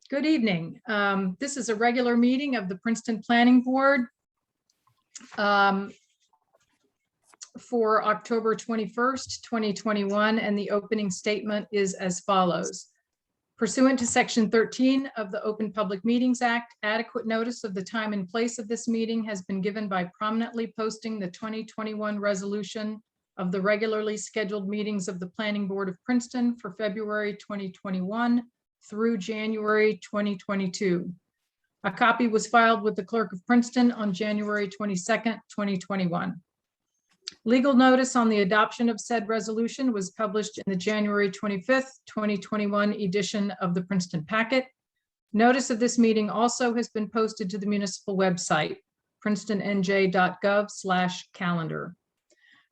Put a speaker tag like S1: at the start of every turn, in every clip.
S1: Good evening. This is a regular meeting of the Princeton Planning Board for October 21st, 2021, and the opening statement is as follows. Pursuant to Section 13 of the Open Public Meetings Act, adequate notice of the time and place of this meeting has been given by prominently posting the 2021 resolution of the regularly scheduled meetings of the Planning Board of Princeton for February 2021 through January 2022. A copy was filed with the Clerk of Princeton on January 22nd, 2021. Legal notice on the adoption of said resolution was published in the January 25th, 2021 edition of the Princeton Packet. Notice of this meeting also has been posted to the municipal website, princetonnj.gov/calendar.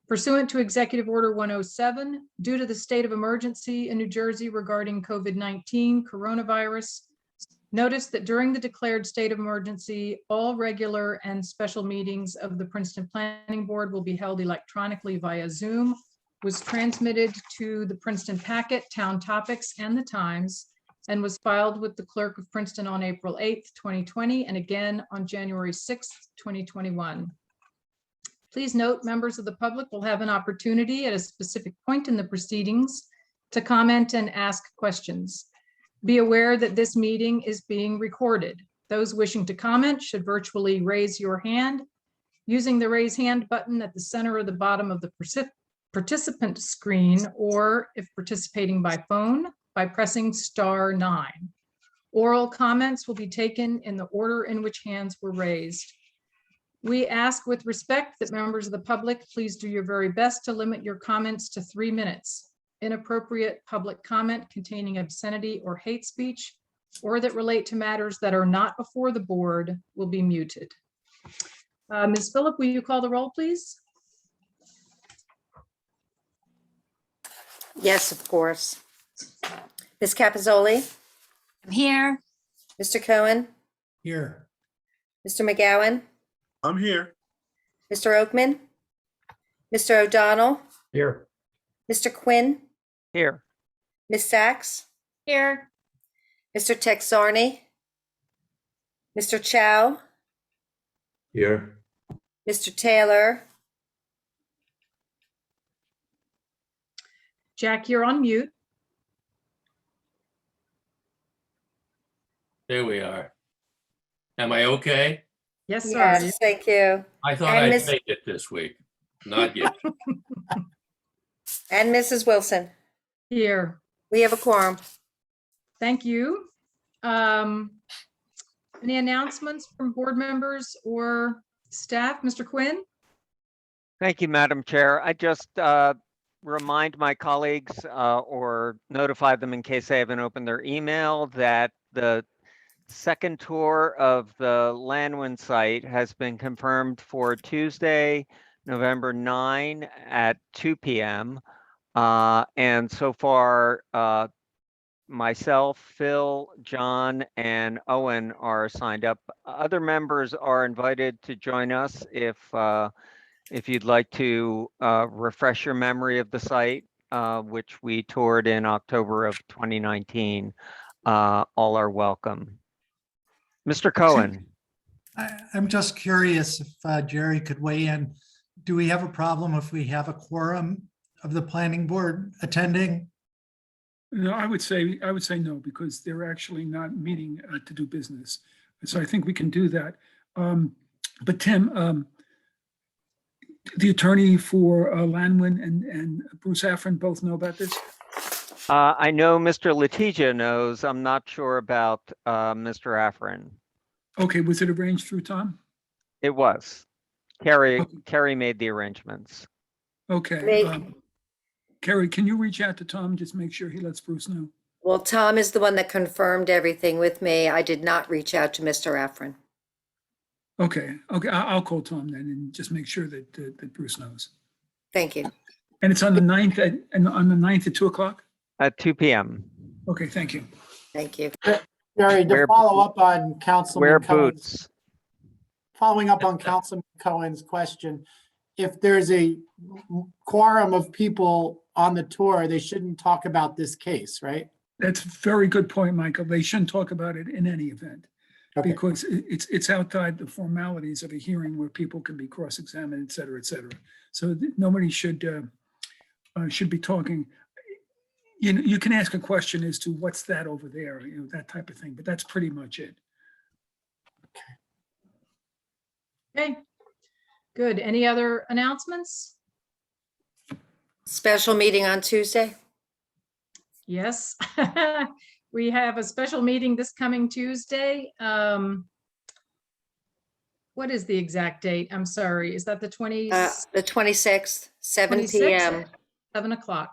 S1: Pursuant to Executive Order 107, due to the state of emergency in New Jersey regarding COVID-19 coronavirus, notice that during the declared state of emergency, all regular and special meetings of the Princeton Planning Board will be held electronically via Zoom, was transmitted to the Princeton Packet, Town Topics, and the Times, and was filed with the Clerk of Princeton on April 8th, 2020, and again on January 6th, 2021. Please note, members of the public will have an opportunity at a specific point in the proceedings to comment and ask questions. Be aware that this meeting is being recorded. Those wishing to comment should virtually raise your hand using the raise hand button at the center of the bottom of the participant screen, or if participating by phone, by pressing *9. Oral comments will be taken in the order in which hands were raised. We ask with respect that members of the public please do your very best to limit your comments to 3 minutes. Inappropriate public comment containing obscenity or hate speech or that relate to matters that are not before the board will be muted. Ms. Phillip, will you call the roll, please?
S2: Yes, of course. Ms. Capizzoli?
S3: I'm here.
S2: Mr. Cohen?
S4: Here.
S2: Mr. McGowan?
S5: I'm here.
S2: Mr. Oakman? Mr. O'Donnell?
S4: Here.
S2: Mr. Quinn?
S6: Here.
S2: Ms. Sachs?
S3: Here.
S2: Mr. Texarney? Mr. Chow?
S4: Here.
S2: Mr. Taylor?
S1: Jack, you're on mute.
S5: There we are. Am I okay?
S1: Yes, sir.
S2: Yes, thank you.
S5: I thought
S2: And
S5: I'd
S2: Miss-
S5: made it this week. Not yet.
S2: And Mrs. Wilson?
S1: Here.
S2: We have a quorum.
S1: Thank you. Any announcements from board members or staff? Mr. Quinn?
S6: Thank you, Madam Chair. I just remind my colleagues or notify them in case they haven't opened their email that the second tour of the Lanwin site has been confirmed for Tuesday, November 9 at 2 p.m. And so far, myself, Phil, John, and Owen are signed up. Other members are invited to join us if you'd like to refresh your memory of the site, which we toured in October of 2019. All are welcome. Mr. Cohen.
S4: I'm just curious if Jerry could weigh in. Do we have a problem if we have a quorum of the planning board attending?
S7: No, I would say no, because they're actually not meeting to do business. So I think we can do that. But Tim, the attorney for Lanwin and Bruce Affron both know about this?
S6: I know Mr. Letizia knows. I'm not sure about Mr. Affron.
S7: Okay, was it arranged through Tom?
S6: It was. Carrie
S7: Okay.
S6: made the arrangements.
S7: Okay. Carrie, can you reach out to Tom? Just make sure he lets Bruce know.
S2: Well, Tom is the one that confirmed everything with me. I did not reach out to Mr. Affron.
S7: Okay, I'll call Tom then and just make sure that Bruce knows.
S2: Thank you.
S7: And it's on the 9th at 2 o'clock?
S6: At 2 p.m.
S7: Okay, thank you.
S2: Thank you.
S8: Jerry, to
S6: Wear-
S8: follow up on
S6: Wear
S8: Councilman Cohen's,
S6: boots.
S8: following up on Councilman Cohen's question, if there's a quorum of people on the tour, they shouldn't talk about this case, right?
S7: That's a very good point, Michael. They shouldn't talk about it in any event.
S8: Okay.
S7: Because it's outside the formalities of a hearing where people can be cross-examined, et cetera, et cetera. So nobody should be talking. You know, you can ask a question as to what's that over there, you know, that type of thing, but that's pretty much it.
S1: Okay, good. Any other announcements?
S2: Special meeting on Tuesday?
S1: Yes. We have a special meeting this coming Tuesday. What is the exact date? I'm sorry. Is that the 20th?
S2: The 26th, 7
S1: 26th?
S2: PM,
S1: 7 o'clock.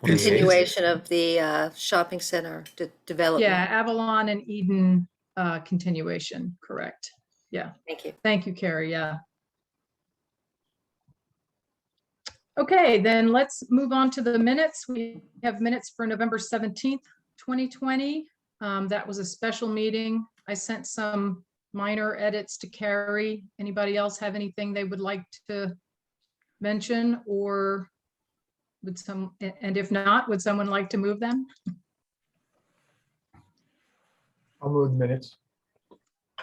S2: continuation of the shopping center development.
S1: Yeah, Avalon and Eden continuation, correct. Yeah,
S2: Thank you.
S1: thank you, Carrie, yeah. Okay, then let's move on to the minutes. We have minutes for November 17th, 2020. That was a special meeting. I sent some minor edits to Carrie. Anybody else have anything they would like to mention, or would and if not, would someone like to move them?
S9: I'll move the minutes.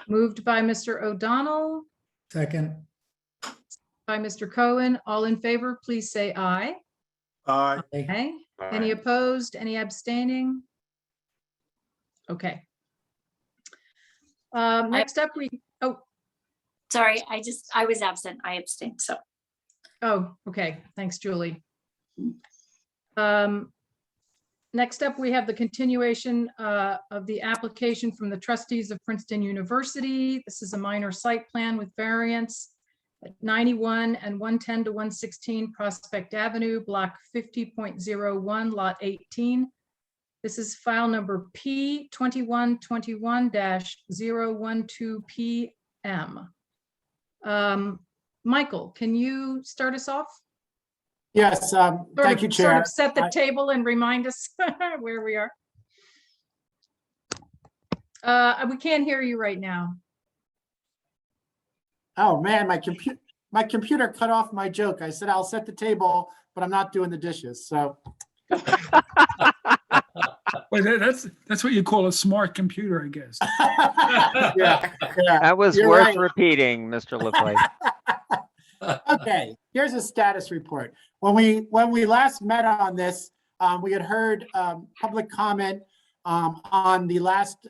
S1: Moved by Mr. O'Donnell,
S4: Second,
S1: by Mr. Cohen. All in favor, please say aye.
S9: Aye.
S1: Okay. Any opposed? Any abstaining? Okay. Next up,
S3: Sorry, I was absent. I abstained, so.
S1: oh, okay. Thanks, Julie. Next up, we have the continuation of the application from the trustees of Princeton University. This is a minor site plan with variance at 91 and 110 to 116 Prospect Avenue, block 50.01, lot 18. This is file number P 2121-012PM. Michael, can you start us off?
S8: Yes, thank you,
S1: Sort
S8: Chair.
S1: of set the table and remind us where we are. We can't hear you right now.
S8: Oh, man, my computer cut off my joke. I said I'll set the table, but I'm not doing the dishes, so.
S7: Well, that's what you call a smart computer, I guess.
S8: Yeah, yeah.
S6: That was
S8: You're
S6: worth
S8: right.
S6: repeating, Mr. LaPlante.
S8: Okay, here's a status report. When we last met on this, we had heard public comment on the last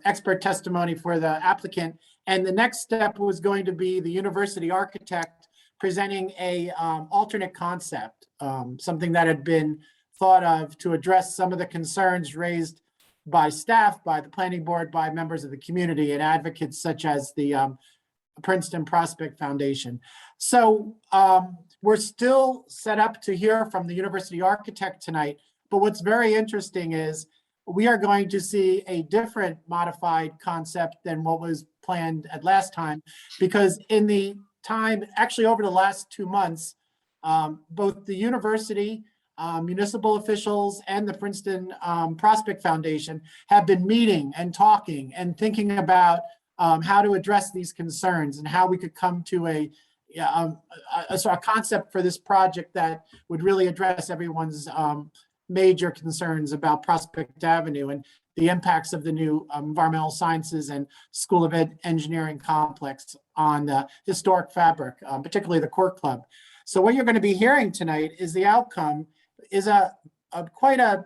S8: expert testimony for the applicant. And the next step was going to be the university architect presenting a alternate concept, something that had been thought of to address some of the concerns raised by staff, by the planning board, by members of the community and advocates such as the Princeton Prospect Foundation. So we're still set up to hear from the university architect tonight. But what's very interesting is we are going to see a different modified concept than what was planned at last time, because in the time, actually over the last 2 months, both the university, municipal officials and the Princeton Prospect Foundation have been meeting and talking and thinking about how to address these concerns and how we could come to a concept for this project that would really address everyone's major concerns about Prospect Avenue and the impacts of the new environmental sciences and School of Engineering complex on the historic fabric, particularly the Court Club. So what you're going to be hearing tonight is the outcome is quite a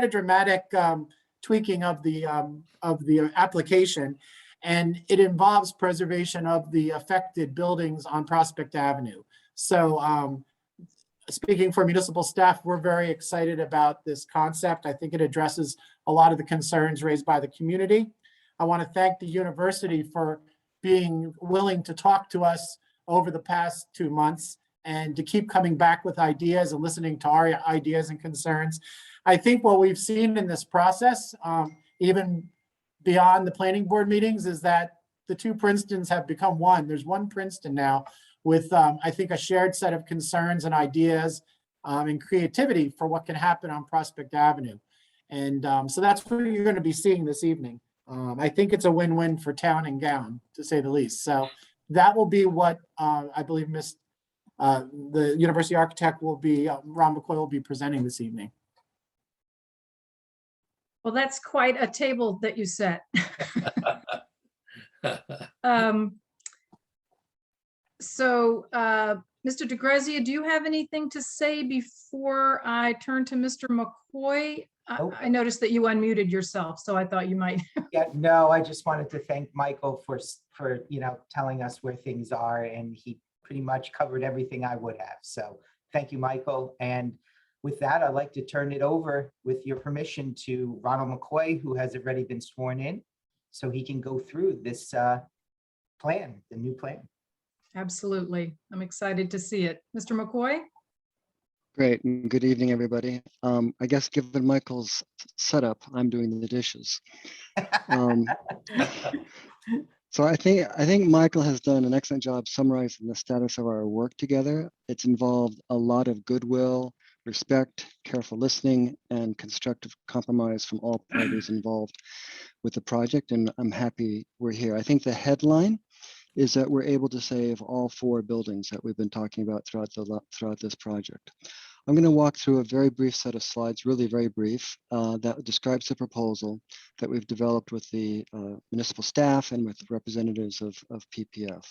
S8: dramatic tweaking of the application, and it involves preservation of the affected buildings on Prospect Avenue. So speaking for municipal staff, we're very excited about this concept. I think it addresses a lot of the concerns raised by the community. I want to thank the university for being willing to talk to us over the past 2 months and to keep coming back with ideas and listening to our ideas and concerns. I think what we've seen in this process, even beyond the planning board meetings, is that the two Princetons have become one. There's one Princeton now with, I think, a shared set of concerns and ideas and creativity for what can happen on Prospect Avenue. And so that's what you're going to be seeing this evening. I think it's a win-win for town and gown, to say the least. So that will be what I believe the university architect will be, Ron McCoy will be presenting this evening.
S1: Well, that's quite a table that you set. So, Mr. DeGrazia, do you have anything to say before I turn to Mr. McCoy?
S10: Nope.
S1: I noticed that you unmuted yourself, so I thought you might.
S10: Yeah, no, I just wanted to thank Michael for, telling us where things are, and he pretty much covered everything I would have. So thank you, Michael. And with that, I'd like to turn it over, with your permission, to Ronald McCoy, who has already been sworn in, so he can go through this plan, the new plan.
S1: Absolutely. I'm excited to see it. Mr. McCoy?
S11: Great, and good evening, everybody. I guess given Michael's setup, I'm doing the dishes. So I think Michael has done an excellent job summarizing the status of our work together. It's involved a lot of goodwill, respect, careful listening, and constructive compromise from all parties involved with the project, and I'm happy we're here. I think the headline is that we're able to save all 4 buildings that we've been talking about throughout this project. I'm going to walk through a very brief set of slides, really very brief, that describes the proposal that we've developed with the municipal staff and with representatives of PPF.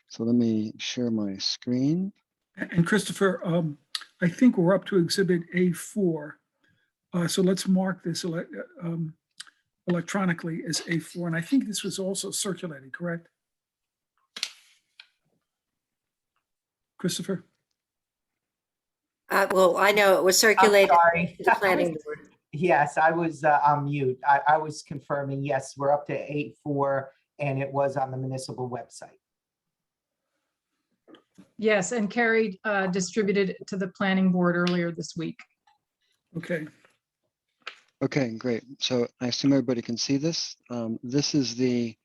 S11: So let me share my screen.
S7: And Christopher, I think we're up to exhibit A4. So let's mark this electronically as A4. And I think this was also circulated, correct? Christopher?
S2: Well, I know it was circulated
S10: sorry.
S2: to the planning board.
S10: Yes, I was on mute. I was confirming, yes, we're up to 8.4, and it was on the municipal website.
S1: Yes, and Carrie distributed it to the planning board earlier this week.
S7: Okay.
S11: Okay, great. So I assume everybody can see this. This is the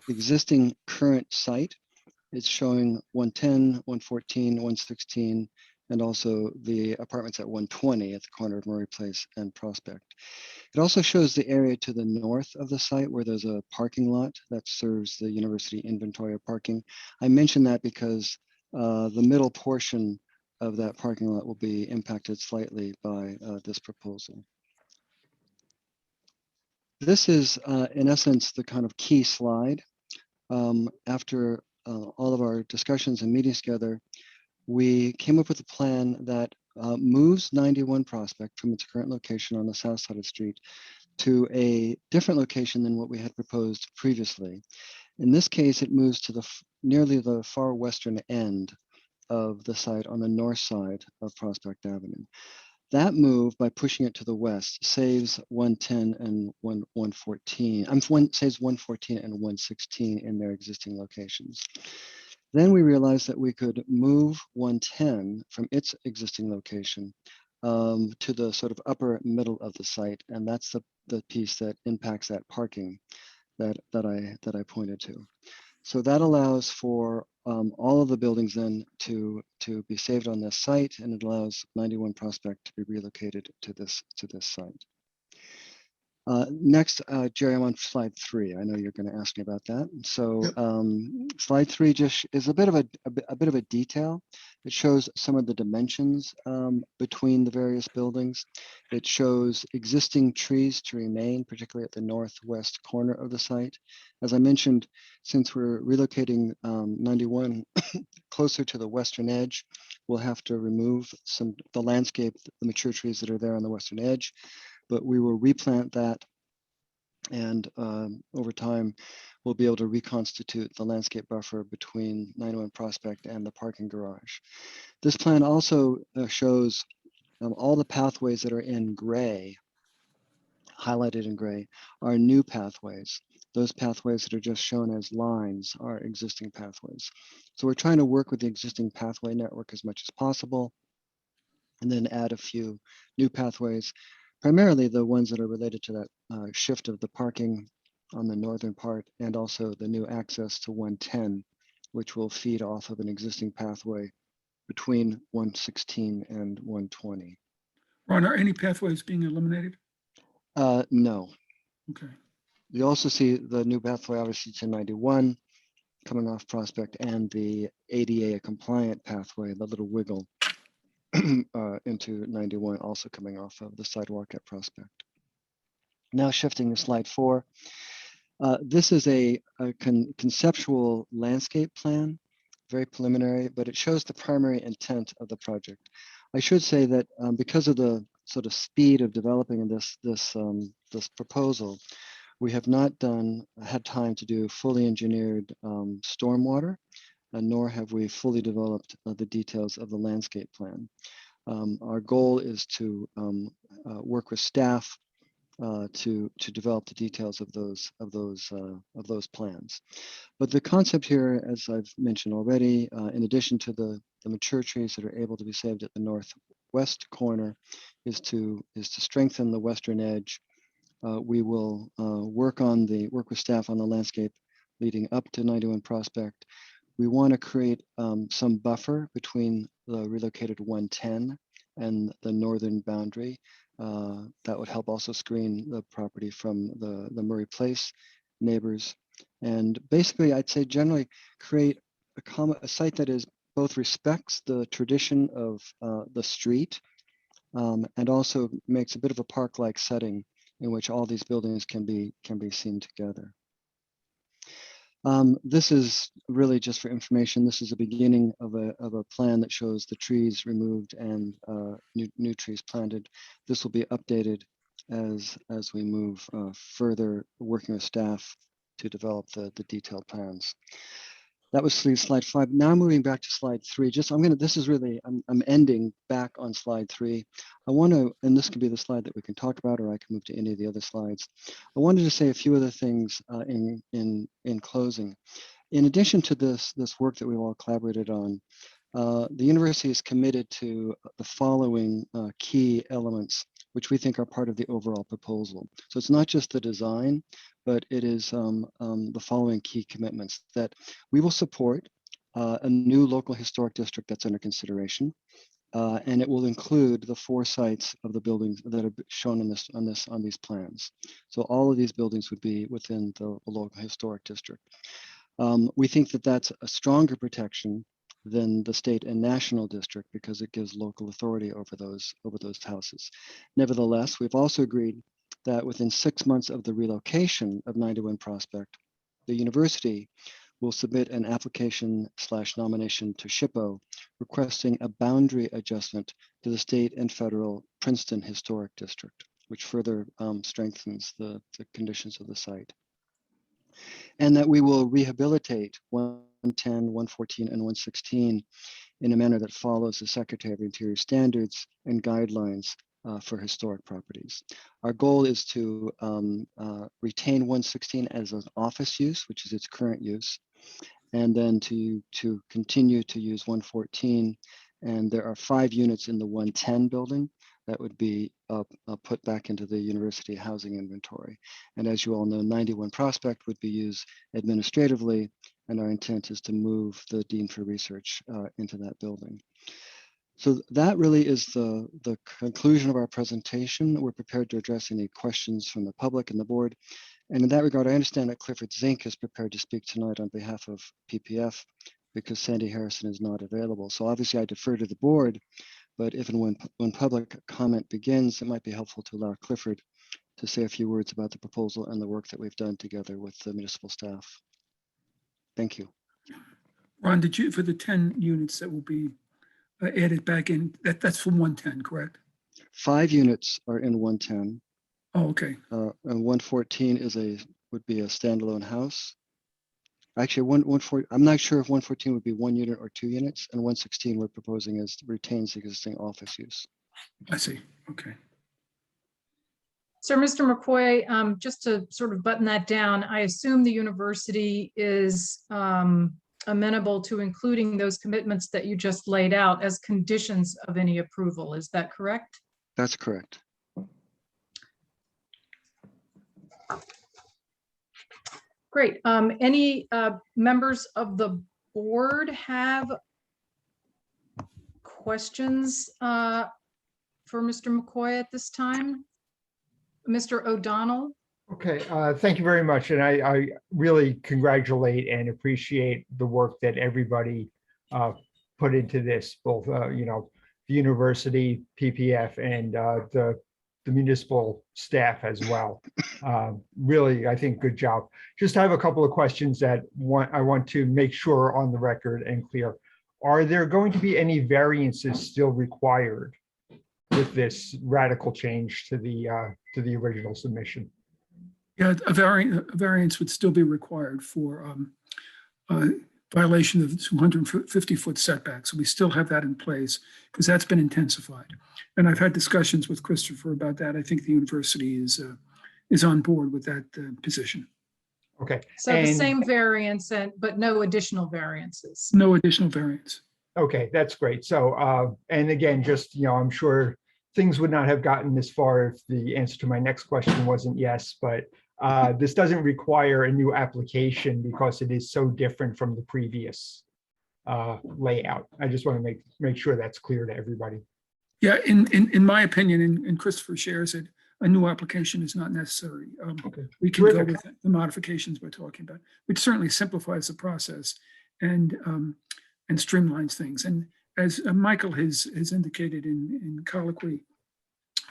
S11: existing current site. It's showing 110, 114, 116, and also the apartments at 120 at the corner of Murray Place and Prospect. It also shows the area to the north of the site where there's a parking lot that serves the university inventory of parking. I mention that because the middle portion of that parking lot will be impacted slightly by this proposal. This is, in essence, the kind of key slide. After all of our discussions and meetings together, we came up with a plan that moves 91 Prospect from its current location on the south side of the street to a different location than what we had proposed previously. In this case, it moves to nearly the far western end of the site on the north side of Prospect Avenue. That move, by pushing it to the west, saves 110 and 114. Saves 114 and 116 in their existing locations. Then we realized that we could move 110 from its existing location to the sort of upper middle of the site, and that's the piece that impacts that parking that I pointed to. So that allows for all of the buildings then to be saved on this site, and it allows 91 Prospect to be relocated to this site. Next, Jerry, I'm on slide 3. I know you're going to ask me about that. So slide 3 just is a bit of a detail. It shows some of the dimensions between the various buildings. It shows existing trees to remain, particularly at the northwest corner of the site. As I mentioned, since we're relocating 91 closer to the western edge, we'll have to remove the landscape, the mature trees that are there on the western edge. But we will replant that, and over time, we'll be able to reconstitute the landscape buffer between 91 Prospect and the parking garage. This plan also shows all the pathways that are in gray, highlighted in gray, are new pathways. Those pathways that are just shown as lines are existing pathways. So we're trying to work with the existing pathway network as much as possible, and then add a few new pathways, primarily the ones that are related to that shift of the parking on the northern part, and also the new access to 110, which will feed off of an existing pathway between 116 and 120.
S7: Ron, are any pathways being eliminated?
S11: No.
S7: Okay.
S11: You also see the new pathway, obviously, to 91 coming off Prospect, and the ADA compliant pathway, the little wiggle into 91, also coming off of the sidewalk at Prospect. Now shifting to slide 4. This is a conceptual landscape plan, very preliminary, but it shows the primary intent of the project. I should say that because of the sort of speed of developing this proposal, we have not had time to do fully engineered stormwater, nor have we fully developed the details of the landscape plan. Our goal is to work with staff to develop the details of those plans. But the concept here, as I've mentioned already, in addition to the mature trees that are able to be saved at the northwest corner, is to strengthen the western edge. We will work with staff on the landscape leading up to 91 Prospect. We want to create some buffer between the relocated 110 and the northern boundary. That would help also screen the property from the Murray Place neighbors. And basically, I'd say generally create a site that is both respects the tradition of the street and also makes a bit of a park-like setting in which all these buildings can be seen together. This is really just for information. This is the beginning of a plan that shows the trees removed and new trees planted. This will be updated as we move further, working with staff to develop the detailed plans. That was slide 5. Now moving back to slide 3. I'm ending back on slide 3. I want to, and this could be the slide that we can talk about, or I can move to any of the other slides. I wanted to say a few other things in closing. In addition to this work that we've all collaborated on, the university is committed to the following key elements, which we think are part of the overall proposal. So it's not just the design, but it is the following key commitments: that we will support a new local historic district that's under consideration, and it will include the 4 sites of the buildings that are shown on these plans. So all of these buildings would be within the local historic district. We think that that's a stronger protection than the state and national district because it gives local authority over those houses. Nevertheless, we've also agreed that within 6 months of the relocation of 91 Prospect, the university will submit an application/nomination to SHPO requesting a boundary adjustment to the state and federal Princeton Historic District, which further strengthens the conditions of the site. And that we will rehabilitate 110, 114, and 116 in a manner that follows the Secretary of Interior standards and guidelines for historic properties. Our goal is to retain 116 as an office use, which is its current use, and then to continue to use 114. And there are 5 units in the 110 building that would be put back into the university housing inventory. And as you all know, 91 Prospect would be used administratively, and our intent is to move the Dean for Research into that building. So that really is the conclusion of our presentation. We're prepared to address any questions from the public and the board. And in that regard, I understand that Clifford Zink is prepared to speak tonight on behalf of PPF because Sandy Harrison is not available. So obviously I defer to the board, but if and when public comment begins, it might be helpful to allow Clifford to say a few words about the proposal and the work that we've done together with the municipal staff. Thank you.
S7: Ron, for the 10 units that will be added back in, that's from 110, correct?
S11: 5 units are in 110.
S7: Oh, okay.
S11: And 114 would be a standalone house. Actually, 114, I'm not sure if 114 would be 1 unit or 2 units, and 116 we're proposing retains the existing office use.
S7: I see. Okay.
S1: So, Mr. McCoy, just to sort of button that down, I assume the university is amenable to including those commitments that you just laid out as conditions of any approval. Is that correct?
S11: That's correct.
S1: Great. Any members of the board have questions for Mr. McCoy at this time? Mr. O'Donnell?
S9: Okay, thank you very much. And I really congratulate and appreciate the work that everybody put into this, both, the university, PPF, and the the municipal staff as well. Really, I think, good job. Just have a couple of questions that I want to make sure on the record and clear. Are there going to be any variances still required with this radical change to the original submission?
S7: Yeah, a variance would still be required for violation of the 250-foot setback. So we still have that in place because that's been intensified. And I've had discussions with Christopher about that. I think the university is on board with that position.
S9: Okay.
S1: So the
S9: And-
S1: same variance, but no additional variances.
S7: No additional variance.
S9: Okay, that's great. So, and again, just, I'm sure things would not have gotten this far if the answer to my next question wasn't yes, but this doesn't require a new application because it is so different from the previous layout. I just want to make sure that's clear to everybody.
S7: Yeah, in my opinion, and Christopher shares it, a new application is not necessary.
S9: Okay.
S7: We can go
S9: Terrific.
S7: with the modifications we're talking about, which certainly simplifies the process and streamlines things. And as Michael has indicated in colloquy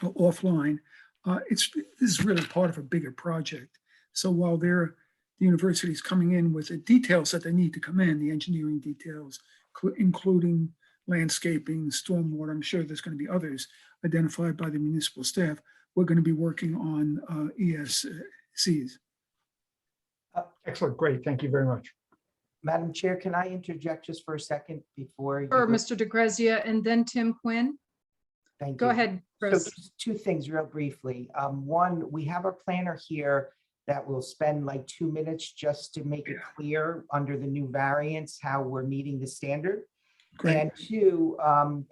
S7: offline, this is really part of a bigger project. So while the university is coming in with the details that they need to come in, the engineering details, including landscaping, stormwater, I'm sure there's going to be others identified by the municipal staff. We're going to be working on ESCs.
S9: Excellent, great. Thank you very much.
S10: Madam Chair, can I interject just for a second before you?
S1: Or
S10: go-
S1: Mr. DeGrazia and then Tim Quinn.
S10: Thank
S1: Go
S10: you.
S1: ahead,
S10: So
S1: Chris.
S10: just two things real briefly. One, we have our planner here that will spend like 2 minutes just to make it clear under the new variants how we're meeting the standard.
S7: Great.
S10: And two, Ron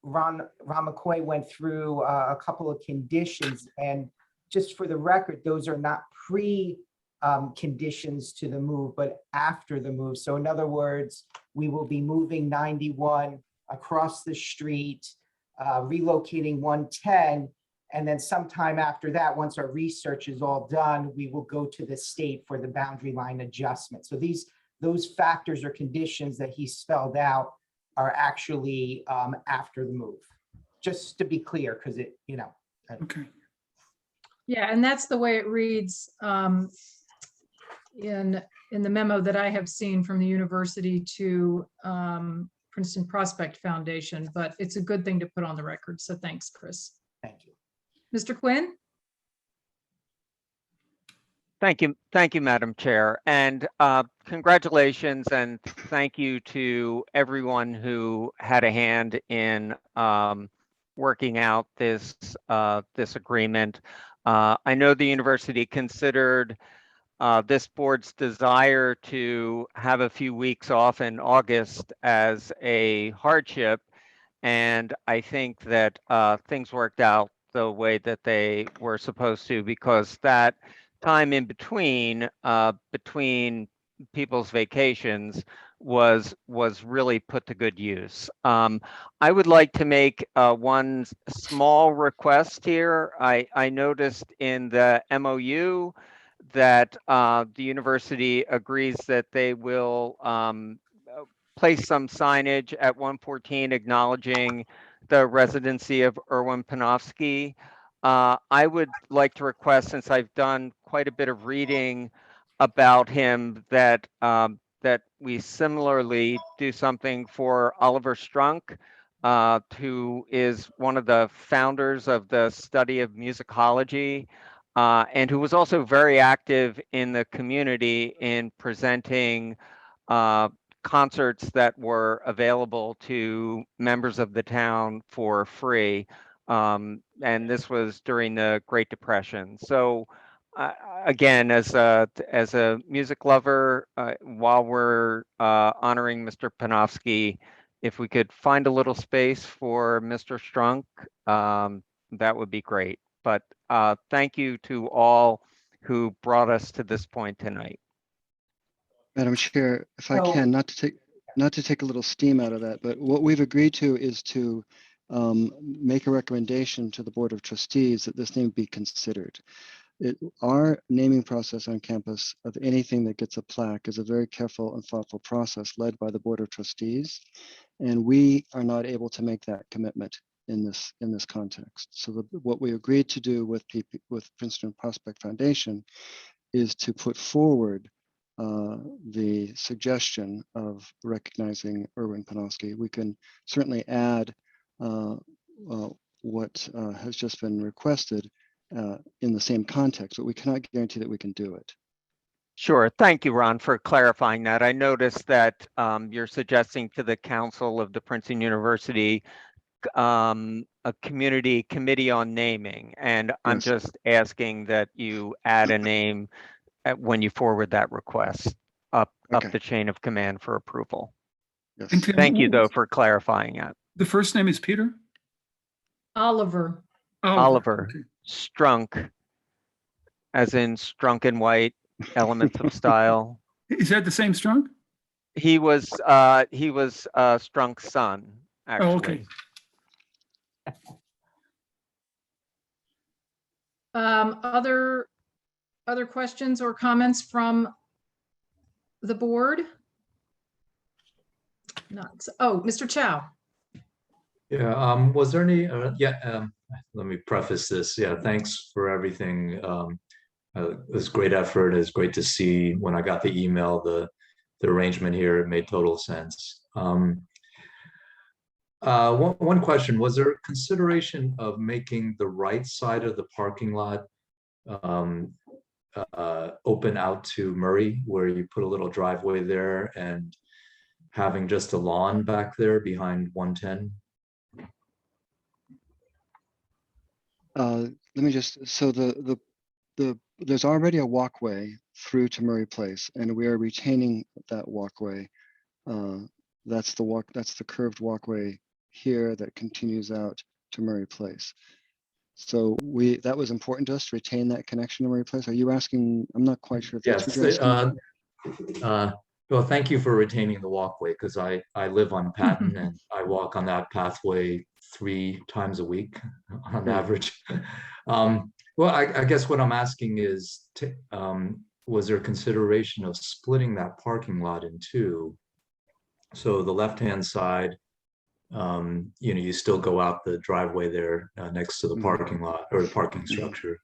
S10: McCoy went through a couple of conditions, and just for the record, those are not conditions to the move, but after the move. So in other words, we will be moving 91 across the street, relocating 110, and then sometime after that, once our research is all done, we will go to the state for the boundary line adjustment. So those factors or conditions that he spelled out are actually after the move. Just to be clear, because
S7: Okay.
S1: Yeah, and that's the way it reads in the memo that I have seen from the university to Princeton Prospect Foundation, but it's a good thing to put on the record. So thanks, Chris.
S10: Thank you.
S1: Mr. Quinn?
S6: Thank you, Madam Chair, and congratulations and thank you to everyone who had a hand in working out this agreement. I know the university considered this board's desire to have a few weeks off in August as a hardship, and I think that things worked out the way that they were supposed to, because that time in between people's vacations was really put to good use. I would like to make one small request here. I noticed in the MOU that the university agrees that they will place some signage at 114 acknowledging the residency of Erwin Panofsky. I would like to request, since I've done quite a bit of reading about him, that that we similarly do something for Oliver Strunk, who is one of the founders of the study of musicology, and who was also very active in the community in presenting concerts that were available to members of the town for free. And this was during the Great Depression. So again, as a music lover, while we're honoring Mr. Panofsky, if we could find a little space for Mr. Strunk, that would be great. But thank you to all who brought us to this point tonight.
S11: Madam Chair, if I
S10: So-
S11: can, not to take a little steam out of that, but what we've agreed to is to make a recommendation to the Board of Trustees that this name be considered. Our naming process on campus of anything that gets a plaque is a very careful and thoughtful process led by the Board of Trustees, and we are not able to make that commitment in this context. So what we agreed to do with Princeton Prospect Foundation is to put forward the suggestion of recognizing Erwin Panofsky. We can certainly add what has just been requested in the same context, but we cannot guarantee that we can do it.
S6: Sure. Thank you, Ron, for clarifying that. I noticed that you're suggesting to the Council of the Princeton University a community committee on naming, and I'm
S11: Yes.
S6: just asking that you add a name when you forward that request up
S11: Okay.
S6: the chain of command for approval.
S11: Yes.
S7: And Tim,
S6: Thank you, though, for clarifying that.
S7: the first name is Peter?
S1: Oliver.
S6: Oliver
S7: Okay.
S6: Strunk, as in Strunk and White, Elements of Style.
S7: Is that the same Strunk?
S6: He was Strunk's son, actually.
S7: Oh, okay.
S1: Other questions or comments from the board? Not, oh, Mr. Chow.
S12: Yeah, was there any, let me preface this. Yeah, thanks for everything. It was great effort. It's great to see when I got the email, the arrangement here, it made total sense. One question, was there consideration of making the right side of the parking lot open out to Murray, where you put a little driveway there and having just a lawn back there behind 110?
S11: Let me just, so there's already a walkway through to Murray Place, and we are retaining that walkway. That's the curved walkway here that continues out to Murray Place. So that was important to us to retain that connection to Murray Place. Are you asking? I'm not quite sure if that's what you're asking.
S12: Well, thank you for retaining the walkway, because I live on Patton and I walk on that pathway 3 times a week on average. Well, I guess what I'm asking is, was there consideration of splitting that parking lot in 2? So the left-hand side, you still go out the driveway there next to the parking lot or the parking structure.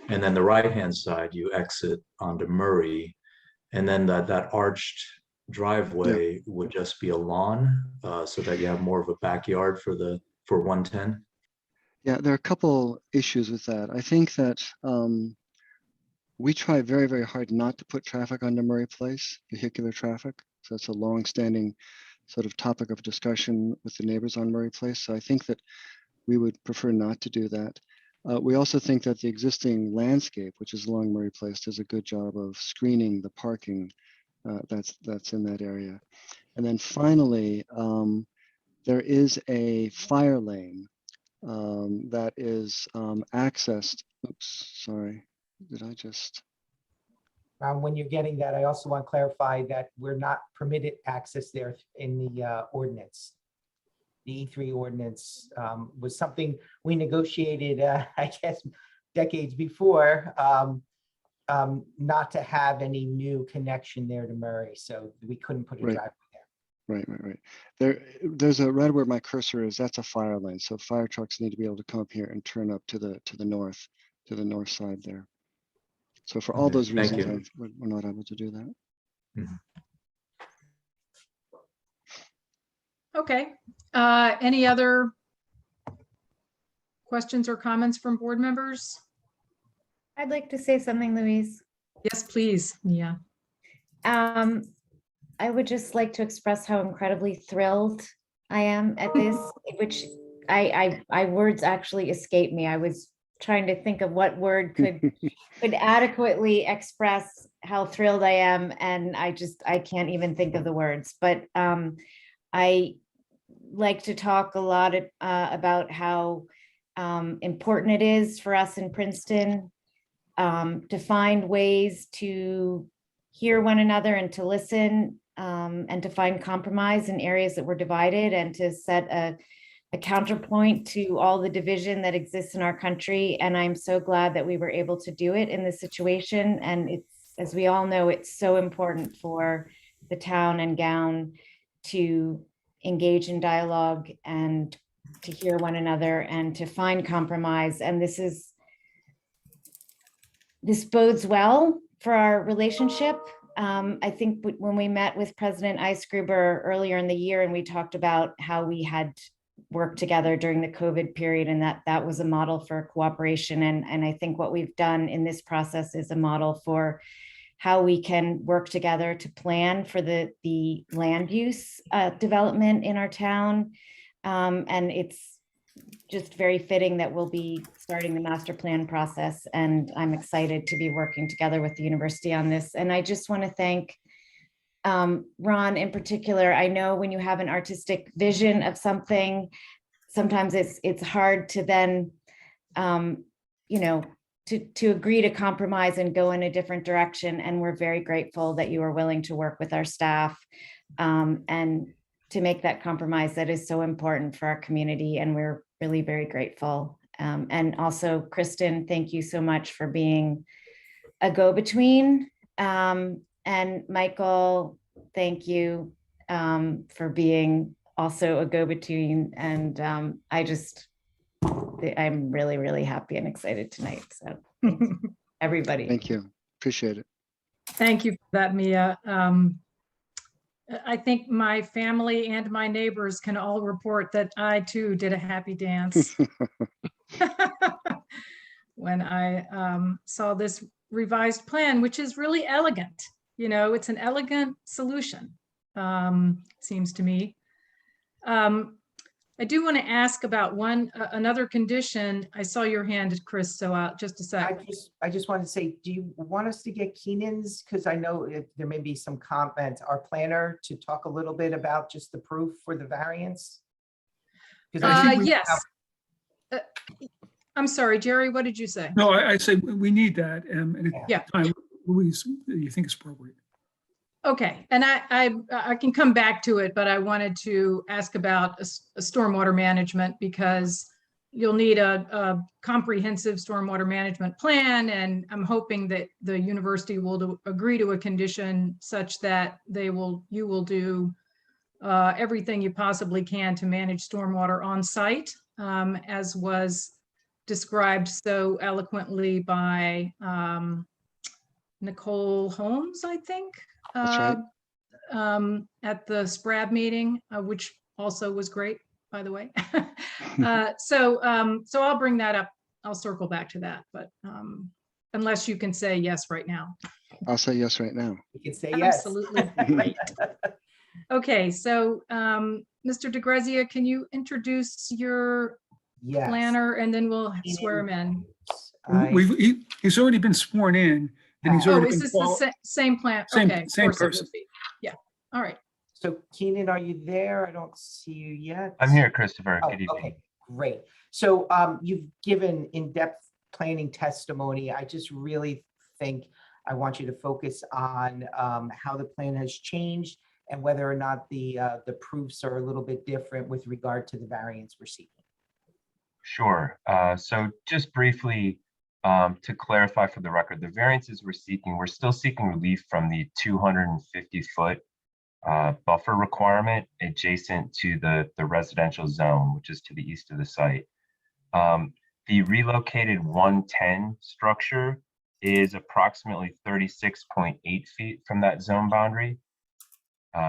S12: And then the right-hand side, you exit onto Murray. And then that arched driveway would just be a lawn, so that you have more of a backyard for 110.
S11: Yeah, there are a couple issues with that. I think that we try very, very hard not to put traffic onto Murray Place, vehicular traffic. So it's a long-standing sort of topic of discussion with the neighbors on Murray Place. So I think that we would prefer not to do that. We also think that the existing landscape, which is along Murray Place, does a good job of screening the parking that's in that area. And then finally, there is a fire lane that is accessed. Oops, sorry, did I just?
S10: When you're getting that, I also want to clarify that we're not permitted access there in the ordinance. The E3 ordinance was something we negotiated, I guess, decades before, not to have any new connection there to Murray. So we couldn't put a driveway there.
S11: Right. There's right where my cursor is. That's a fire lane. So fire trucks need to be able to come up here and turn up to the north side there. So for all those reasons, we're not able to do that.
S12: Mm-hmm.
S1: Okay. Any other questions or comments from board members?
S13: I'd like to say something, Louise.
S1: Yes, please. Yeah.
S13: I would just like to express how incredibly thrilled I am at this, which I words actually escape me. I was trying to think of what word could adequately express how thrilled I am, and I can't even think of the words. But I like to talk a lot about how important it is for us in Princeton to find ways to hear one another and to listen and to find compromise in areas that we're divided, and to set a counterpoint to all the division that exists in our country. And I'm so glad that we were able to do it in this situation. And it's, as we all know, it's so important for the town and Gown to engage in dialogue and hear one another and to find compromise. And this bodes well for our relationship. I think when we met with President Eisgruber earlier in the year and we talked about how we had worked together during the COVID period and that was a model for cooperation. And I think what we've done in this process is a model for how we can work together to plan for the land use development in our town. And it's just very fitting that we'll be starting the master plan process. And I'm excited to be working together with the university on this. And I just want to thank Ron in particular. I know when you have an artistic vision of something, sometimes it's hard to then, to agree to compromise and go in a different direction. And we're very grateful that you are willing to work with our staff and to make that compromise that is so important for our community. And we're really very grateful. And also, Kristen, thank you so much for being a go-between. And Michael, thank you for being also a go-between. And I'm really, really happy and excited tonight. So thanks, everybody.
S11: Thank you. Appreciate it.
S1: Thank you for that, Mia. I think my family and my neighbors can all report that I too did a happy dance when I saw this revised plan, which is really elegant. It's an elegant solution, seems to me. I do want to ask about another condition. I saw your hand, Chris, so just a sec.
S10: I just want to say, do you want us to get Keenan's? Because I know there may be some comments, our planner, to talk a little bit about just the proof for the variance?
S1: Yes. I'm sorry, Jerry, what did you say?
S7: No, I say we need that. And
S1: Yeah.
S7: at the time, Louise, you think it's appropriate.
S1: Okay, and I can come back to it, but I wanted to ask about a stormwater management because you'll need a comprehensive stormwater management plan, and I'm hoping that the university will agree to a condition such that you will do everything you possibly can to manage stormwater on site, as was described so eloquently by Nicole Holmes, I think.
S11: That's right.
S1: At the SPRAB meeting, which also was great, by the way. So I'll bring that up. I'll circle back to that, but unless you can say yes right now.
S11: I'll say yes right now.
S10: You can say yes.
S1: Absolutely. Great. Okay, so Mr. DeGrazia, can you introduce your planner and then we'll swear him in?
S7: He's already been sworn in. And he's already
S1: is
S7: been
S1: this the same plan? Okay,
S7: same
S1: of course it would
S7: person.
S1: be. Yeah, all right.
S10: So Keenan, are you there? I don't see you yet.
S14: I'm here, Christopher.
S10: Oh,
S14: Good evening.
S10: okay, great. So you've given in-depth planning testimony. I just really think I want you to focus on how the plan has changed and whether or not the proofs are a little bit different with regard to the variance we're seeking.
S14: Sure. So just briefly, to clarify for the record, the variances we're still seeking relief from the 250-foot buffer requirement adjacent to the residential zone, which is to the east of the site. The relocated 110 structure is approximately 36.8 feet from that zone boundary,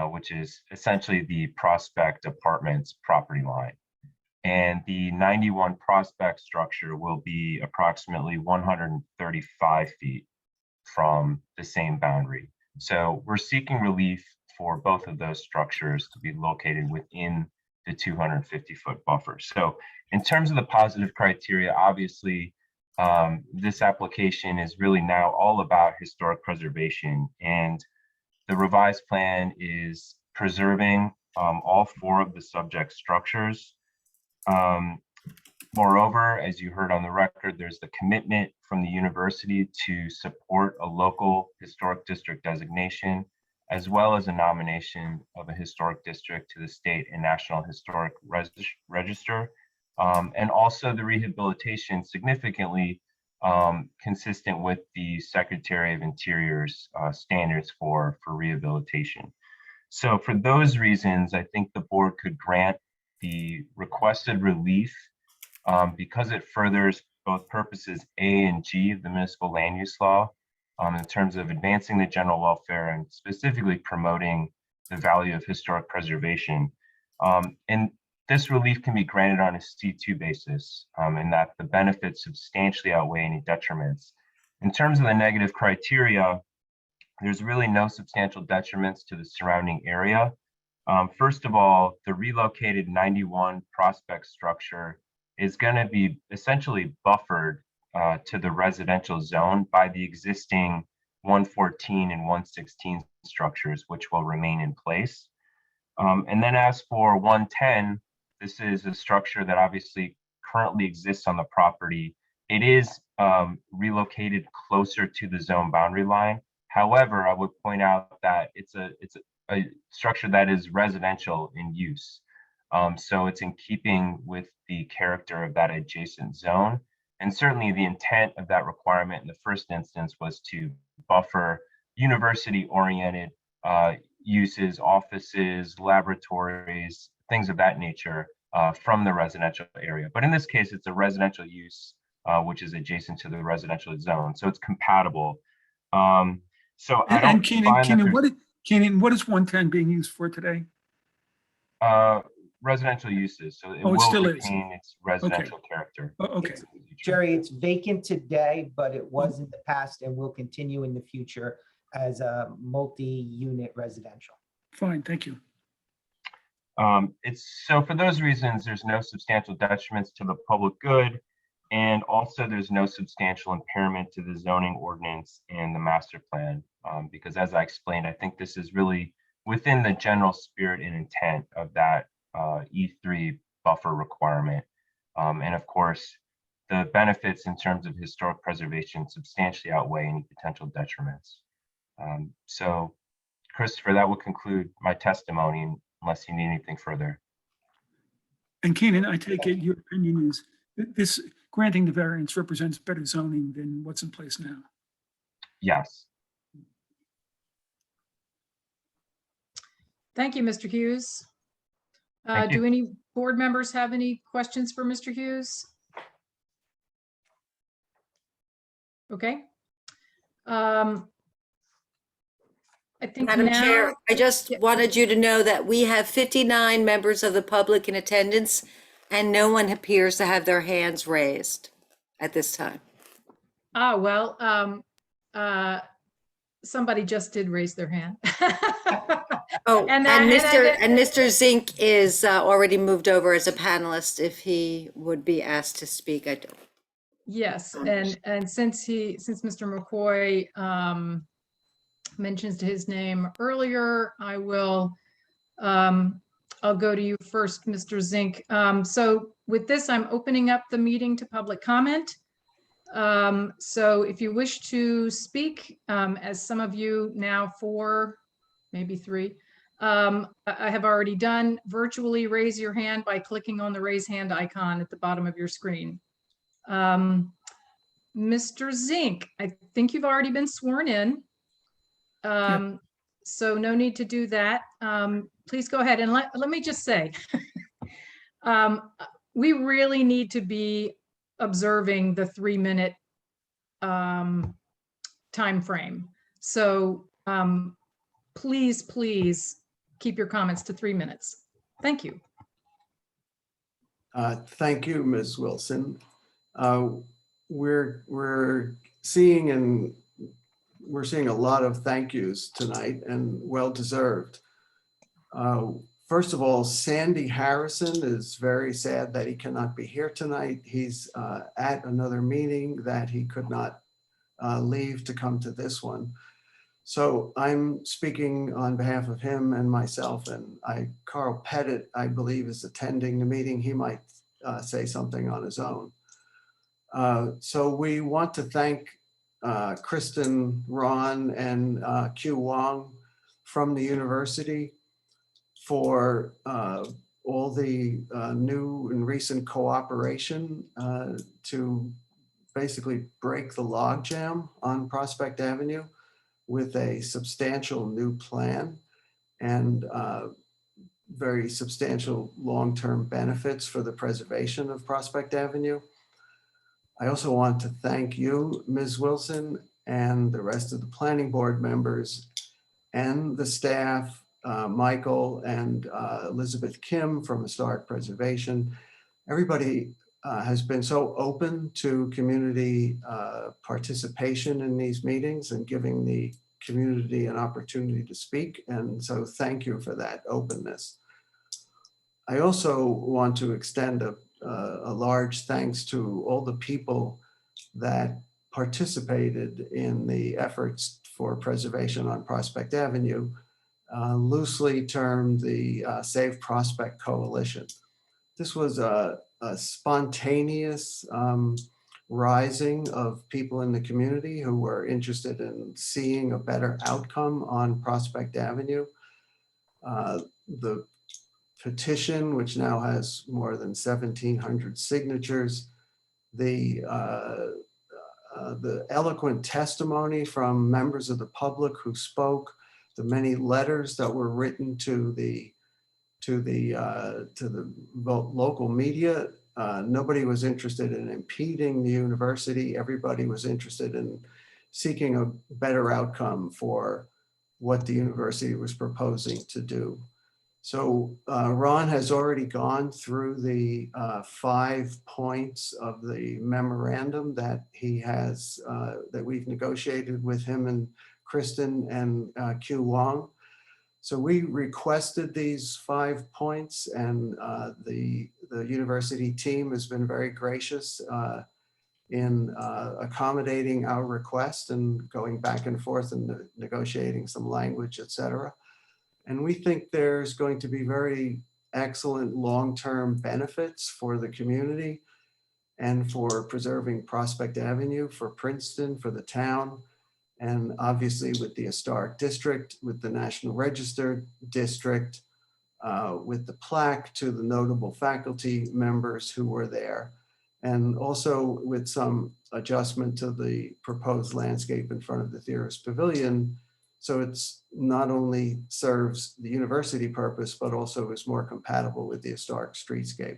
S14: which is essentially the Prospect Apartments property line. And the 91 Prospect structure will be approximately 135 feet from the same boundary. So we're seeking relief for both of those structures to be located within the 250-foot buffer. So in terms of the positive criteria, obviously, this application is really now all about historic preservation, and the revised plan is preserving all four of the subject structures. Moreover, as you heard on the record, there's the commitment from the university to support a local historic district designation, as well as a nomination of a historic district to the state and national historic register, and also the rehabilitation significantly consistent with the Secretary of Interior's standards for rehabilitation. So for those reasons, I think the board could grant the requested relief, because it furthers both purposes A and G of the municipal land use law, in terms of advancing the general welfare and specifically promoting the value of historic preservation. And this relief can be granted on a C2 basis, in that the benefits substantially outweigh any detriments. In terms of the negative criteria, there's really no substantial detriments to the surrounding area. First of all, the relocated 91 prospect structure is going to be essentially buffered to the residential zone by the existing 114 and 116 structures, which will remain in place. And then as for 110, this is a structure that obviously currently exists on the property. It is relocated closer to the zone boundary line. However, I would point out that it's a structure that is residential in use. So it's in keeping with the character of that adjacent zone. And certainly the intent of that requirement in the first instance was to buffer university-oriented uses, offices, laboratories, things of that nature from the residential area. But in this case, it's a residential use, which is adjacent to the residential zone. So it's compatible. So I don't
S7: Keenan,
S14: find that
S7: Keenan, what is 110 being used for today?
S14: residential uses. So it
S7: Oh, it
S14: will
S7: still is.
S14: retain its residential character.
S7: Okay.
S10: Jerry, it's vacant today, but it was in the past and will continue in the future as a multi-unit residential.
S7: Fine, thank you.
S14: It's so for those reasons, there's no substantial detriments to the public good. And also there's no substantial impairment to the zoning ordinance and the master plan. Because as I explained, I think this is really within the general spirit and intent of that E3 buffer requirement. And of course, the benefits in terms of historic preservation substantially outweigh any potential detriments. So Christopher, that will conclude my testimony unless you need anything further.
S7: And Keenan, I take it your opinion is that this granting the variance represents better zoning than what's in place now.
S14: Yes.
S1: Thank you, Mr. Hughes.
S14: Thank you.
S1: Do any board members have any questions for Mr. Hughes? Okay. I think
S2: Madam
S1: now,
S2: Chair, I just wanted you to know that we have 59 members of the public in attendance and no one appears to have their hands raised at this time.
S1: somebody just did raise their hand.
S2: Oh,
S1: And
S2: and
S1: that-
S2: Mr. Zink is already moved over as a panelist if he would be asked to speak. I don't.
S1: Yes, and since Mr. McCoy mentions his name earlier, I will, I'll go to you first, Mr. Zink. So with this, I'm opening up the meeting to public comment. So if you wish to speak, as some of you now 4, maybe 3, I have already done, virtually raise your hand by clicking on the raise hand icon at the bottom of your screen. Mr. Zink, I think you've already been sworn in. So no need to do that. Please go ahead and let me just say, we really need to be observing the 3-minute time frame. So please keep your comments to 3 minutes. Thank you.
S15: Thank you, Ms. Wilson. We're seeing a lot of thank yous tonight, and well deserved. First of all, Sandy Harrison is very sad that he cannot be here tonight. He's at another meeting that he could not leave to come to this one. So I'm speaking on behalf of him and myself, and Carl Pettitt, I believe, is attending the meeting. He might say something on his own. So we want to thank Kristen Ron and Q Wong from the university for all the new and recent cooperation to basically break the logjam on Prospect Avenue with a substantial new plan. And very substantial long-term benefits for the preservation of Prospect Avenue. I also want to thank you, Ms. Wilson, and the rest of the planning board members and the staff, Michael and Elizabeth Kim from Historic Preservation. Everybody has been so open to community participation in these meetings and giving the community an opportunity to speak. And so thank you for that openness. I also want to extend a large thanks to all the people that participated in the efforts for preservation on Prospect Avenue, loosely termed the Save Prospect Coalition. This was a spontaneous rising of people in the community who were interested in seeing a better outcome on Prospect Avenue. The petition, which now has more than 1,700 signatures, the eloquent testimony from members of the public who spoke, the many letters that were written to the local media. Nobody was interested in impeding the university. Everybody was interested in seeking a better outcome for what the university was proposing to do. So Ron has already gone through the 5 points of the memorandum that he has, that we've negotiated with him and Kristen and Q Wong. So we requested these 5 points, and the university team has been very gracious in accommodating our request and going back and forth and negotiating some language, et cetera. And we think there's going to be very excellent long-term benefits for the community and for preserving Prospect Avenue, for Princeton, for the town, and obviously with the historic district, with the National Register district, with the plaque to the notable faculty members who were there, and also with some adjustment to the proposed landscape in front of the Theorist Pavilion. So it's not only serves the university purpose, but also is more compatible with the historic streetscape.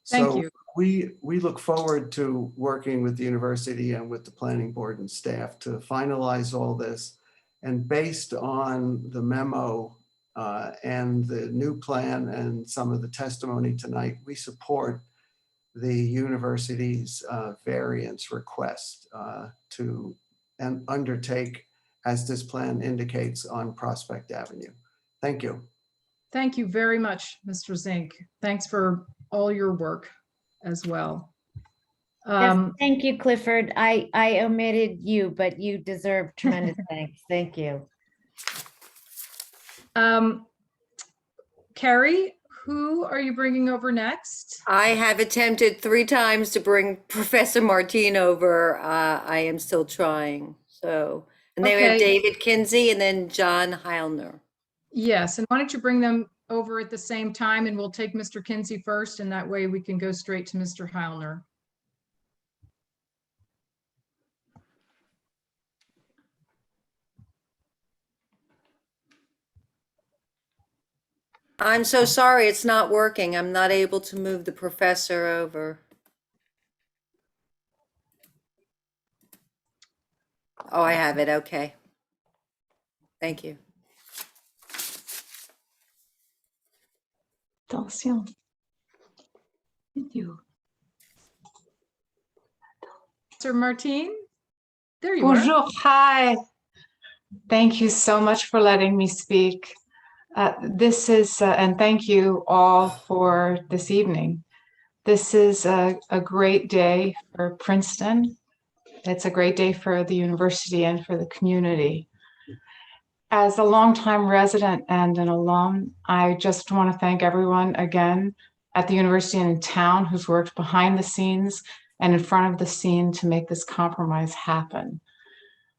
S1: Thank
S15: So
S1: you.
S15: we look forward to working with the university and with the planning board and staff to finalize all this. And based on the memo and the new plan and some of the testimony tonight, we support the university's variance request to undertake, as this plan indicates, on Prospect Avenue. Thank you.
S1: Thank you very much, Mr. Zink. Thanks for all your work as well.
S13: Yes, thank you, Clifford. I omitted you, but you deserve tremendous thanks. Thank you.
S1: Carrie, who are you bringing over next?
S2: I have attempted 3 times to bring Professor Martine over. I am still trying. So, and then we have
S1: Okay.
S2: David Kinsey and then John Heilner.
S1: Yes, and why don't you bring them over at the same time, and we'll take Mr. Kinsey first, and that way we can go straight to Mr. Heilner.
S2: I'm so sorry, it's not working. I'm not able to move the professor over. Oh, I have it. Okay. Thank you.
S16: Attention.
S1: Sir Martine, there you are.
S16: Bonjour, hi. Thank you so much for letting me speak. This is, and thank you all for this evening. This is a great day for Princeton. It's a great day for the university and for the community. As a longtime resident and an alum, I just want to thank everyone again at the university and in town who's worked behind the scenes and in front of the scene to make this compromise happen.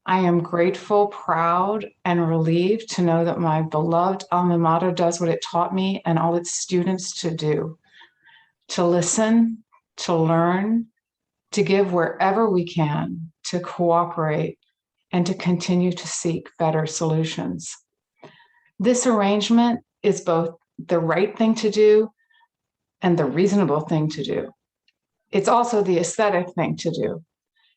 S16: I am grateful, proud, and relieved to know that my beloved alma mater does what it taught me and all its students to do: to listen, to learn, to give wherever we can, to cooperate, and to continue to seek better solutions. This arrangement is both the right thing to do and the reasonable thing to do. It's also the aesthetic thing to do.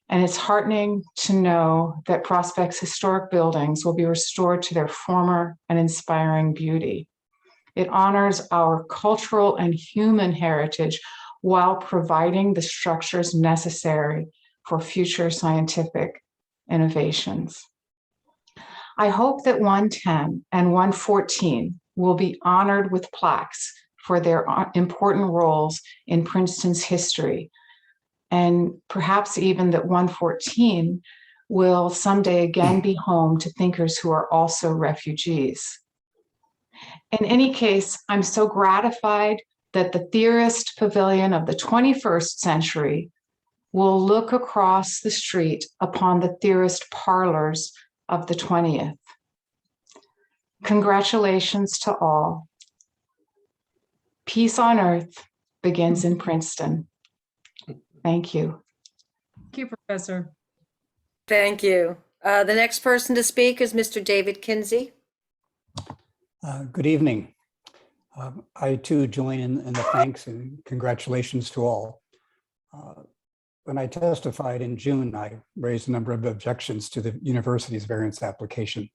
S16: And it's heartening to know that Prospect's historic buildings will be restored to their former and inspiring beauty. It honors our cultural and human heritage while providing the structures necessary for future scientific innovations. I hope that 110 and 114 will be honored with plaques for their important roles in Princeton's history, and perhaps even that 114 will someday again be home to thinkers who are also refugees. In any case, I'm so gratified that the Theorist Pavilion of the 21st century will look across the street upon the Theorist Parlors of the 20th. Congratulations to all. Peace on earth begins in Princeton. Thank you.
S1: Thank you, Professor.
S2: Thank you. The next person to speak is Mr. David Kinsey.
S17: Good evening. I too join in the thanks and congratulations to all. When I testified in June, I raised a number of objections to the university's variance application.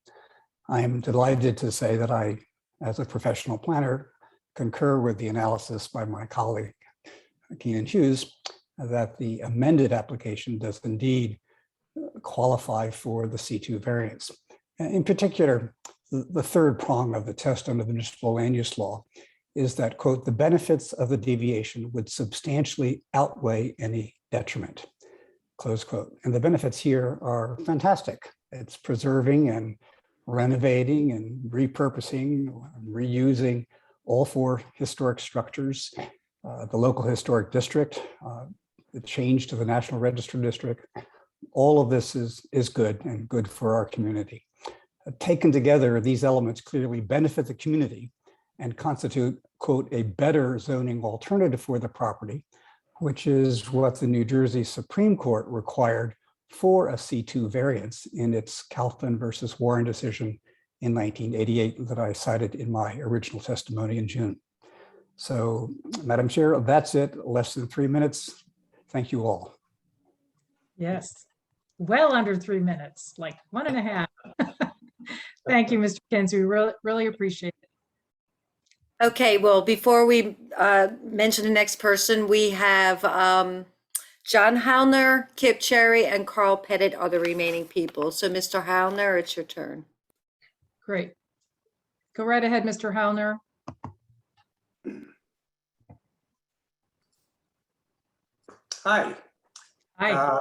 S17: I am delighted to say that I, as a professional planner, concur with the analysis by my colleague, Keenan Hughes, that the amended application does indeed qualify for the C2 variance. In particular, the third prong of the test under the municipal land use law is that, quote, the benefits of the deviation would substantially outweigh any detriment, close quote. And the benefits here are fantastic. It's preserving and renovating and repurposing, reusing all four historic structures, the local historic district, the change to the National Register district. All of this is good and good for our community. Taken together, these elements clearly benefit the community and constitute, quote, a better zoning alternative for the property, which is what the New Jersey Supreme Court required for a C2 variance in its Kaufman versus Warren decision in 1988 that I cited in my original testimony in June. So, Madam Chair, that's it. Less than 3 minutes. Thank you all.
S1: Yes, well under 3 minutes, like 1.5. Thank you, Mr. Kinsey. We really appreciate it.
S2: Okay, well, before we mention the next person, we have John Hallner, Kip Cherry, and Carl Pettitt are the remaining people. So, Mr. Hallner, it's your turn.
S1: Great. Go right ahead, Mr. Hallner.
S18: Hi.
S1: Hi.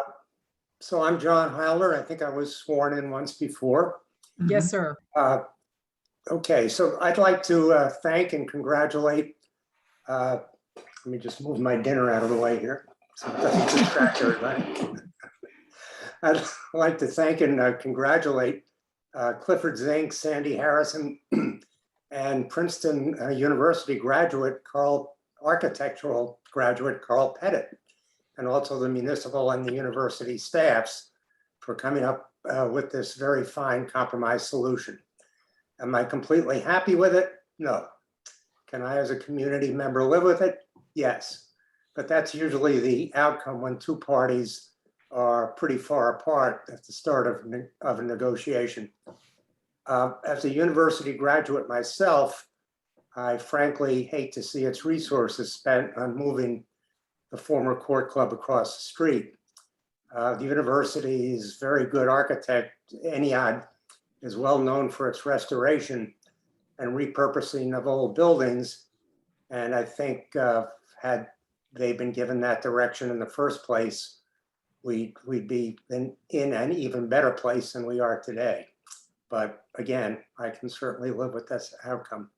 S18: So I'm John Howler. I think I was sworn in once before.
S1: Yes, sir.
S18: Okay, so I'd like to thank and congratulate. Let me just move my dinner out of the way here so it doesn't distract everybody. I'd like to thank and congratulate Clifford Zink, Sandy Harrison, and Princeton University graduate, architectural graduate, Carl Pettitt, and also the municipal and the university staffs for coming up with this very fine compromise solution. Am I completely happy with it? No. Can I, as a community member, live with it? Yes. But that's usually the outcome when two parties are pretty far apart at the start of a negotiation. As a university graduate myself, I frankly hate to see its resources spent on moving the former court club across the street. The university's very good architect, Eniad, is well known for its restoration and repurposing of old buildings. And I think had they been given that direction in the first place, we'd be in an even better place than we are today. But again, I can certainly live with this outcome.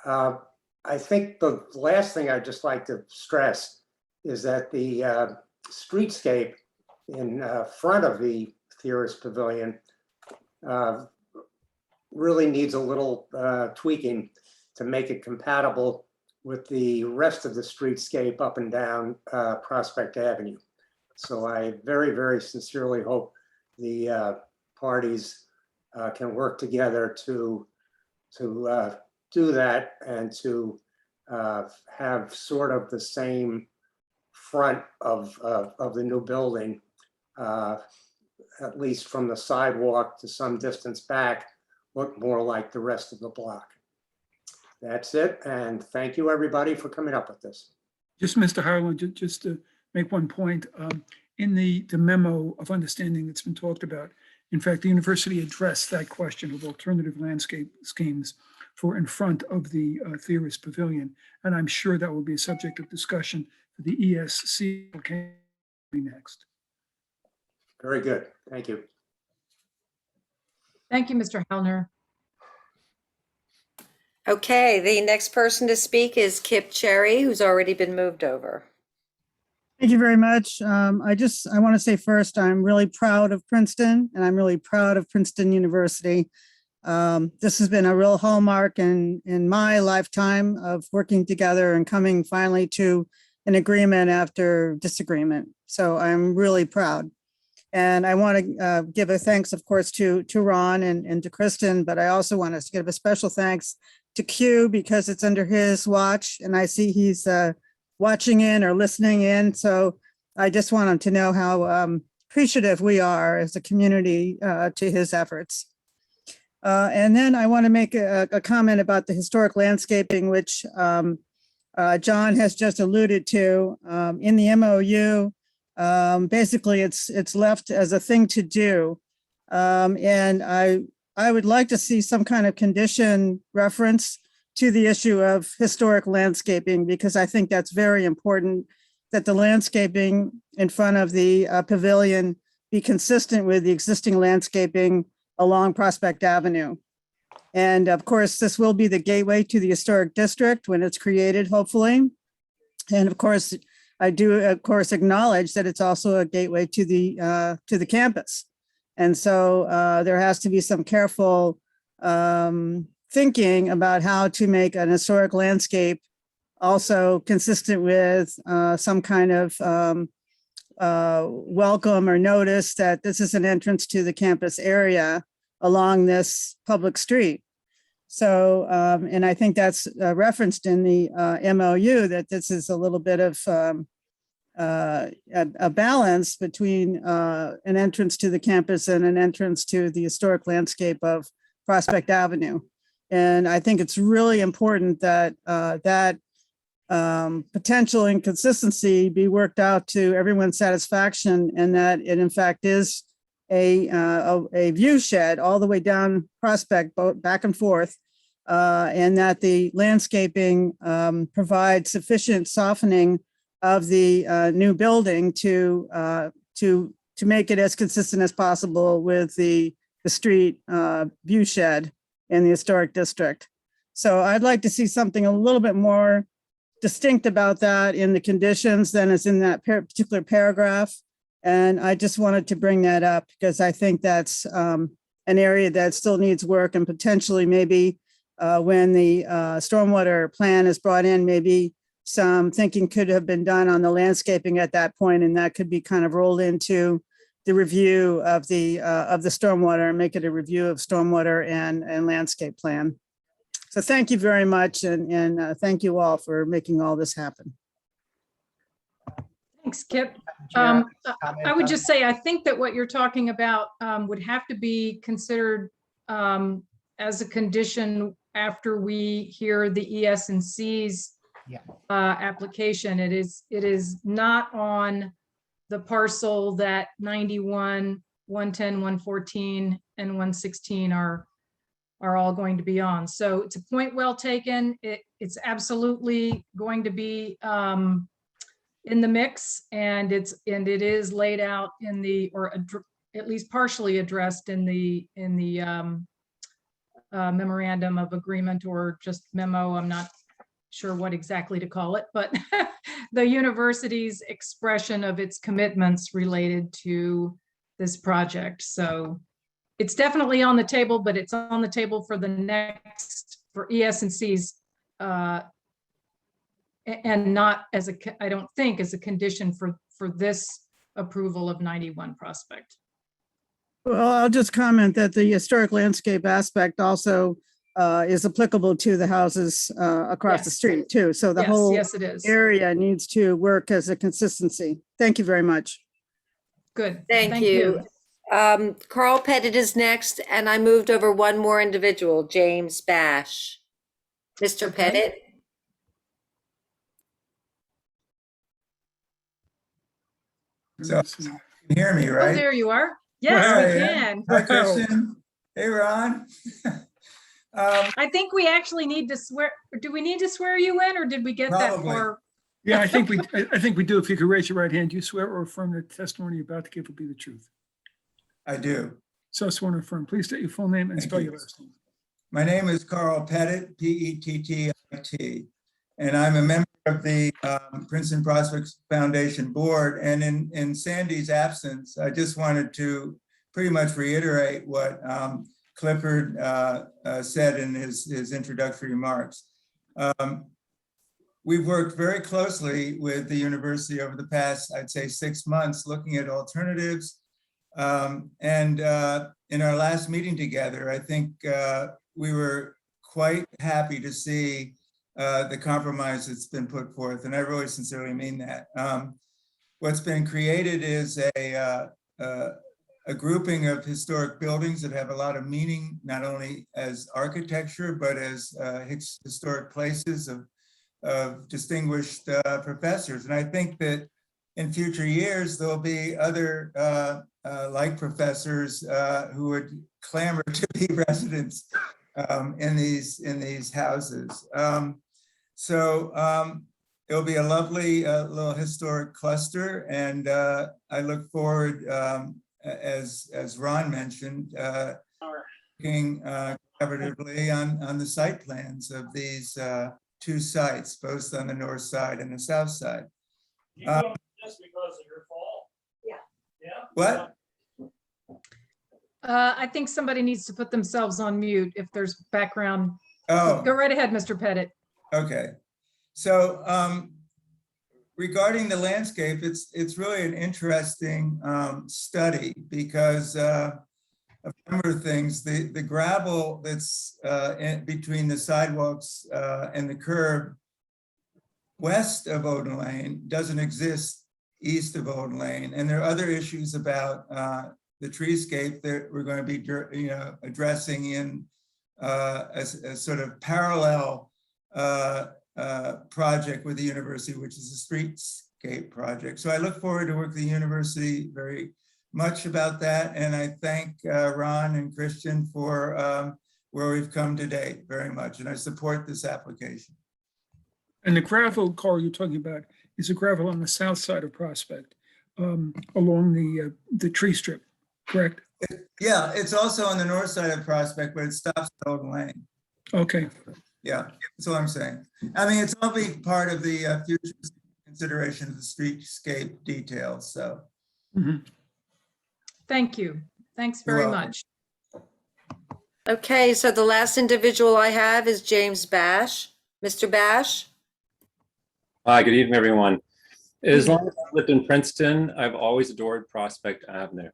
S18: I think the last thing I'd just like to stress is that the streetscape in front of the Theorist Pavilion really needs a little tweaking to make it compatible with the rest of the streetscape up and down Prospect Avenue. So I very, very sincerely hope the parties can work together to do that and to have sort of the same front of the new building, at least from the sidewalk to some distance back, look more like the rest of the block. That's it, and thank you, everybody, for coming up with this.
S7: Just Mr. Harlan, just to make one point, in the memo of understanding that's been talked about, in fact, the university addressed that question of alternative landscape schemes for in front of the Theorist Pavilion. And I'm sure that will be a subject of discussion for the ESC next.
S18: Very good, thank you.
S1: Thank you, Mr. Hellner.
S2: Okay, the next person to speak is Kip Cherry, who's already been moved over.
S19: Thank you very much. I want to say first, I'm really proud of Princeton and I'm really proud of Princeton University. This has been a real hallmark in my lifetime of working together and coming finally to an agreement after disagreement. So I'm really proud. And I want to give a thanks, of course, to Ron and to Kristen, but I also want us to give a special thanks to Q because it's under his watch and I see he's watching in or listening in. So I just want him to know how appreciative we are as a community to his efforts. And then I want to make a comment about the historic landscaping, which John has just alluded to in the MOU. Basically, it's left as a thing to do. And I would like to see some kind of condition reference to the issue of historic landscaping, because I think that's very important that the landscaping in front of the pavilion be consistent with the existing landscaping along Prospect Avenue. And of course, this will be the gateway to the historic district when it's created, hopefully. And of course, I do, of course, acknowledge that it's also a gateway to the campus. And so there has to be some careful thinking about how to make an historic landscape also consistent with some kind of welcome or notice that this is an entrance to the campus area along this public street. So, and I think that's referenced in the MOU that this is a little bit of a balance between an entrance to the campus and an entrance to the historic landscape of Prospect Avenue. And I think it's really important that that potential inconsistency be worked out to everyone's satisfaction, and that it in fact is a view shed all the way down Prospect, both back and forth, and that the landscaping provides sufficient softening of the new building to make it as consistent as possible with the street view shed in the historic district. So I'd like to see something a little bit more distinct about that in the conditions than is in that particular paragraph. And I just wanted to bring that up because I think that's an area that still needs work, and potentially maybe when the stormwater plan is brought in, maybe some thinking could have been done on the landscaping at that point, and that could be kind of rolled into the review of the stormwater and make it a review of stormwater and landscape plan. So thank you very much, and thank you all for making all this happen.
S1: Thanks, Kip. I would just say, I think that what you're talking about would have to be considered as a condition after we hear the ES&C's application. It is not on the parcel that 91, 110, 114, and 116 are all going to be on. So it's a point well taken. It's absolutely going to be in the mix, and it is laid out in the, or at least partially addressed in the memorandum of agreement, or just memo. I'm not sure what exactly to call it, but the university's expression of its commitments related to this project. So it's definitely on the table, but it's on the table for the next, for ES&C's, and not as I don't think as a condition for this approval of 91 Prospect.
S19: Well, I'll just comment that the historic landscape aspect also is applicable to the houses across the
S1: Yes.
S19: street too. So the
S1: Yes,
S19: whole
S1: yes, it is.
S19: area needs to work as a consistency. Thank you very much.
S1: Good.
S2: Thank you. Carl Pettit is next, and I moved over one more individual, James Bash. Mr.
S1: Okay.
S2: Pettit?
S7: So,
S20: You can hear me,
S1: Oh,
S20: right?
S1: there you are. Yes,
S20: Hi,
S1: we can.
S20: Hi, Kristen. Hey, Ron.
S1: I think we actually need to swear. Do we need to swear you in, or did we get that
S20: Probably.
S1: far?
S7: yeah, I think we do. If you could raise your right hand, do you swear or affirm the testimony you're about to give will be the truth?
S20: I do.
S7: So sworn or affirm. Please state your full name and
S20: Thank
S7: spell
S20: you.
S7: your last name.
S20: My name is Carl Pettit, P-E-T-T-I-T, and I'm a member of the Princeton Prospects Foundation Board. And in Sandy's absence, I just wanted to pretty much reiterate what Clifford said in his introductory remarks. We've worked very closely with the university over the past, I'd say, 6 months, looking at alternatives. In our last meeting together, I think we were quite happy to see the compromise that's been put forth, and I really sincerely mean that. What's been created is a grouping of historic buildings that have a lot of meaning, not only as architecture, but as historic places of distinguished professors. And I think that in future years, there'll be other like professors who would clamor to be residents in these houses. It'll be a lovely little historic cluster, and I look forward, as Ron mentioned, working collaboratively on the site plans of these two sites, both on the north side and the south side.
S5: Just because of your fault?
S2: Yeah.
S5: Yeah?
S20: What?
S1: I think somebody needs to put themselves on mute if there's background.
S20: Oh.
S1: Go right ahead, Mr. Pettit.
S20: Okay, so regarding the landscape, it's really an interesting study because a number of things. The gravel that's between the sidewalks and the curb west of Odin Lane doesn't exist east of Odin Lane, and there are other issues about the treescape that we're going to be addressing in a sort of parallel project with the university, which is a streetscape project. So I look forward to working with the university very much about that. And I thank Ron and Christian for where we've come to date very much. And I support this application.
S7: And the gravel, Carl, you're talking about is a gravel on the south side of Prospect along the tree strip, correct?
S20: Yeah, it's also on the north side of Prospect, but it stops at Odin Lane.
S7: Okay.
S20: Yeah, that's all I'm saying. I mean, it's only part of the future consideration of the streetscape details, so.
S1: Thank you. Thanks very much.
S2: Okay, so the last individual I have is James Bash. Mr. Bash?
S21: Hi, good evening, everyone. As long as I've lived in Princeton, I've always adored Prospect Avenue.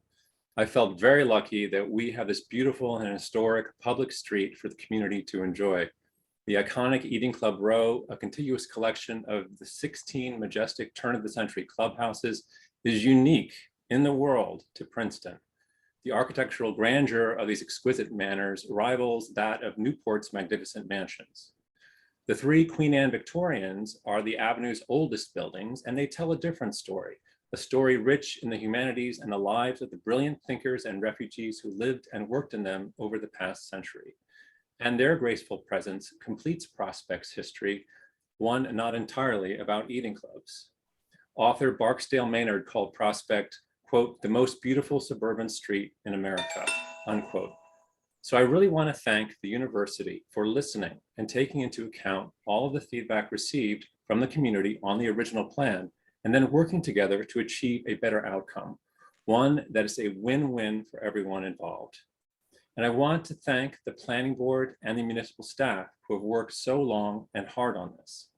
S21: I felt very lucky that we have this beautiful and historic public street for the community to enjoy. The iconic Eating Club Row, a contiguous collection of the 16 majestic turn-of-the-century clubhouses, is unique in the world to Princeton. The architectural grandeur of these exquisite manors rivals that of Newport's magnificent mansions. The three Queen Anne Victorians are the avenue's oldest buildings, and they tell a different story, a story rich in the humanities and the lives of the brilliant thinkers and refugees who lived and worked in them over the past century. And their graceful presence completes Prospect's history, one not entirely about eating clubs. Author Barksdale Maynard called Prospect, quote, the most beautiful suburban street in America, unquote. So I really want to thank the university for listening and taking into account all of the feedback received from the community on the original plan, and then working together to achieve a better outcome, one that is a win-win for everyone involved. And I want to thank the planning board and the municipal staff who have worked so long and hard on this.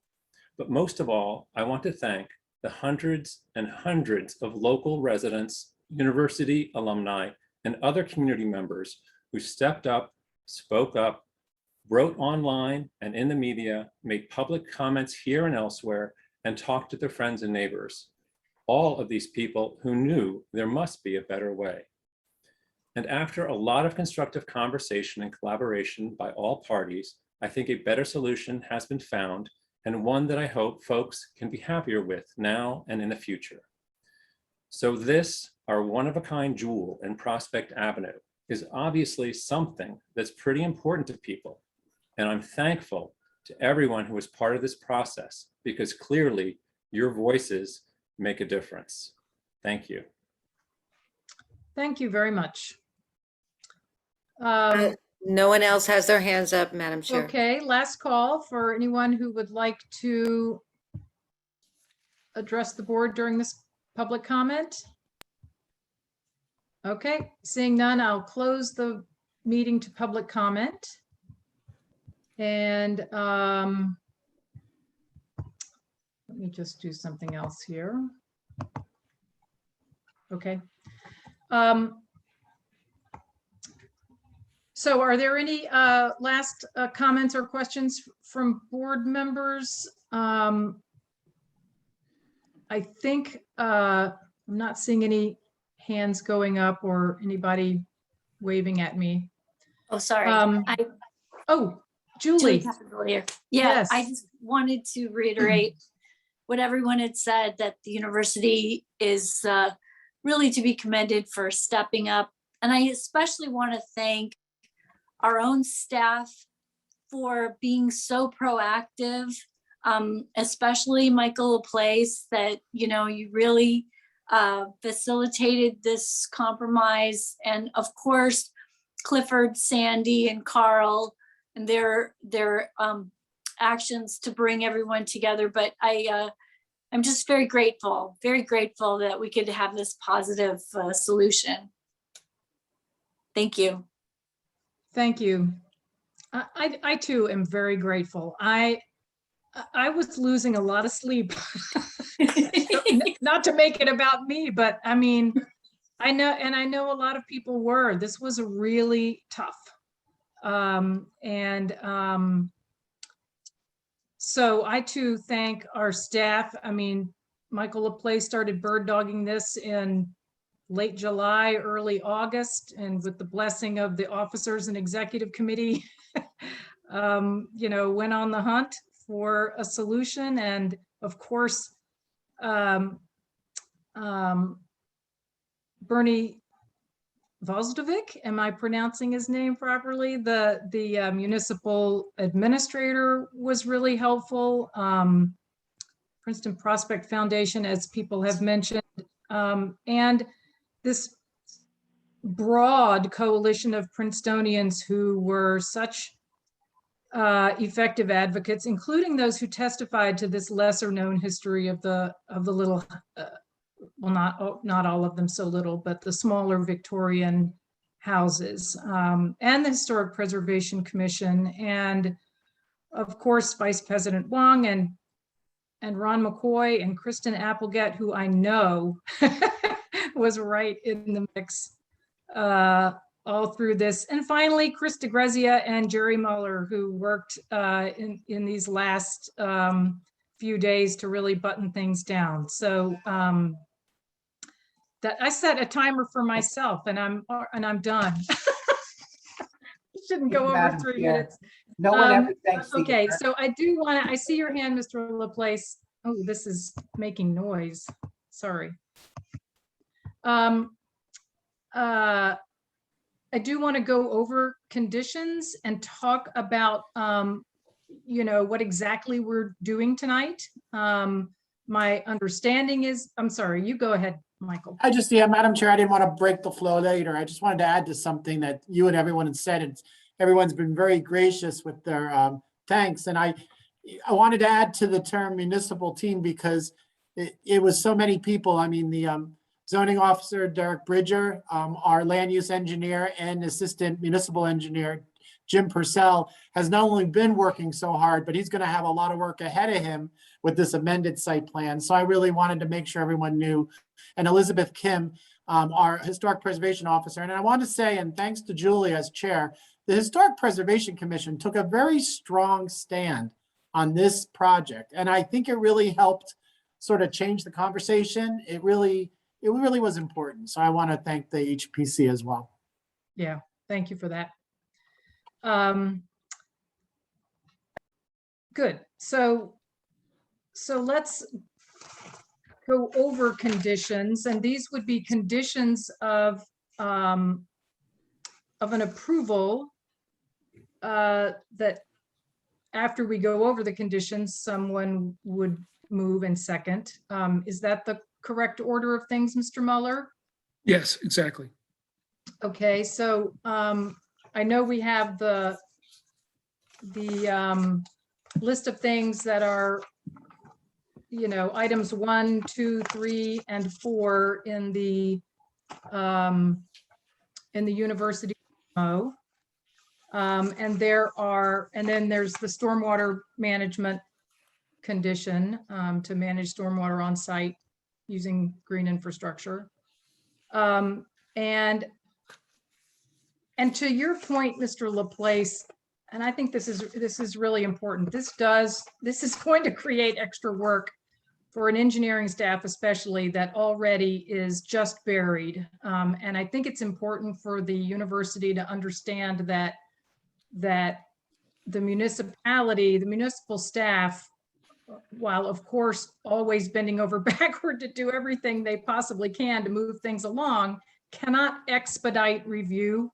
S21: But most of all, I want to thank the hundreds and hundreds of local residents, university alumni, and other community members who stepped up, spoke up, wrote online and in the media, made public comments here and elsewhere, and talked to their friends and neighbors. All of these people who knew there must be a better way. And after a lot of constructive conversation and collaboration by all parties, I think a better solution has been found, and one that I hope folks can be happier with now and in the future. So this, our one-of-a-kind jewel in Prospect Avenue, is obviously something that's pretty important to people. And I'm thankful to everyone who was part of this process, because clearly your voices make a difference. Thank you.
S1: Thank you very much.
S2: No one else has their hands up, Madam Chair.
S1: Okay, last call for anyone who would like to address the board during this public comment. Okay, seeing none, I'll close the meeting to public comment. And let me just do something else here. Okay. So are there any last comments or questions from board members? I think I'm not seeing any hands going up or anybody waving at me.
S3: Oh, sorry.
S1: Oh, Julie.
S3: Yeah,
S1: Yes.
S3: I just wanted to reiterate what everyone had said, that the university is really to be commended for stepping up. And I especially want to thank our own staff for being so proactive, especially Michael Laplace, that, you know, you really facilitated this compromise. And of course, Clifford, Sandy, and Carl, and their actions to bring everyone together. But I'm just very grateful that we could have this positive solution. Thank you.
S1: Thank you. I too am very grateful. I was losing a lot of sleep. Not to make it about me, but I mean, I know a lot of people were. This was really tough. So I too thank our staff. I mean, Michael Laplace started bird dogging this in late July, early August, and with the blessing of the officers and executive committee, you know, went on the hunt for a solution. And of course, Bernie Vozdovic, am I pronouncing his name properly? The municipal administrator was really helpful. Princeton Prospect Foundation, as people have mentioned, and this broad coalition of Princetonians who were such effective advocates, including those who testified to this lesser known history of the little, well, not all of them so little, but the smaller Victorian houses, and the Historic Preservation Commission, and of course, Vice President Wong and Ron McCoy and Kristen Applegate, who I know was right in the mix all through this. And finally, Chris DeGrazia and Jerry Muller, who worked in these last few days to really button things down. So that I set a timer for myself, and I'm done. Shouldn't go over 3 minutes.
S10: No one ever thanks the
S1: Okay, so I do want to, I see your hand, Mr. Laplace. Oh, this is making noise. Sorry. I do want to go over conditions and talk about, you know, what exactly we're doing tonight. My understanding is, I'm sorry, you go ahead, Michael.
S8: Yeah, Madam Chair, I didn't want to break the flow later. I just wanted to add to something that you and everyone had said. Everyone's been very gracious with their thanks. And I wanted to add to the term municipal team because it was so many people. I mean, the zoning officer, Derek Bridger, our land use engineer and assistant municipal engineer, Jim Purcell, has not only been working so hard, but he's going to have a lot of work ahead of him with this amended site plan. So I really wanted to make sure everyone knew. And Elizabeth Kim, our historic preservation officer. And I want to say, and thanks to Julie as chair, the Historic Preservation Commission took a very strong stand on this project. And I think it really helped sort of change the conversation. It really was important. So I want to thank the HPC as well.
S1: Yeah, thank you for that. Good. So let's go over conditions, and these would be conditions of an approval that after we go over the conditions, someone would move and second. Is that the correct order of things, Mr. Mueller?
S7: Yes, exactly.
S1: Okay, so I know we have the list of things that are, you know, items 1, 2, 3, and 4 in the university memo. And then there's the stormwater management condition to manage stormwater on site using green infrastructure. And to your point, Mr. Laplace, and I think this is really important. This is going to create extra work for an engineering staff, especially that already is just buried. And I think it's important for the university to understand that the municipal staff, while of course always bending over backward to do everything they possibly can to move things along, cannot expedite review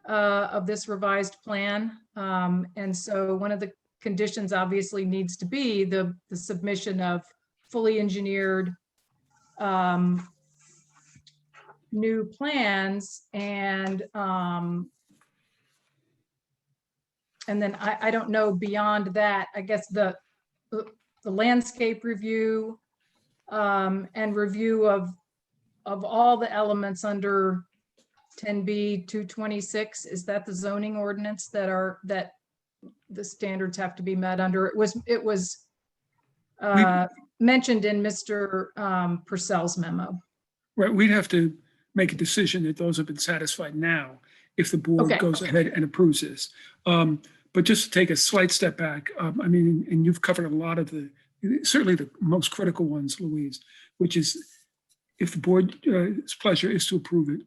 S1: of this revised plan. And so one of the conditions obviously needs to be the submission of fully engineered new plans, and then I don't know beyond that, I guess the landscape review and review of all the elements under 10B 226. Is that the zoning ordinance that the standards have to be met under? It was mentioned in Mr. Purcell's memo.
S7: Right, we'd have to make a decision that those have been satisfied now if the board
S1: Okay.
S7: goes ahead and approves this. But just to take a slight step back, I mean, and you've covered a lot of certainly the most critical ones, Louise, which is if the board's pleasure is to approve it,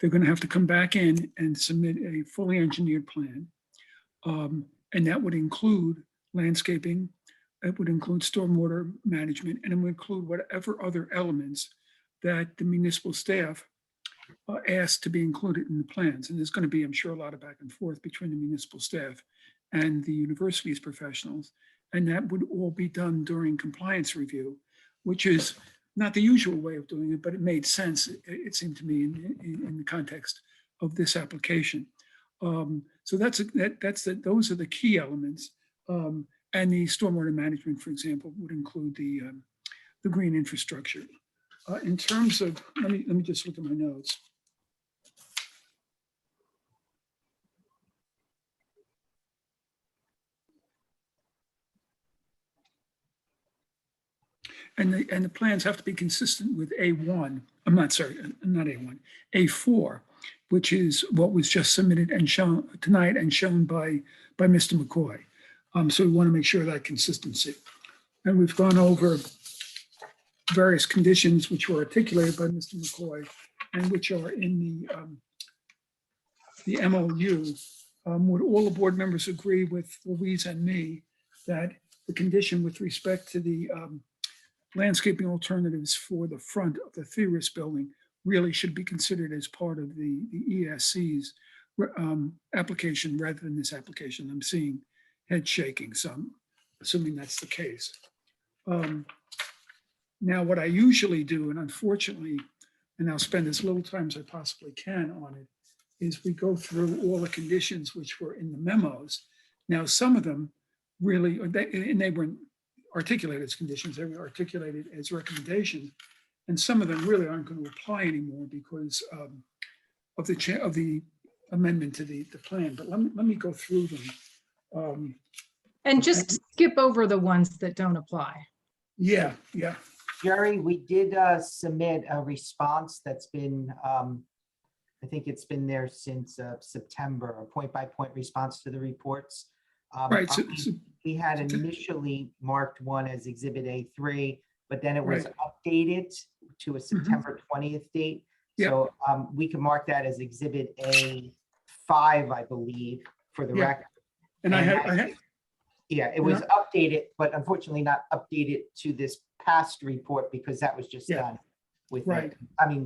S7: they're going to have to come back in and submit a fully engineered plan. And that would include landscaping, it would include stormwater management, and it would include whatever other elements that the municipal staff asked to be included in the plans. And there's going to be, I'm sure, a lot of back and forth between the municipal staff and the university's professionals. And that would all be done during compliance review, which is not the usual way of doing it, but it made sense, it seemed to me, in the context of this application. So those are the key elements. And the stormwater management, for example, would include the green infrastructure. In terms of, let me just look at my notes. And the plans have to be consistent with A1. I'm not sorry, not A1, A4, which is what was just submitted and shown tonight and shown by Mr. McCoy. So we want to make sure of that consistency. And we've gone over various conditions which were articulated by Mr. McCoy and which are in the MOU. Would all the board members agree with Louise and me that the condition with respect to the landscaping alternatives for the front of the theorist building really should be considered as part of the ESC's application rather than this application? I'm seeing head shaking, so I'm assuming that's the case. Now, what I usually do, and unfortunately, and I'll spend as little time as I possibly can on it, is we go through all the conditions which were in the memos. Now, some of them really, and they weren't articulated as conditions, they were articulated as recommendations, and some of them really aren't going to apply anymore because of the amendment to the plan. But let me go through them.
S1: And just skip over the ones that don't apply.
S7: Yeah.
S10: Jerry, we did submit a response that's been I think it's been there since September, a point-by-point response to the reports.
S7: Right, so-
S10: We had initially marked one as Exhibit A3, but then it was
S7: Right.
S10: updated to a September 20th date.
S7: Yep.
S10: So we can mark that as Exhibit A5, I believe, for the
S7: Yeah.
S10: record.
S7: And I
S10: And
S7: had,
S10: Yeah, it was updated, but unfortunately not updated to this past report because that was just
S7: Yeah.
S10: done with,
S7: Right.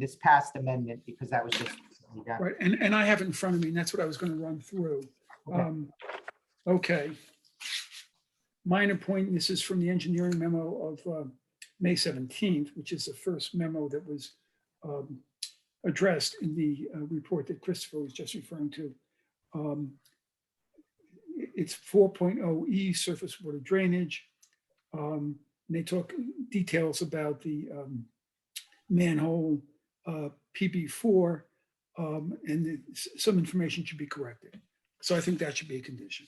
S10: this past amendment because that was just recently done.
S7: right, and I have it in front of me, and that's what I was going to run through.
S10: Okay.
S7: Okay. Minor point, this is from the engineering memo of May 17th, which is the first memo that was addressed in the report that Christopher was just referring to. It's 4.0E surface water drainage. They talk details about the manhole PB4, and some information should be corrected. So I think that should be a condition.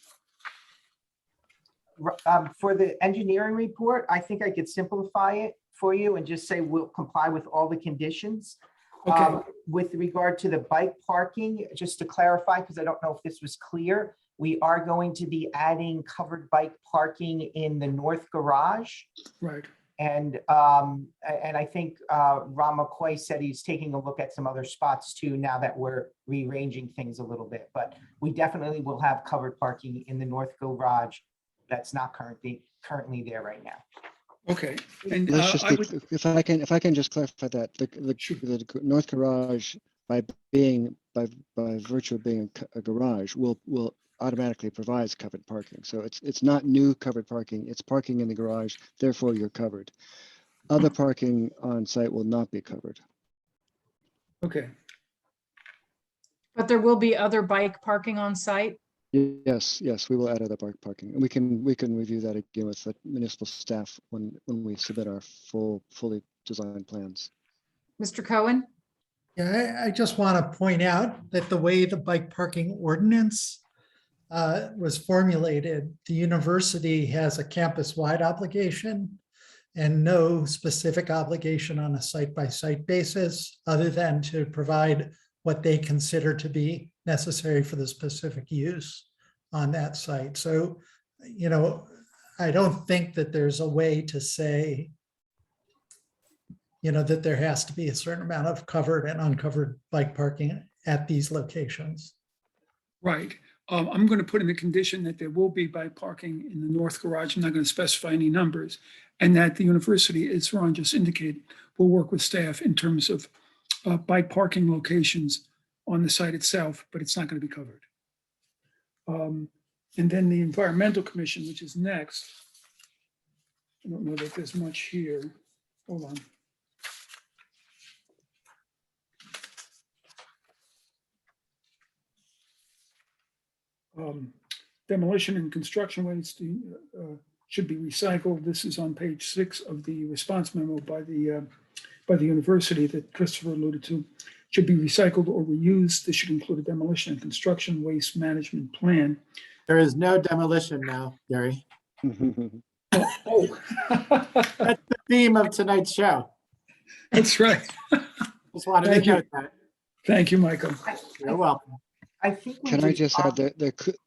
S10: For the engineering report, I think I could simplify it for you and just say we'll comply with all the conditions.
S7: Okay.
S10: With regard to the bike parking, just to clarify, because I don't know if this was clear, we are going to be adding covered bike parking in the north garage.
S7: Right.
S10: And I think Ron McCoy said he's taking a look at some other spots too, now that we're rearranging things a little bit. But we definitely will have covered parking in the north garage. That's not currently there right now.
S7: Okay. And
S11: Let's just
S7: I
S11: be,
S7: would,
S11: if I can just clarify that, the north garage, by virtue of being a garage, will automatically provides covered parking. So it's not new covered parking, it's parking in the garage, therefore you're covered. Other parking on site will not be covered.
S7: okay.
S1: But there will be other bike parking on site?
S11: Yes, we will add other parking. And we can review that again with the municipal staff when we submit our fully designed plans.
S1: Mr. Cohen?
S4: Yeah, I just want to point out that the way the bike parking ordinance was formulated, the university has a campus-wide obligation and no specific obligation on a site-by-site basis, other than to provide what they consider to be necessary for the specific use on that site. So, I don't think that there's a way to say, that there has to be a certain amount of covered and uncovered bike parking at these locations.
S7: Right. I'm going to put in the condition that there will be bike parking in the north garage. I'm not going to specify any numbers. And that the university, as Ron just indicated, will work with staff in terms of bike parking locations on the site itself, but it's not going to be covered. And then the Environmental Commission, which is next. I don't know that there's much here. Hold on. Demolition and construction waste should be recycled. This is on page 6 of the response memo by the university that Christopher alluded to. Should be recycled or reused. This should include a demolition and construction waste management plan.
S8: There is no demolition now, Gary.
S7: Oh.
S8: That's the theme of tonight's show.
S7: That's right.
S8: Just wanted
S7: Thank
S8: to
S7: you.
S8: note that.
S7: Thank you, Michael.
S8: You're welcome.
S10: I think.
S11: Can I just add that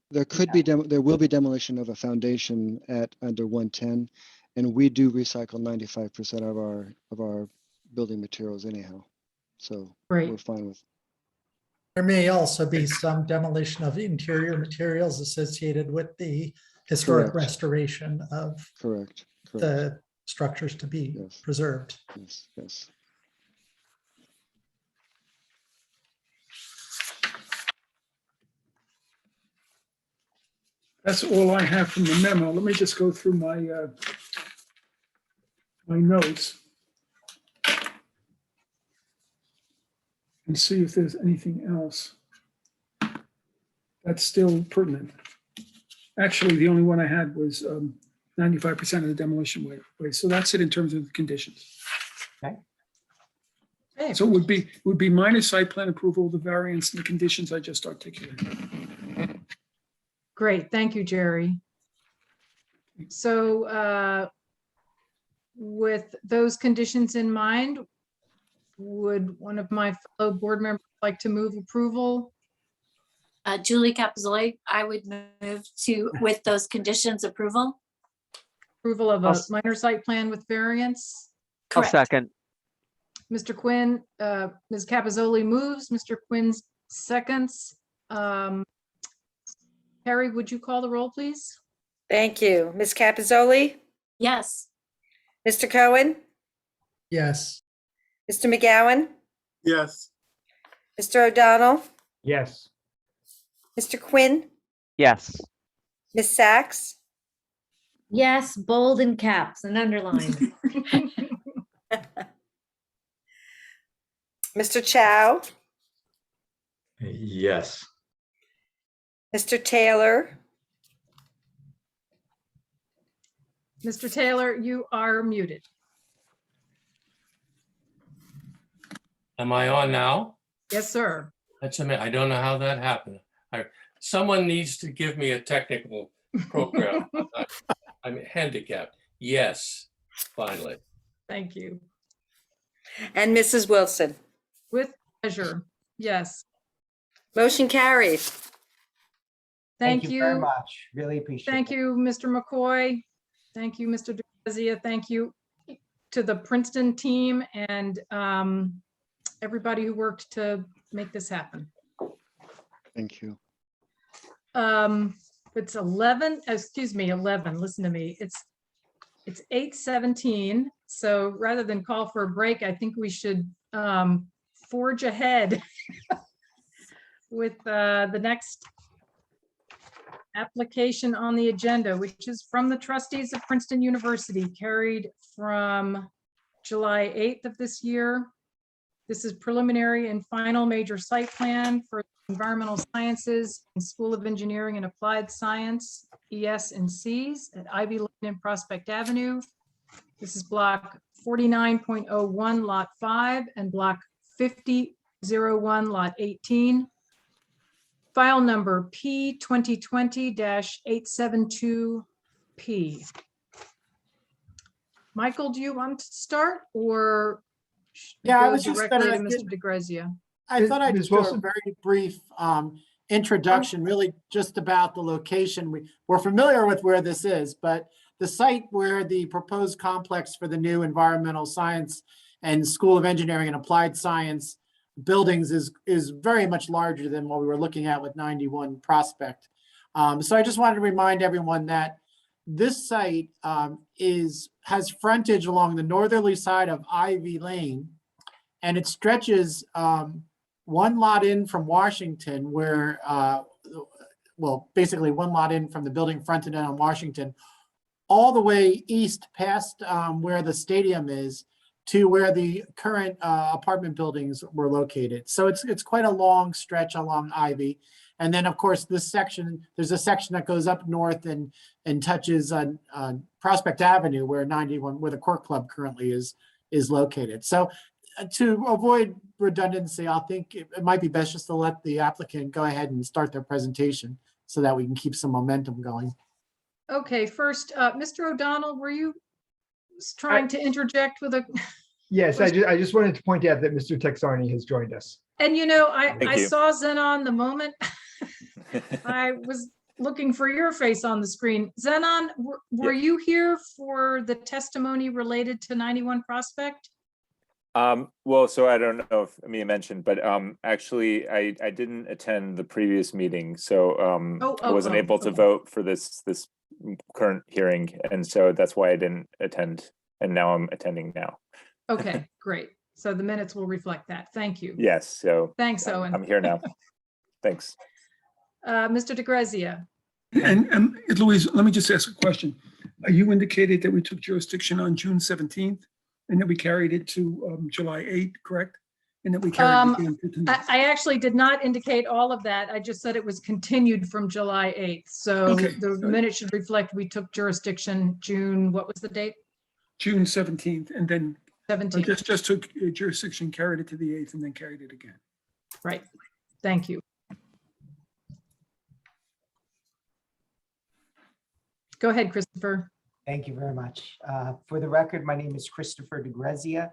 S11: there will be demolition of a foundation at under 110, and we do recycle 95% of our building materials anyhow. So we're fine with.
S4: There may also be some demolition of interior materials associated with the historic
S11: Correct.
S4: restoration of
S11: Correct.
S4: the structures to be preserved.
S11: Yes.
S7: That's all I have from the memo. Let me just go through my my notes and see if there's anything else that's still pertinent. Actually, the only one I had was 95% of the demolition waste. So that's it in terms of the conditions.
S10: Okay.
S7: So it would be minor site plan approval, the variance and the conditions I just articulated.
S1: Great, thank you, Jerry. So with those conditions in mind, would one of my fellow board members like to move approval?
S3: Julie Capizoli, I would move to, with those conditions, approval.
S1: Approval of
S6: I'll
S1: a
S6: s-
S1: minor site plan with variance?
S6: I'll
S3: Correct.
S6: second.
S1: Mr. Quinn, Ms. Capizoli moves, Mr. Quinn seconds. Harry, would you call the roll, please?
S2: Thank you. Ms. Capizoli,
S3: Yes.
S2: Mr. Cohen,
S4: Yes.
S2: Mr. McGowan,
S15: Yes.
S2: Mr. O'Donnell,
S18: Yes.
S2: Mr. Quinn,
S6: Yes.
S2: Ms. Sachs,
S13: Yes, bold in caps and underlined.
S2: Mr. Chow,
S12: Yes.
S2: Mr. Taylor,
S1: Mr. Taylor, you are muted.
S5: Am I on now?
S1: Yes, sir.
S5: I don't know how that happened. Someone needs to give me a technical program. I'm handicapped. Yes, finally.
S1: Thank you.
S2: and Mrs. Wilson.
S1: With pleasure. Yes.
S2: Motion carried.
S1: Thank
S10: very
S1: you.
S10: much. Really appreciate it.
S1: Thank you, Mr. McCoy. Thank you, Mr. DeGrazia. Thank you to the Princeton team and everybody who worked to make this happen.
S11: Thank you.
S1: It's 11, excuse me, 11, listen to me. It's 8:17. So rather than call for a break, I think we should forge ahead with the next application on the agenda, which is from the trustees of Princeton University, carried from July 8th of this year. This is preliminary and final major site plan for environmental sciences and School of Engineering and Applied Science, ES and Cs at Ivy Lane and Prospect Avenue. This is block 49.01 lot 5 and block 5001 lot 18. File number P 2020-872P. Michael, do you want to start or
S8: Yeah, I
S1: go
S8: was just
S1: directly to
S8: gonna
S1: Mr. DeGrazia?
S8: I thought I'd
S15: Ms.
S8: just do a
S15: Wilson?
S8: very brief introduction, really just about the location. We're familiar with where this is, but the site where the proposed complex for the new environmental science and School of Engineering and Applied Science buildings is very much larger than what we were looking at with 91 Prospect. So I just wanted to remind everyone that this site has frontage along the northerly side of Ivy Lane, and it stretches one lot in from Washington where, well, basically one lot in from the building fronted in on Washington, all the way east past where the stadium is to where the current apartment buildings were located. So it's quite a long stretch along Ivy. And then of course this section, there's a section that goes up north and touches on Prospect Avenue where 91, where the Court Club currently is located. So to avoid redundancy, I think it might be best just to let the applicant go ahead and start their presentation so that we can keep some momentum going.
S1: Okay, first, Mr. O'Donnell, were you trying to interject with a,
S18: Yes, I just wanted to point out that Mr. Texarney has joined us.
S1: and you know, I
S9: Thank you.
S1: saw Zenon the moment I was looking for your face on the screen. Zenon, were you here for the testimony related to 91 Prospect?
S9: Well, so I don't know if Mia mentioned, but actually I didn't attend the previous meeting, so I wasn't able to
S1: okay.
S9: vote for this current hearing, and so that's why I didn't attend, and now I'm attending now.
S1: Okay, great. So the minutes will reflect that. Thank you.
S9: Yes, so
S1: Thanks, Owen.
S9: I'm here now. Thanks.
S1: Mr. DeGrazia.
S7: And Louise, let me just ask a question. You indicated that we took jurisdiction on June 17th and that we carried it to July 8th, correct? And that we carried it again to tonight.
S1: I actually did not indicate all of that. I just said it was continued from July 8th. So
S7: Okay.
S1: the minute should reflect we took jurisdiction June, what was the date?
S7: June 17th, and then
S1: 17th.
S7: just took jurisdiction, carried it to the 8th, and then carried it again.
S1: Right. Thank you. Go ahead, Christopher.
S10: Thank you very much. For the record, my name is Christopher DeGrazia,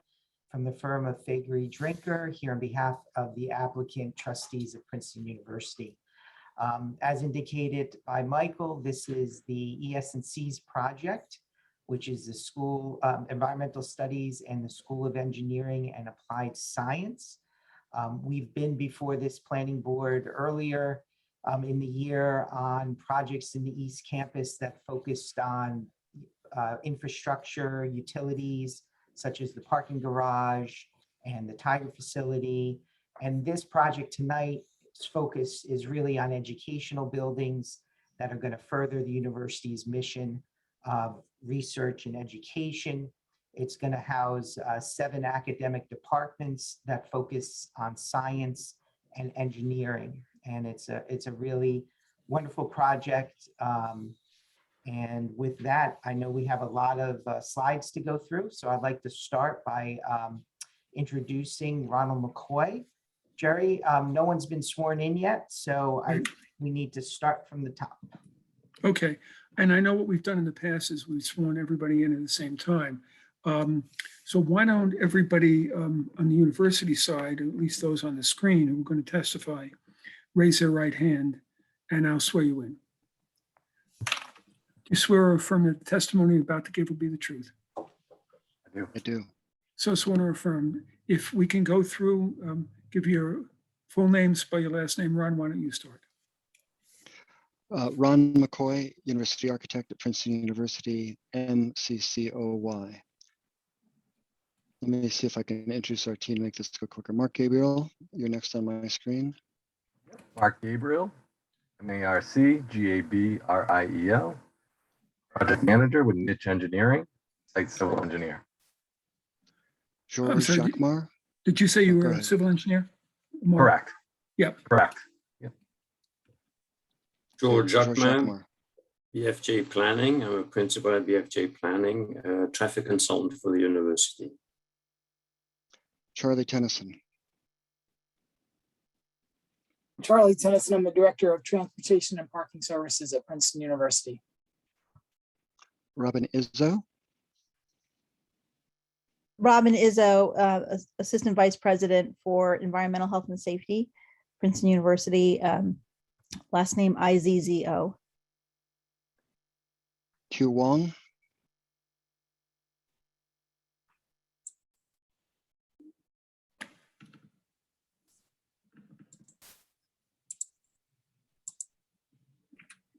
S10: from the firm of Fagery Drinker, here on behalf of the applicant trustees of Princeton University. As indicated by Michael, this is the ES&C's project, which is the School Environmental Studies and the School of Engineering and Applied Science. We've been before this planning board earlier in the year on projects in the East Campus that focused on infrastructure, utilities, such as the parking garage and the Tiger facility. And this project tonight's focus is really on educational buildings that are going to further the university's mission of research and education. It's going to house 7 academic departments that focus on science and engineering. And it's a really wonderful project. And with that, I know we have a lot of slides to go through. So I'd like to start by introducing Ronald McCoy. Jerry, no one's been sworn in yet, so we need to start from the top.
S7: Okay, and I know what we've done in the past is we've sworn everybody in at the same time. So why don't everybody on the university side, at least those on the screen who are going to testify, raise their right hand and I'll swear you in. Do you swear or affirm that the testimony you're about to give will be the truth?
S11: I do.
S7: So sworn or affirm. If we can go through, give your full name, spell your last name. Ron, why don't you start?
S11: Ron McCoy, University Architect at Princeton University, MCCOY. Let me see if I can introduce our team, make this go quicker. Mark Gabriel, you're next on my screen.
S14: Mark Gabriel, MARC-GABRIEL, Project Manager with Niche Engineering, Site Civil Engineer.
S7: I'm
S11: George
S7: sorry,
S11: Jacquemar.
S7: Did you say you
S11: Go
S7: were a
S11: ahead.
S7: civil engineer? Mark?
S14: Correct.
S7: Yep.
S14: Correct.
S11: George
S22: George Jacquemar,
S11: Jacquemar.
S22: BFJ Planning. I'm a principal at BFJ Planning, traffic consultant for the university.
S11: Charlie Tennyson.
S23: Charlie Tennyson, I'm the Director of Transportation and Parking Services at Princeton University.
S11: Robin Izzo.
S24: Robin Izzo, Assistant Vice President for Environmental Health and Safety, Princeton University, last name Izzo.
S11: Q Wong.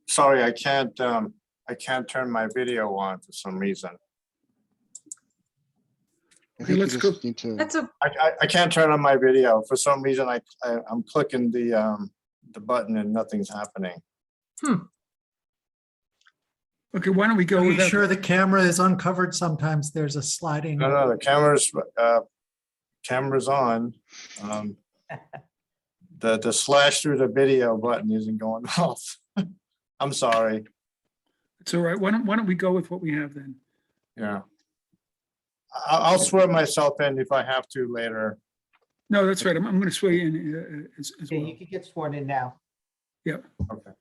S25: Sorry, I can't turn my video on for some reason.
S7: Okay, let's go.
S25: I can't turn on my video. For some reason, I'm clicking the button and nothing's happening.
S7: Okay, why don't we go
S4: Are
S7: with
S4: you
S7: that?
S4: sure the camera is uncovered? Sometimes there's a sliding.
S25: No, the camera's on. The slash through the video button isn't going off. I'm sorry.
S7: It's all right. Why don't we go with what we have then?
S25: Yeah. I'll swear myself in if I have to later.
S7: No, that's right. I'm going to swear you in as
S10: Yeah,
S7: well.
S10: you can get sworn in now.
S7: Yep.
S25: Okay.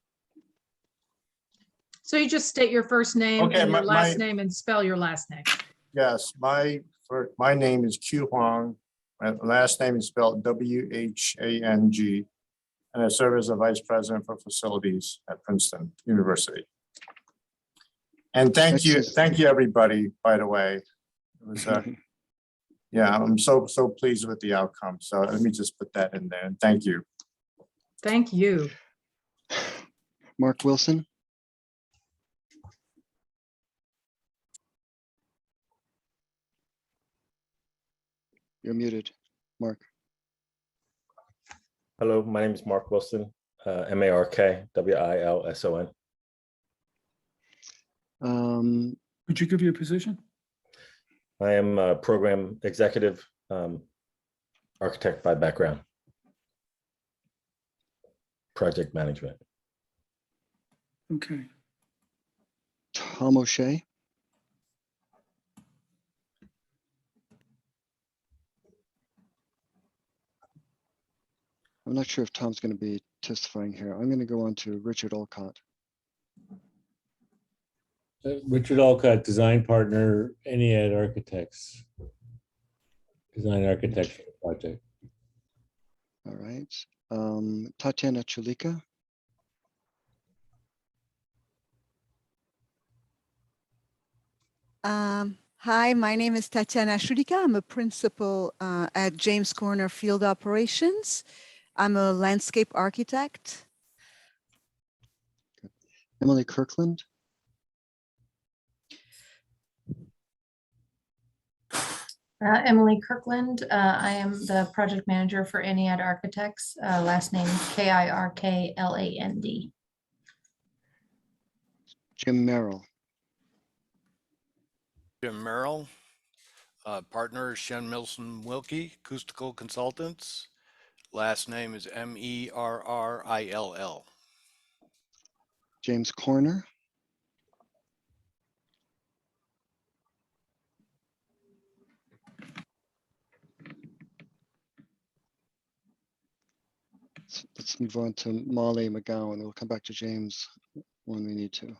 S1: So you just state your first name
S25: Okay,
S1: and your
S25: my-
S1: last name and spell your last name.
S25: Yes, my name is Q Huang. My last name is spelled W-H-A-N-G. And I serve as a vice president for facilities at Princeton University. And thank you, everybody, by the way. It was, yeah, I'm so pleased with the outcome. So let me just put that in there, and thank you.
S1: Thank you.
S11: Mark Wilson. You're muted, Mark.
S26: Hello, my name is Mark Wilson, MARKWILSON.
S7: Could you give your position?
S26: I am a program executive, architect by background, project management.
S7: Okay.
S11: Tom O'Shea. I'm not sure if Tom's going to be testifying here. I'm going to go on to Richard Olcott.
S27: Richard Olcott, design partner, Ennead Architects.
S12: Design architecture project.
S11: All right. Tatiana Chulika.
S3: Hi, my name is Tatiana Shudika. I'm a principal at James Corner Field Operations. I'm a landscape architect.
S11: Emily Kirkland.
S16: Emily Kirkland. I am the project manager for Eniad Architects. Last name Kirkland.
S11: Jim Merrill.
S17: Jim Merrill, partner Shen Milson Wilkie, Acoustical Consultants. Last name is Merrill.
S11: James Corner. Let's move on to Molly McGowan. We'll come back to James when we need to.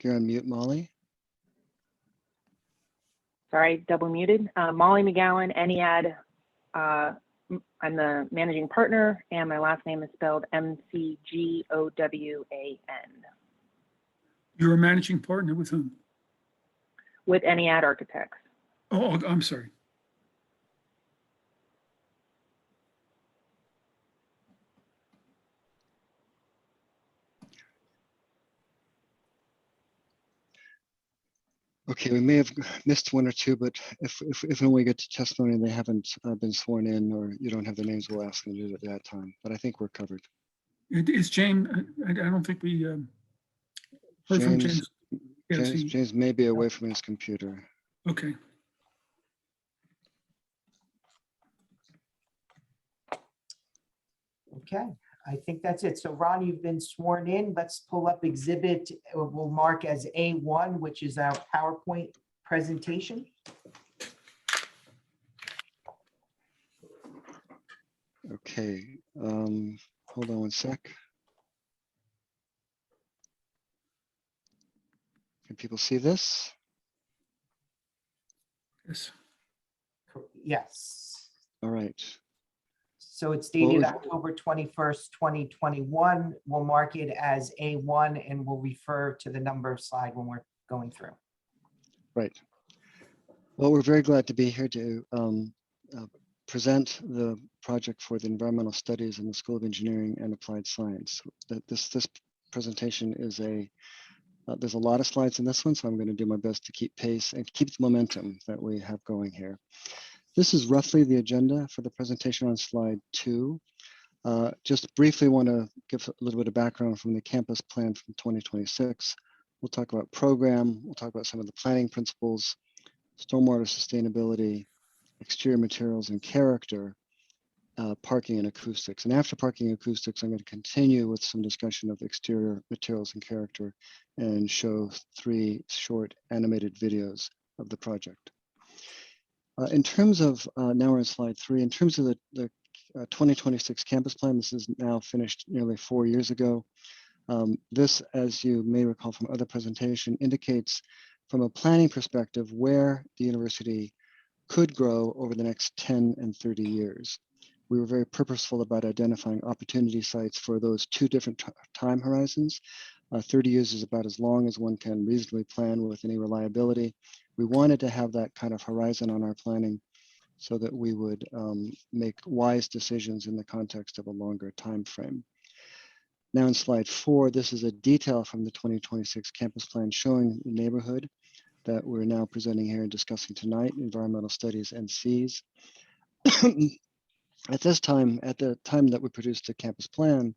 S11: You're on mute, Molly.
S19: Sorry, double muted. Molly McGowan, Eniad. I'm the managing partner, and my last name is spelled McGowan.
S7: You're a managing partner with whom?
S19: With Eniad Architects.
S7: Oh, I'm sorry.
S11: Okay, we may have missed one or two, but if when we get to testimony and they haven't been sworn in or you don't have the names, we'll ask them to do it at that time. But I think we're covered.
S7: Is James, I don't think we heard from James. Yes,
S11: James may be away from his computer.
S7: Okay.
S10: Okay, I think that's it. So Ron, you've been sworn in. Let's pull up exhibit, we'll mark as A1, which is our PowerPoint presentation.
S11: Okay, hold on one sec. Can people see this?
S7: Yes.
S10: Yes.
S11: All right.
S10: So it's dated October 21st, 2021. We'll mark it as A1 and we'll refer to the number slide when we're going through.
S11: Right. Well, we're very glad to be here to present the project for the environmental studies in the School of Engineering and Applied Science. This presentation is there's a lot of slides in this one, so I'm going to do my best to keep pace and keep the momentum that we have going here. This is roughly the agenda for the presentation on slide 2. Just briefly want to give a little bit of background from the campus plan from 2026. We'll talk about program, we'll talk about some of the planning principles, stormwater sustainability, exterior materials and character, parking and acoustics. And after parking and acoustics, I'm going to continue with some discussion of exterior materials and character and show 3 short animated videos of the project. In terms of, now we're on slide 3, in terms of the 2026 campus plan, this is now finished nearly 4 years ago. This, as you may recall from other presentation, indicates from a planning perspective where the university could grow over the next 10 and 30 years. We were very purposeful about identifying opportunity sites for those 2 different time horizons. 30 years is about as long as one can reasonably plan with any reliability. We wanted to have that kind of horizon on our planning so that we would make wise decisions in the context of a longer time frame. Now in slide 4, this is a detail from the 2026 campus plan showing the neighborhood that we're now presenting here and discussing tonight, environmental studies NCs. At this time, at the time that we produced the campus plan,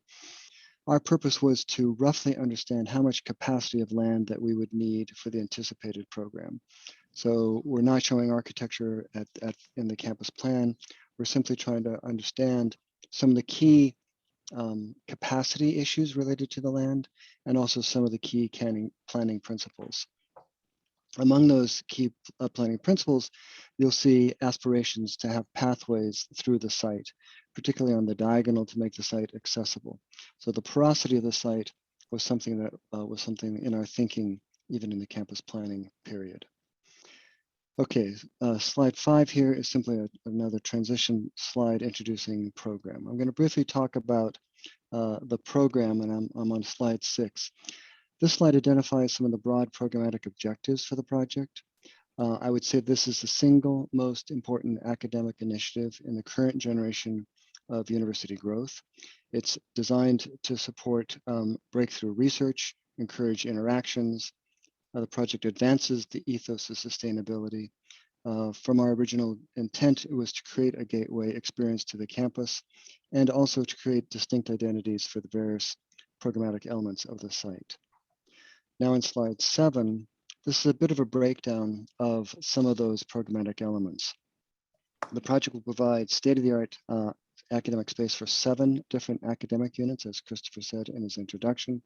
S11: our purpose was to roughly understand how much capacity of land that we would need for the anticipated program. So we're not showing architecture in the campus plan. We're simply trying to understand some of the key capacity issues related to the land and also some of the key planning principles. Among those key planning principles, you'll see aspirations to have pathways through the site, particularly on the diagonal to make the site accessible. So the porosity of the site was something that was something in our thinking even in the campus planning period. Okay, slide 5 here is simply another transition slide introducing program. I'm going to briefly talk about the program, and I'm on slide 6. This slide identifies some of the broad programmatic objectives for the project. I would say this is the single most important academic initiative in the current generation of university growth. It's designed to support breakthrough research, encourage interactions. The project advances the ethos of sustainability. From our original intent, it was to create a gateway experience to the campus and also to create distinct identities for the various programmatic elements of the site. Now in slide 7, this is a bit of a breakdown of some of those programmatic elements. The project will provide state-of-the-art academic space for 7 different academic units, as Christopher said in his introduction.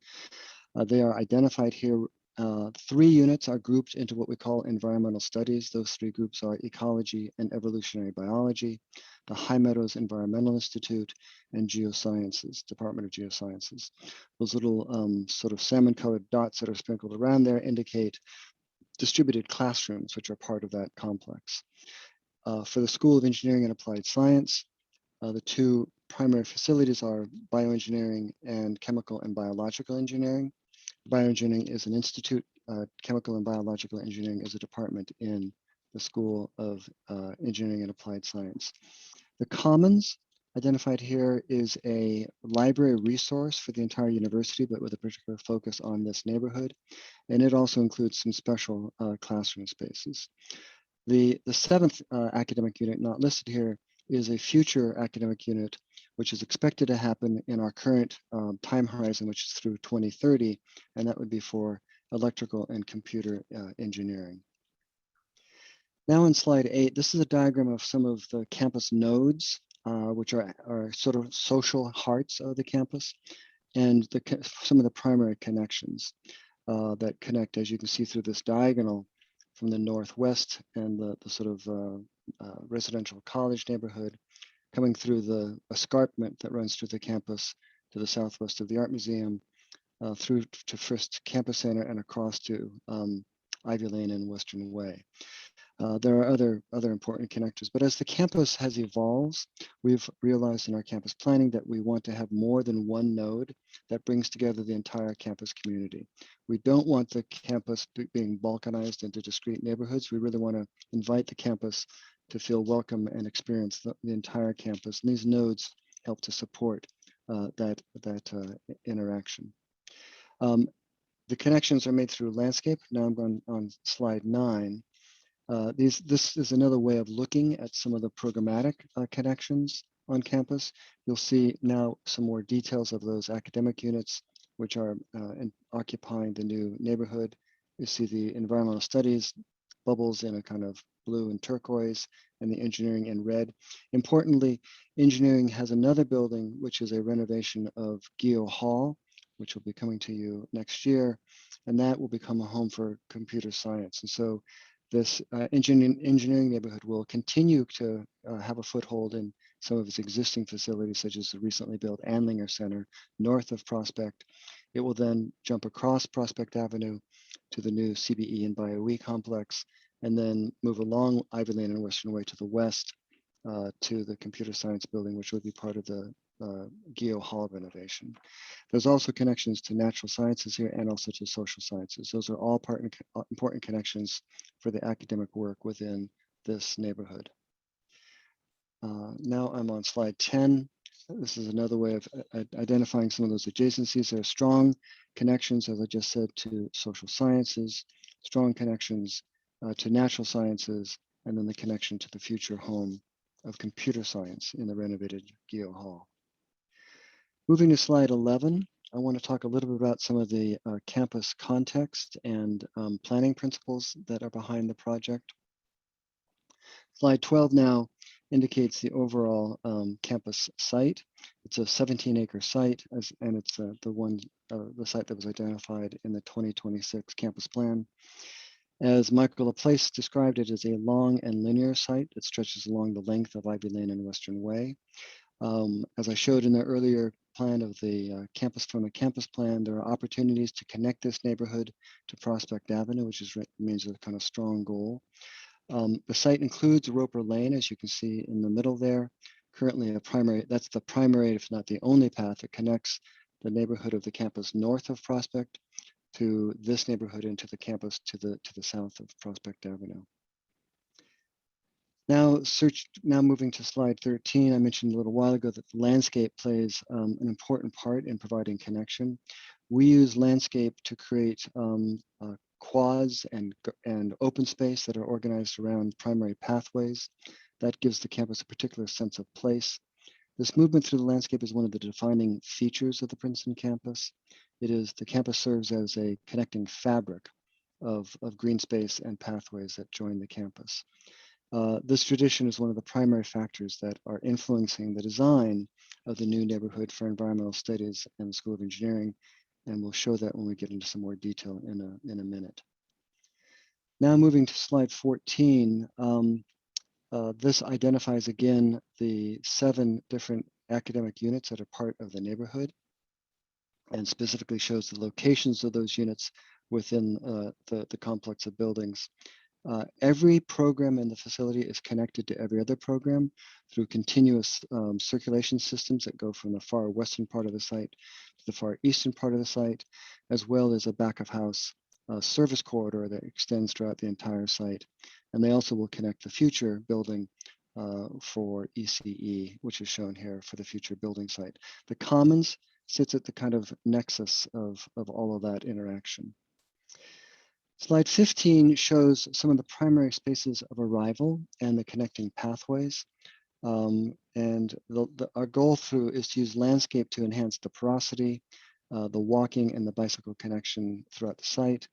S11: They are identified here. 3 units are grouped into what we call environmental studies. Those 3 groups are ecology and evolutionary biology, the High Meadows Environmental Institute, and geosciences, Department of Geosciences. Those little sort of salmon-colored dots that are sprinkled around there indicate distributed classrooms, which are part of that complex. For the School of Engineering and Applied Science, the 2 primary facilities are bioengineering and chemical and biological engineering. Bioengineering is an institute. Chemical and biological engineering is a department in the School of Engineering and Applied Science. The Commons identified here is a library resource for the entire university, but with a particular focus on this neighborhood. And it also includes some special classroom spaces. The 7th academic unit not listed here is a future academic unit, which is expected to happen in our current time horizon, which is through 2030, and that would be for electrical and computer engineering. Now in slide 8, this is a diagram of some of the campus nodes, which are sort of social hearts of the campus, and some of the primary connections that connect, as you can see through this diagonal, from the northwest and the sort of residential college neighborhood, coming through the escarpment that runs through the campus to the southwest of the Art Museum, through to First Campus Center and across to Ivy Lane and Western Way. There are other important connectors, but as the campus has evolved, we've realized in our campus planning that we want to have more than one node that brings together the entire campus community. We don't want the campus being balkanized into discrete neighborhoods. We really want to invite the campus to feel welcome and experience the entire campus. And these nodes help to support that interaction. The connections are made through landscape. Now I'm going on slide 9. This is another way of looking at some of the programmatic connections on campus. You'll see now some more details of those academic units, which are occupying the new neighborhood. You see the environmental studies bubbles in a kind of blue and turquoise, and the engineering in red. Importantly, engineering has another building, which is a renovation of Geo Hall, which will be coming to you next year, and that will become a home for computer science. And so this engineering neighborhood will continue to have a foothold in some of its existing facilities, such as the recently built Andlinger Center north of Prospect. It will then jump across Prospect Avenue to the new CBE and BioE complex, and then move along Ivy Lane and Western Way to the west to the computer science building, which will be part of the Geo Hall renovation. There's also connections to natural sciences here and also to social sciences. Those are all important connections for the academic work within this neighborhood. Now I'm on slide 10. This is another way of identifying some of those adjacencies. There are strong connections, as I just said, to social sciences, strong connections to natural sciences, and then the connection to the future home of computer science in the renovated Geo Hall. Moving to slide 11, I want to talk a little bit about some of the campus context and planning principles that are behind the project. Slide 12 now indicates the overall campus site. It's a 17-acre site, and it's the site that was identified in the 2026 campus plan. As Michael Laplace described it, as a long and linear site that stretches along the length of Ivy Lane and Western Way. As I showed in the earlier plan of the campus from a campus plan, there are opportunities to connect this neighborhood to Prospect Avenue, which remains a kind of strong goal. The site includes Roper Lane, as you can see in the middle there. Currently that's the primary, if not the only path that connects the neighborhood of the campus north of Prospect to this neighborhood and to the campus to the south of Prospect Avenue. Now moving to slide 13, I mentioned a little while ago that the landscape plays an important part in providing connection. We use landscape to create quads and open space that are organized around primary pathways. That gives the campus a particular sense of place. This movement through the landscape is one of the defining features of the Princeton campus. The campus serves as a connecting fabric of green space and pathways that join the campus. This tradition is one of the primary factors that are influencing the design of the new neighborhood for environmental studies and the School of Engineering, and we'll show that when we get into some more detail in a minute. Now moving to slide 14, this identifies again the 7 different academic units that are part of the neighborhood, and specifically shows the locations of those units within the complex of buildings. Every program in the facility is connected to every other program through continuous circulation systems that go from the far western part of the site to the far eastern part of the site, as well as a back of house service corridor that extends throughout the entire site. And they also will connect the future building for ECE, which is shown here for the future building site. The Commons sits at the kind of nexus of all of that interaction. Slide 15 shows some of the primary spaces of arrival and the connecting pathways. Our goal through is to use landscape to enhance the porosity, the walking and the bicycle connection throughout the site.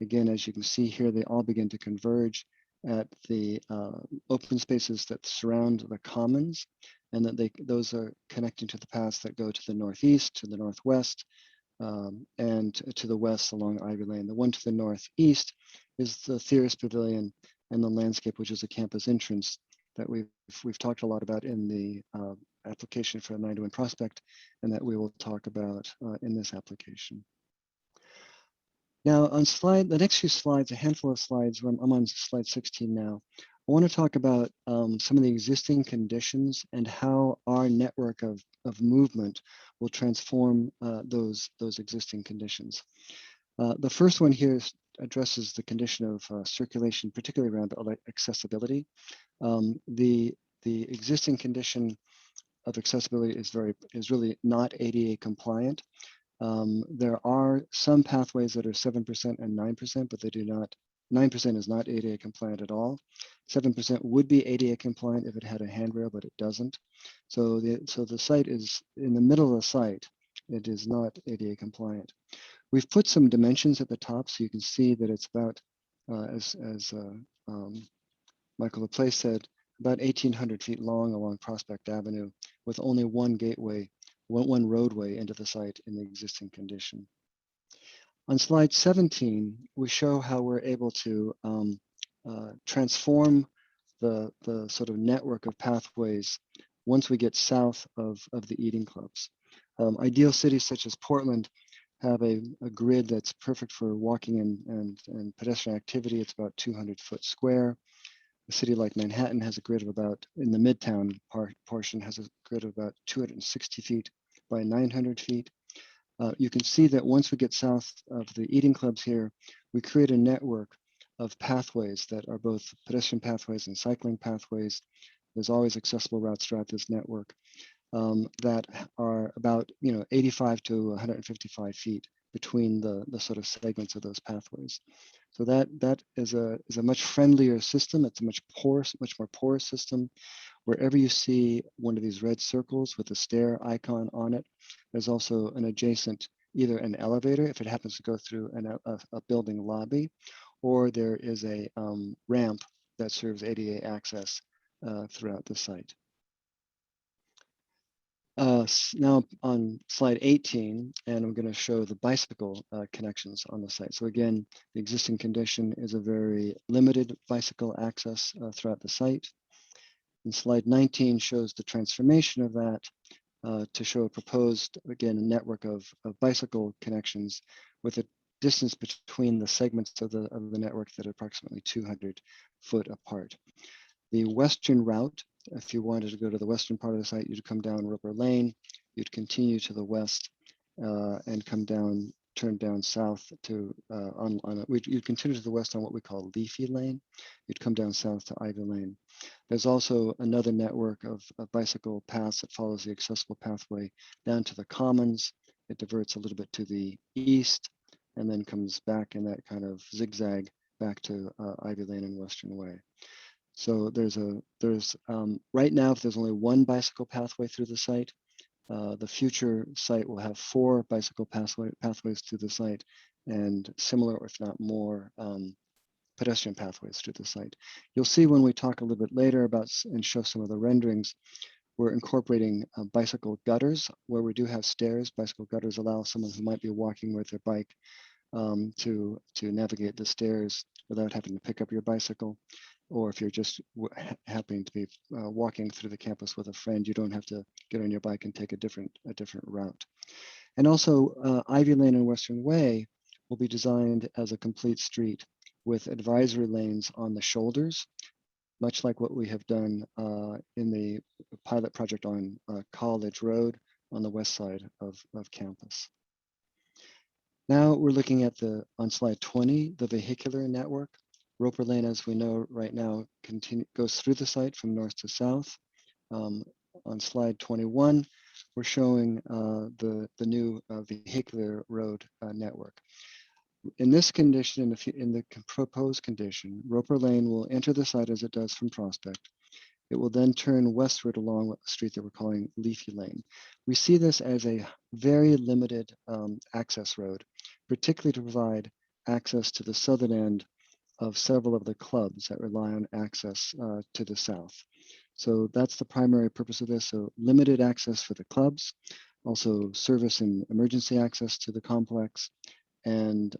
S11: Again, as you can see here, they all begin to converge at the open spaces that surround the commons, and that those are connecting to the paths that go to the northeast, to the northwest, and to the west along Ivy Lane. The one to the northeast is the Theorist Pavilion and the landscape, which is a campus entrance that we've talked a lot about in the application for a 9-to-1 Prospect, and that we will talk about in this application. Now on the next few slides, a handful of slides, I'm on slide 16 now. I want to talk about some of the existing conditions and how our network of movement will transform those existing conditions. The first one here addresses the condition of circulation, particularly around accessibility. The existing condition of accessibility is really not ADA compliant. There are some pathways that are 7% and 9%, but they do not. 9% is not ADA compliant at all. 7% would be ADA compliant if it had a handrail, but it doesn't. So the site is in the middle of the site. It is not ADA compliant. We've put some dimensions at the top so you can see that it's about, as Michael LaPlace said, about 1,800 feet long along Prospect Avenue with only one gateway, one roadway into the site in the existing condition. On slide 17, we show how we're able to transform the sort of network of pathways once we get south of the eating clubs. Ideal cities such as Portland have a grid that's perfect for walking and pedestrian activity. It's about 200 foot square. A city like Manhattan has a grid of about, in the Midtown portion, has a grid of about 260 feet by 900 feet. You can see that once we get south of the eating clubs here, we create a network of pathways that are both pedestrian pathways and cycling pathways. There's always accessible routes throughout this network that are about 85 to 155 feet between the sort of segments of those pathways. So that is a much friendlier system. It's a much more porous system. Wherever you see one of these red circles with a stair icon on it, there's also an adjacent, either an elevator if it happens to go through a building lobby, or there is a ramp that serves ADA access throughout the site. Now on slide 18, and I'm going to show the bicycle connections on the site. So again, the existing condition is a very limited bicycle access throughout the site. And slide 19 shows the transformation of that to show a proposed, again, a network of bicycle connections with a distance between the segments of the network that are approximately 200 foot apart. The western route, if you wanted to go to the western part of the site, you'd come down Roper Lane, you'd continue to the west and come down, turn down south to, you'd continue to the west on what we call Leafy Lane. You'd come down south to Ivy Lane. There's also another network of bicycle paths that follows the accessible pathway down to the Commons. It diverts a little bit to the east and then comes back in that kind of zigzag back to Ivy Lane and Western Way. So there's right now, if there's only one bicycle pathway through the site, the future site will have 4 bicycle pathways through the site and similar, if not more, pedestrian pathways through the site. You'll see when we talk a little bit later about and show some of the renderings, we're incorporating bicycle gutters where we do have stairs. Bicycle gutters allow someone who might be walking with their bike to navigate the stairs without having to pick up your bicycle. Or if you're just happening to be walking through the campus with a friend, you don't have to get on your bike and take a different route. And also Ivy Lane and Western Way will be designed as a complete street with advisory lanes on the shoulders, much like what we have done in the pilot project on College Road on the west side of campus. Now we're looking at on slide 20, the vehicular network. Roper Lane, as we know right now, goes through the site from north to south. On slide 21, we're showing the new vehicular road network. In this condition, in the proposed condition, Roper Lane will enter the site as it does from Prospect. It will then turn westward along a street that we're calling Leafy Lane. We see this as a very limited access road, particularly to provide access to the southern end of several of the clubs that rely on access to the south. So that's the primary purpose of this. So limited access for the clubs, also service and emergency access to the complex. And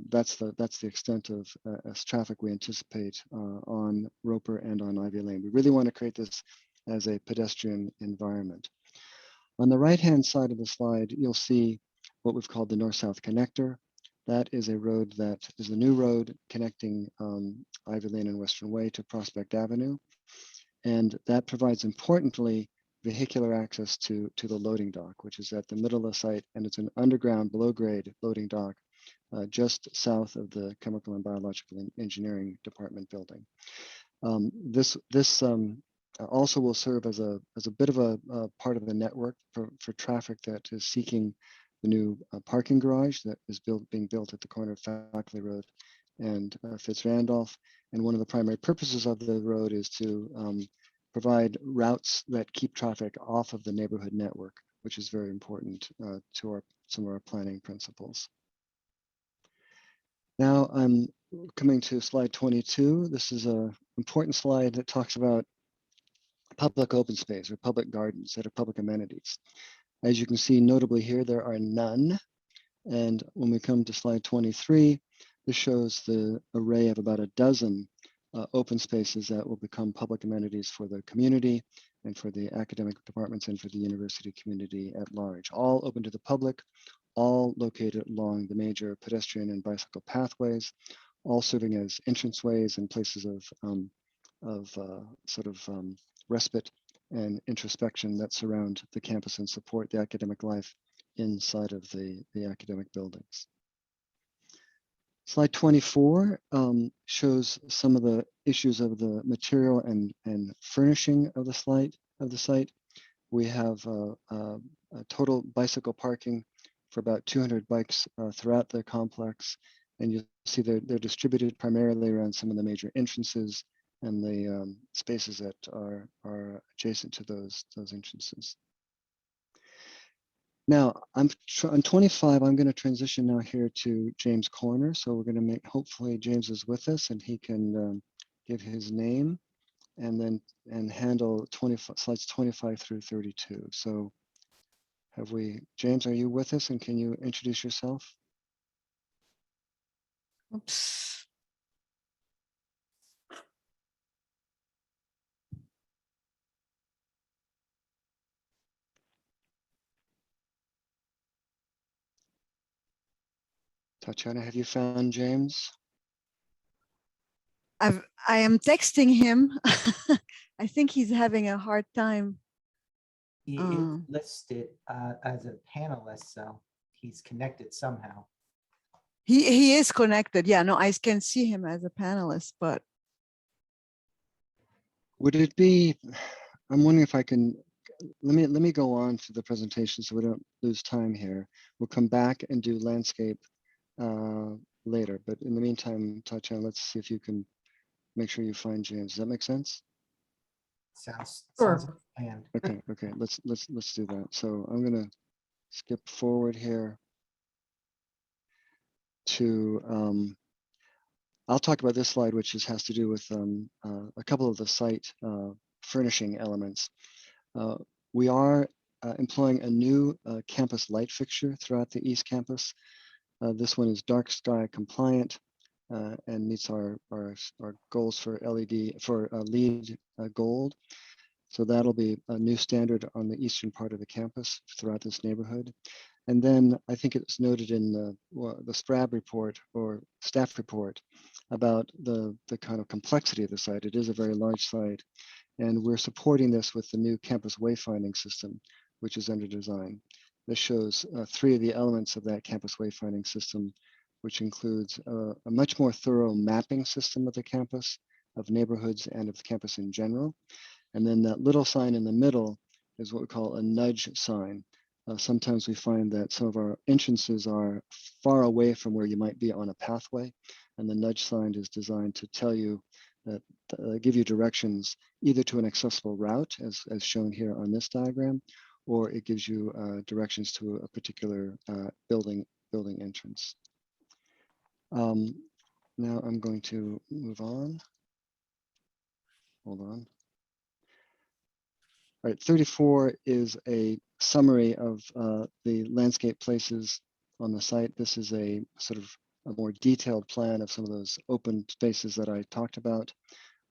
S11: that's the extent of traffic we anticipate on Roper and on Ivy Lane. We really want to create this as a pedestrian environment. On the right-hand side of the slide, you'll see what we've called the North-South Connector. That is a road that is a new road connecting Ivy Lane and Western Way to Prospect Avenue. And that provides, importantly, vehicular access to the loading dock, which is at the middle of the site. And it's an underground, below-grade loading dock just south of the Chemical and Biological Engineering Department building. This also will serve as a bit of a part of the network for traffic that is seeking the new parking garage that is being built at the corner of Faculty Road and Fitz-Randolph. And one of the primary purposes of the road is to provide routes that keep traffic off of the neighborhood network, which is very important to some of our planning principles. Now I'm coming to slide 22. This is an important slide that talks about public open space or public gardens that are public amenities. As you can see, notably here, there are none. And when we come to slide 23, this shows the array of about a dozen open spaces that will become public amenities for the community and for the academic departments and for the university community at large, all open to the public, all located along the major pedestrian and bicycle pathways, all serving as entranceways and places of respite and introspection that surround the campus and support the academic life inside of the academic buildings. Slide 24 shows some of the issues of the material and furnishing of the site. We have a total bicycle parking for about 200 bikes throughout the complex. And you'll see they're distributed primarily around some of the major entrances and the spaces that are adjacent to those entrances. Now, on 25, I'm going to transition now here to James Corner. So we're going to hopefully James is with us and he can give his name and handle slides 25 through 32. So James, are you with us and can you introduce yourself?
S1: Oops.
S11: Tatiana, have you found James?
S3: I am texting him. I think he's having a hard time.
S10: He is listed as a panelist, so he's connected somehow.
S3: He is connected. Yeah, no, I can see him as a panelist, but
S11: Would it be, I'm wondering if I can, let me go on to the presentation so we don't lose time here. We'll come back and do landscape later, but in the meantime, Tatiana, let's see if you can make sure you find James. Does that make sense?
S10: Sounds
S1: Sure.
S10: like a plan.
S11: Okay, let's do that. So I'm gonna skip forward here to I'll talk about this slide, which has to do with a couple of the site furnishing elements. We are employing a new campus light fixture throughout the East Campus. This one is dark sky compliant and meets our goals for LED, for LEED gold. So that'll be a new standard on the eastern part of the campus throughout this neighborhood. And then I think it's noted in the SPRAB report or staff report about the kind of complexity of the site. It is a very large site, and we're supporting this with the new campus wayfinding system, which is under design. This shows 3 of the elements of that campus wayfinding system, which includes a much more thorough mapping system of the campus, of neighborhoods, and of the campus in general. And then that little sign in the middle is what we call a nudge sign. Sometimes we find that some of our entrances are far away from where you might be on a pathway, and the nudge sign is designed to tell you that, give you directions either to an accessible route, as shown here on this diagram, or it gives you directions to a particular building entrance. Now I'm going to move on. Hold on. All right, 34 is a summary of the landscape places on the site. This is a sort of a more detailed plan of some of those open spaces that I talked about.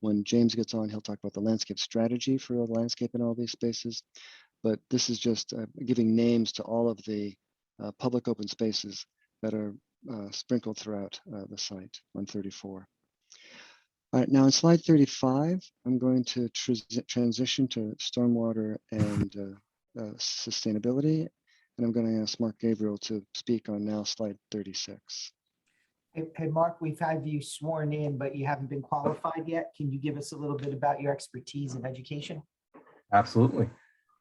S11: When James gets on, he'll talk about the landscape strategy for the landscape in all these spaces. But this is just giving names to all of the public open spaces that are sprinkled throughout the site on 34. All right, now on slide 35, I'm going to transition to stormwater and sustainability. And I'm going to ask Mark Gabriel to speak on now slide 36.
S10: Hey, Mark, we've had you sworn in, but you haven't been qualified yet. Can you give us a little bit about your expertise in education?
S14: Absolutely.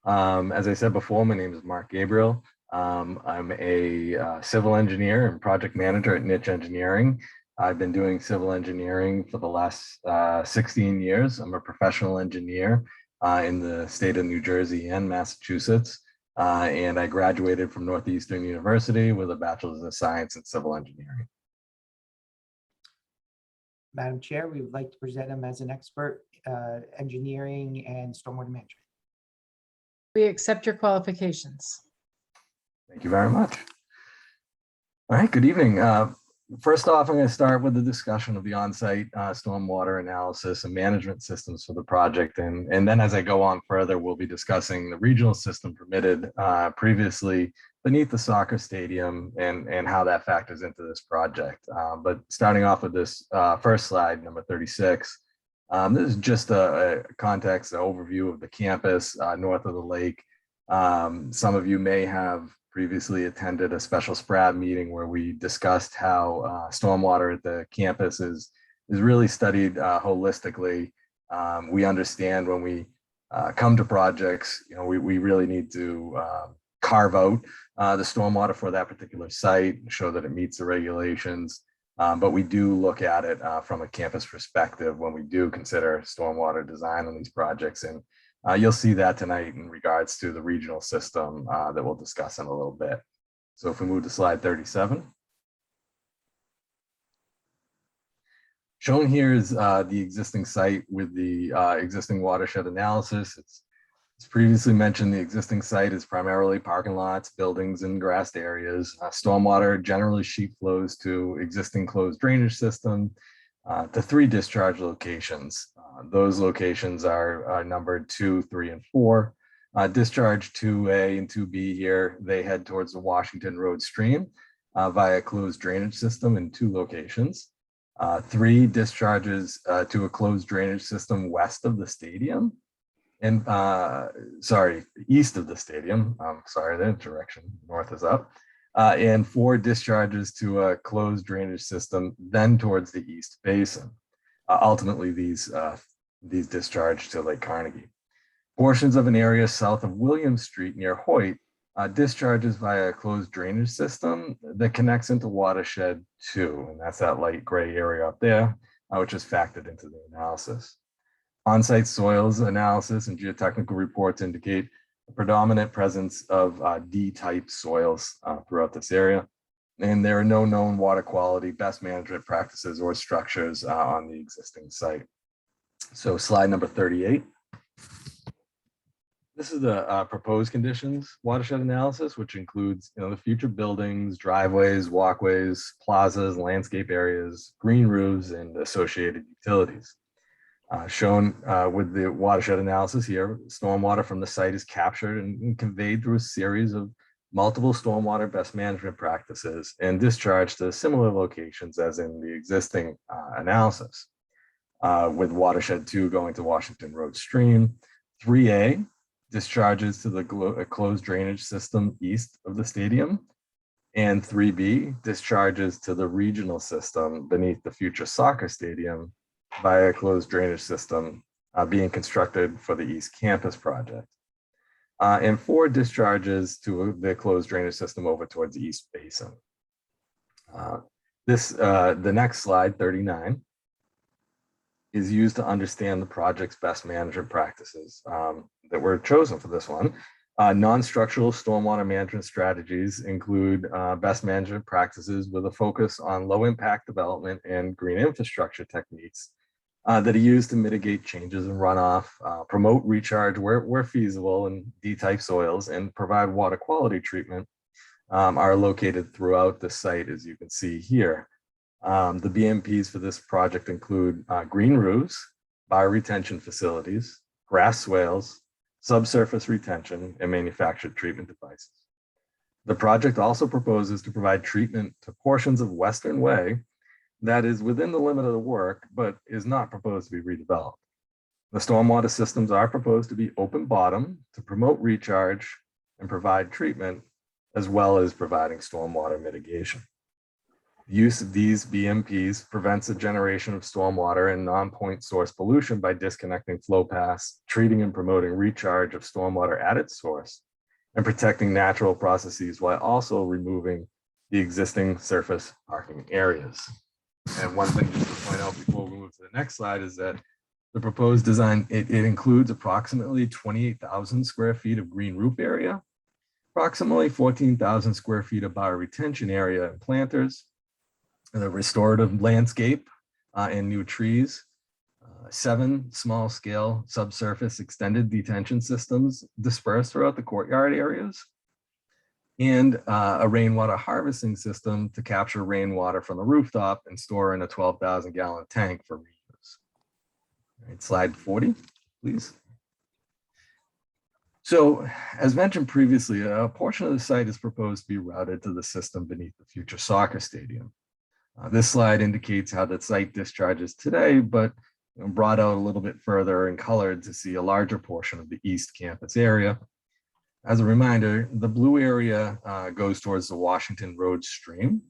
S14: As I said before, my name is Mark Gabriel. I'm a civil engineer and project manager at Niche Engineering. I've been doing civil engineering for the last 16 years. I'm a professional engineer in the state of New Jersey and Massachusetts. And I graduated from Northeastern University with a bachelor's of science in civil engineering.
S10: Madam Chair, we would like to present him as an expert engineering and stormwater management.
S1: We accept your qualifications.
S14: Thank you very much. All right, good evening. First off, I'm going to start with the discussion of the on-site stormwater analysis and management systems for the project. And then as I go on further, we'll be discussing the regional system permitted previously beneath the soccer stadium and how that factors into this project. But starting off with this first slide, number 36, this is just a context, an overview of the campus north of the lake. Some of you may have previously attended a special SPRAB meeting where we discussed how stormwater at the campus is really studied holistically. We understand when we come to projects, you know, we really need to carve out the stormwater for that particular site, show that it meets the regulations. But we do look at it from a campus perspective when we do consider stormwater design on these projects. And you'll see that tonight in regards to the regional system that we'll discuss in a little bit. So if we move to slide 37. Shown here is the existing site with the existing watershed analysis. As previously mentioned, the existing site is primarily parking lots, buildings, and grassed areas. Stormwater generally sheet flows to existing closed drainage system to 3 discharge locations. Those locations are numbered 2, 3, and 4. Discharge 2A and 2B here, they head towards the Washington Road stream. via closed drainage system in 2 locations. 3 discharges to a closed drainage system west of the stadium. And east of the stadium. Sorry, the direction north is up. And 4 discharges to a closed drainage system, then towards the East Basin. Ultimately, these discharge to Lake Carnegie. Portions of an area south of William Street near Hoyt discharges via a closed drainage system that connects into watershed 2, and that's that light gray area up there, which is factored into the analysis. On-site soils analysis and geotechnical reports indicate a predominant presence of D-type soils throughout this area, and there are no known water quality, best management practices, or structures on the existing site. So slide number 38. This is the proposed conditions watershed analysis, which includes the future buildings, driveways, walkways, plazas, landscape areas, green roofs, and associated utilities. Shown with the watershed analysis here, stormwater from the site is captured and conveyed through a series of multiple stormwater best management practices and discharged to similar locations as in the existing analysis, with watershed 2 going to Washington Road Stream. 3A discharges to the closed drainage system east of the stadium, and 3B discharges to the regional system beneath the future soccer stadium via a closed drainage system being constructed for the East Campus project. And 4 discharges to the closed drainage system over towards the East Basin. The next slide, 39, is used to understand the project's best management practices that were chosen for this one. Non-structural stormwater management strategies include best management practices with a focus on low impact development and green infrastructure techniques that are used to mitigate changes in runoff, promote recharge where feasible in D-type soils, and provide water quality treatment are located throughout the site, as you can see here. The BMPs for this project include green roofs, bioretention facilities, grass swales, subsurface retention, and manufactured treatment devices. The project also proposes to provide treatment to portions of Western Way that is within the limit of the work, but is not proposed to be redeveloped. The stormwater systems are proposed to be open bottom to promote recharge and provide treatment, as well as providing stormwater mitigation. The use of these BMPs prevents the generation of stormwater and non-point source pollution by disconnecting flow paths, treating and promoting recharge of stormwater at its source, and protecting natural processes while also removing the existing surface parking areas. And one thing just to point out before we move to the next slide is that the proposed design, it includes approximately 28,000 square feet of green roof area, approximately 14,000 square feet of bioretention area and planters, the restorative landscape and new trees, 7 small-scale subsurface extended detention systems dispersed throughout the courtyard areas, and a rainwater harvesting system to capture rainwater from the rooftop and store in a 12,000-gallon tank for reuse. All right, slide 40, please. So, as mentioned previously, a portion of the site is proposed to be routed to the system beneath the future soccer stadium. This slide indicates how the site discharges today, but brought out a little bit further in colored to see a larger portion of the East Campus area. As a reminder, the blue area goes towards the Washington Road Stream.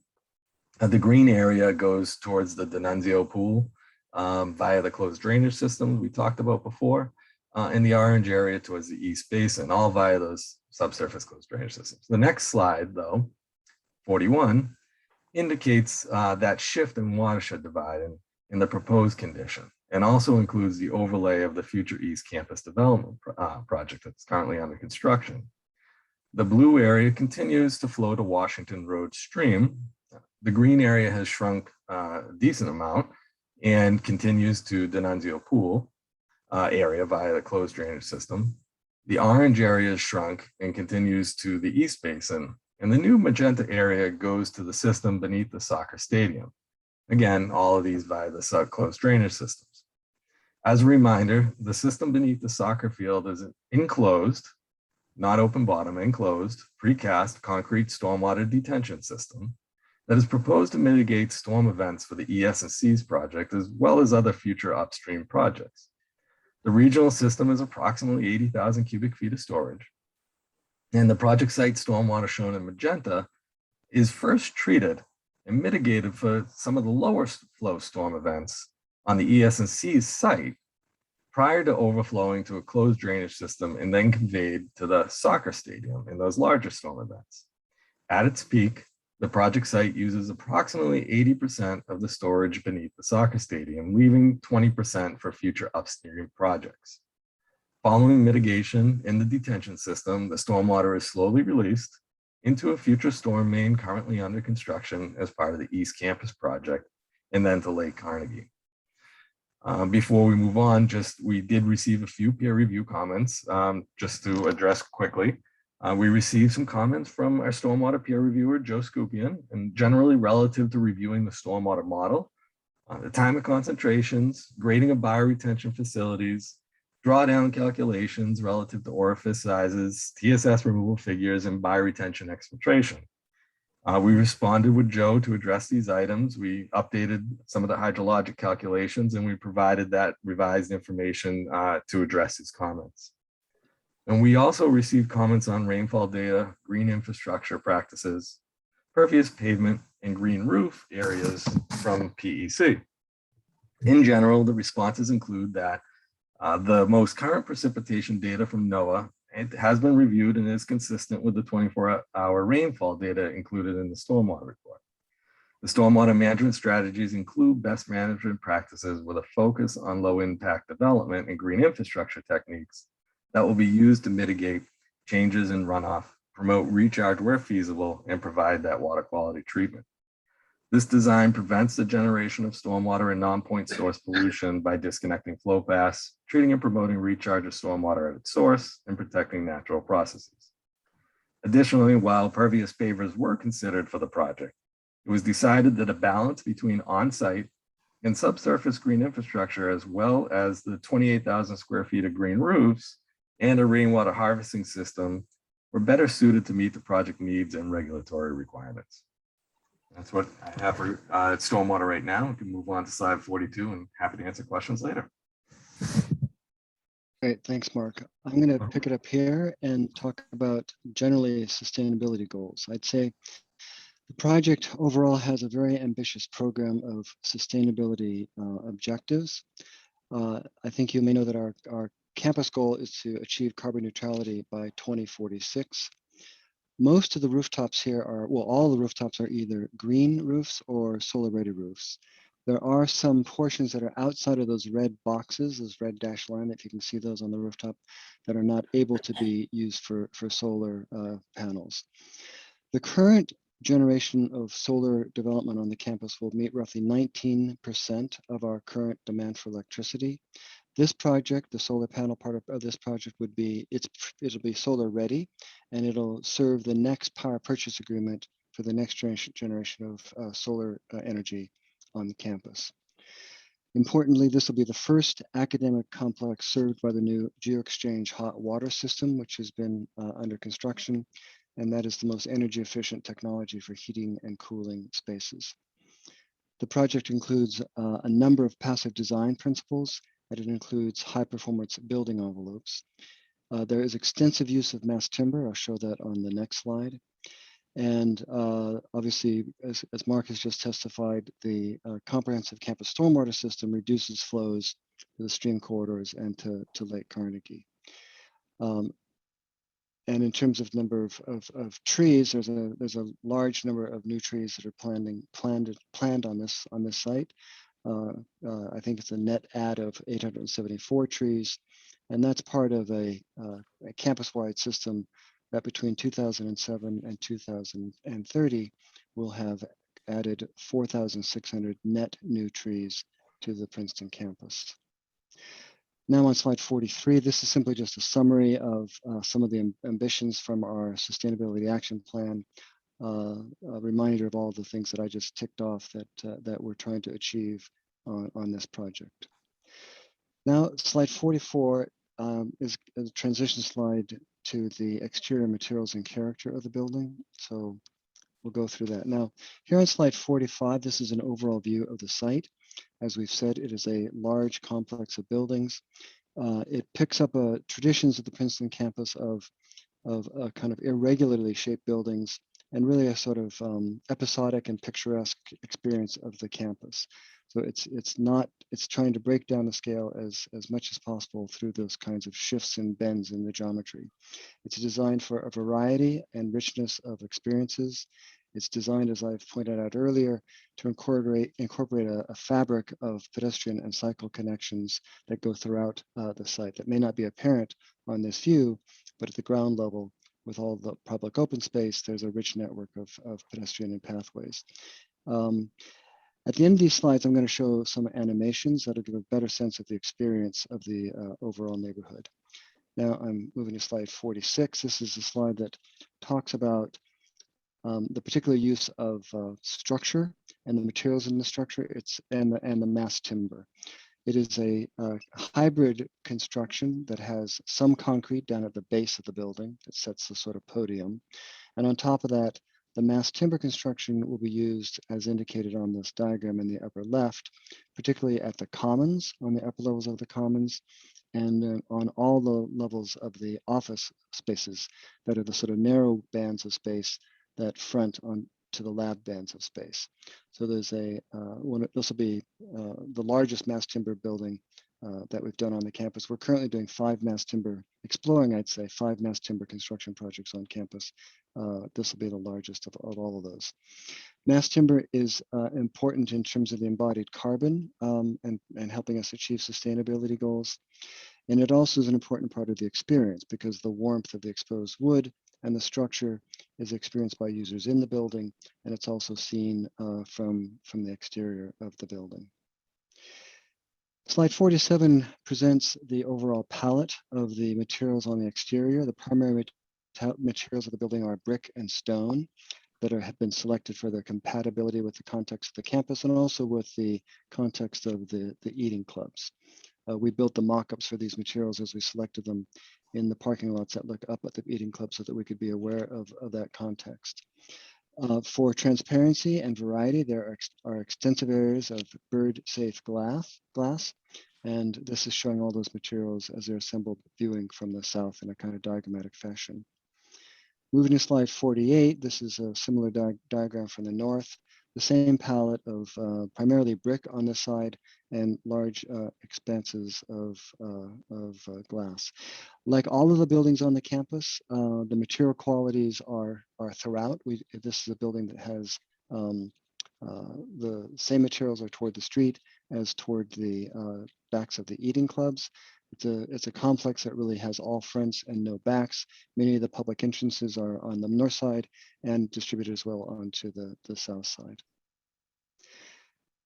S14: The green area goes towards the D'Annunzio Pool via the closed drainage system we talked about before, and the orange area towards the East Basin, all via those subsurface closed drainage systems. The next slide, though, 41, indicates that shift in watershed divide in the proposed condition, and also includes the overlay of the future East Campus development project that's currently under construction. The blue area continues to flow to Washington Road Stream. The green area has shrunk a decent amount and continues to D'Annunzio Pool area via the closed drainage system. The orange area is shrunk and continues to the East Basin, and the new magenta area goes to the system beneath the soccer stadium. Again, all of these via the closed drainage systems. As a reminder, the system beneath the soccer field is an enclosed, not open bottom, enclosed, precast concrete stormwater detention system that is proposed to mitigate storm events for the ES&Cs project, as well as other future upstream projects. The regional system is approximately 80,000 cubic feet of storage, and the project site stormwater shown in magenta is first treated and mitigated for some of the lower flow storm events on the ES&C's site prior to overflowing to a closed drainage system and then conveyed to the soccer stadium in those larger storm events. At its peak, the project site uses approximately 80% of the storage beneath the soccer stadium, leaving 20% for future upstream projects. Following mitigation in the detention system, the stormwater is slowly released into a future storm main currently under construction as part of the East Campus project, and then to Lake Carnegie. Before we move on, we did receive a few peer review comments just to address quickly. We received some comments from our stormwater peer reviewer, Joe Scupian, and generally relative to reviewing the stormwater model, the time of concentrations, grading of bioretention facilities, drawdown calculations relative to orifice sizes, TSS removal figures, and bioretention exfiltration. We responded with Joe to address these items. We updated some of the hydrologic calculations, and we provided that revised information to address his comments. And we also received comments on rainfall data, green infrastructure practices, pervious pavement, and green roof areas from PEC. In general, the responses include that the most current precipitation data from NOAA has been reviewed and is consistent with the 24-hour rainfall data included in the stormwater report. The stormwater management strategies include best management practices with a focus on low impact development and green infrastructure techniques that will be used to mitigate changes in runoff, promote recharge where feasible, and provide that water quality treatment. This design prevents the generation of stormwater and non-point source pollution by disconnecting flow paths, treating and promoting recharge of stormwater at its source, and protecting natural processes. Additionally, while pervious pavers were considered for the project, it was decided that a balance between on-site and subsurface green infrastructure, as well as the 28,000 square feet of green roofs and a rainwater harvesting system, were better suited to meet the project needs and regulatory requirements. That's what I have for stormwater right now. We can move on to slide 42 and happy to answer questions later.
S11: Great, thanks, Mark. I'm going to pick it up here and talk about generally sustainability goals. I'd say the project overall has a very ambitious program of sustainability objectives. I think you may know that our campus goal is to achieve carbon neutrality by 2046. Most of the rooftops here are, well, all the rooftops are either green roofs or solar ready roofs. There are some portions that are outside of those red boxes, those red dashed line, if you can see those on the rooftop, that are not able to be used for solar panels. The current generation of solar development on the campus will meet roughly 19% of our current demand for electricity. This project, the solar panel part of this project would be, it'll be solar ready, and it'll serve the next power purchase agreement for the next generation of solar energy on the campus. Importantly, this will be the first academic complex served by the new GeoExchange hot water system, which has been under construction, and that is the most energy efficient technology for heating and cooling spaces. The project includes a number of passive design principles, and it includes high performance building envelopes. There is extensive use of mass timber. I'll show that on the next slide. And obviously, as Mark has just testified, the comprehensive campus stormwater system reduces flows to the stream corridors and to Lake Carnegie. And in terms of number of trees, there's a large number of new trees that are planned on this site. I think it's a net add of 874 trees, and that's part of a campus-wide system that between 2007 and 2030 will have added 4,600 net new trees to the Princeton campus. Now on slide 43, this is simply just a summary of some of the ambitions from our Sustainability Action Plan, a reminder of all the things that I just ticked off that we're trying to achieve on this project. Now, slide 44 is a transition slide to the exterior materials and character of the building. So we'll go through that. Now, here on slide 45, this is an overall view of the site. As we've said, it is a large complex of buildings. It picks up traditions of the Princeton campus of kind of irregularly shaped buildings and really a sort of episodic and picturesque experience of the campus. So it's trying to break down the scale as much as possible through those kinds of shifts and bends in the geometry. It's designed for a variety and richness of experiences. It's designed, as I've pointed out earlier, to incorporate a fabric of pedestrian and cycle connections that go throughout the site that may not be apparent on this view, but at the ground level, with all the public open space, there's a rich network of pedestrian and pathways. At the end of these slides, I'm going to show some animations that'll give a better sense of the experience of the overall neighborhood. Now I'm moving to slide 46. This is a slide that talks about the particular use of structure and the materials in the structure. And the mass timber. It is a hybrid construction that has some concrete down at the base of the building that sets the sort of podium. And on top of that, the mass timber construction will be used as indicated on this diagram in the upper left, particularly at the commons, on the upper levels of the commons, and on all the levels of the office spaces that are the sort of narrow bands of space that front on to the lab bands of space. So there's this will be the largest mass timber building that we've done on the campus. We're currently doing 5 mass timber, exploring, I'd say, 5 mass timber construction projects on campus. This will be the largest of all of those. Mass timber is important in terms of the embodied carbon and helping us achieve sustainability goals. And it also is an important part of the experience because the warmth of the exposed wood and the structure is experienced by users in the building, and it's also seen from the exterior of the building. Slide 47 presents the overall palette of the materials on the exterior. The primary materials of the building are brick and stone that have been selected for their compatibility with the context of the campus and also with the context of the eating clubs. We built the mock-ups for these materials as we selected them in the parking lots that look up at the eating club so that we could be aware of that context. For transparency and variety, there are extensive areas of bird-safe glass, and this is showing all those materials as they're assembled viewing from the south in a kind of diagrammatic fashion. Moving to slide 48, this is a similar diagram from the north. The same palette of primarily brick on this side and large expanses of glass. Like all of the buildings on the campus, the material qualities are throughout. This is a building that has the same materials are toward the street as toward the backs of the eating clubs. It's a complex that really has all fronts and no backs. Many of the public entrances are on the north side and distributed as well onto the south side.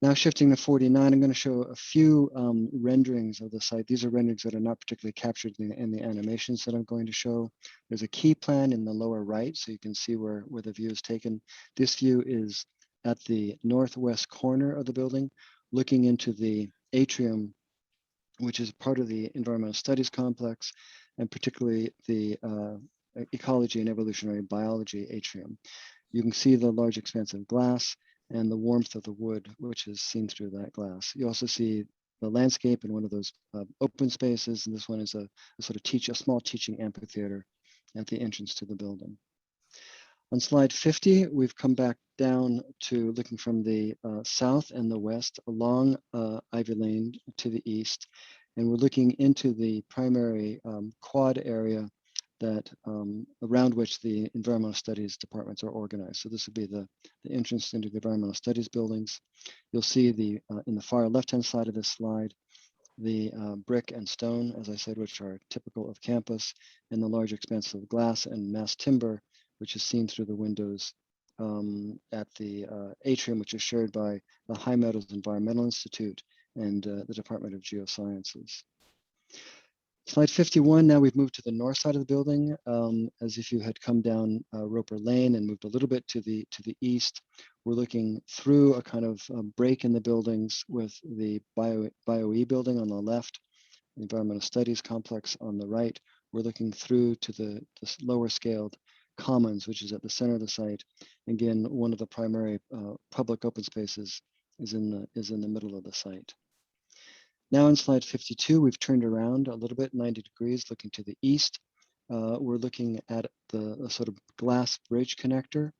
S11: Now shifting to 49, I'm going to show a few renderings of the site. These are renderings that are not particularly captured in the animations that I'm going to show. There's a key plan in the lower right, so you can see where the view is taken. This view is at the northwest corner of the building, looking into the atrium, which is part of the environmental studies complex, and particularly the ecology and evolutionary biology atrium. You can see the large expanse of glass and the warmth of the wood, which is seen through that glass. You also see the landscape in one of those open spaces, and this one is a small teaching amphitheater at the entrance to the building. On slide 50, we've come back down to looking from the south and the west along Ivy Lane to the east, and we're looking into the primary quad area that around which the environmental studies departments are organized. So this would be the entrance into the environmental studies buildings. You'll see in the far left-hand side of this slide, the brick and stone, as I said, which are typical of campus, and the large expanse of glass and mass timber, which is seen through the windows at the atrium, which is shared by the High Meadows Environmental Institute and the Department of Geosciences. Slide 51, now we've moved to the north side of the building, as if you had come down Roper Lane and moved a little bit to the east. We're looking through a kind of break in the buildings with the BioE building on the left, the Environmental Studies Complex on the right. We're looking through to the lower scaled Commons, which is at the center of the site. Again, one of the primary public open spaces is in the middle of the site. Now in slide 52, we've turned around a little bit, 90 degrees, looking to the east. We're looking at the sort of glass bridge connector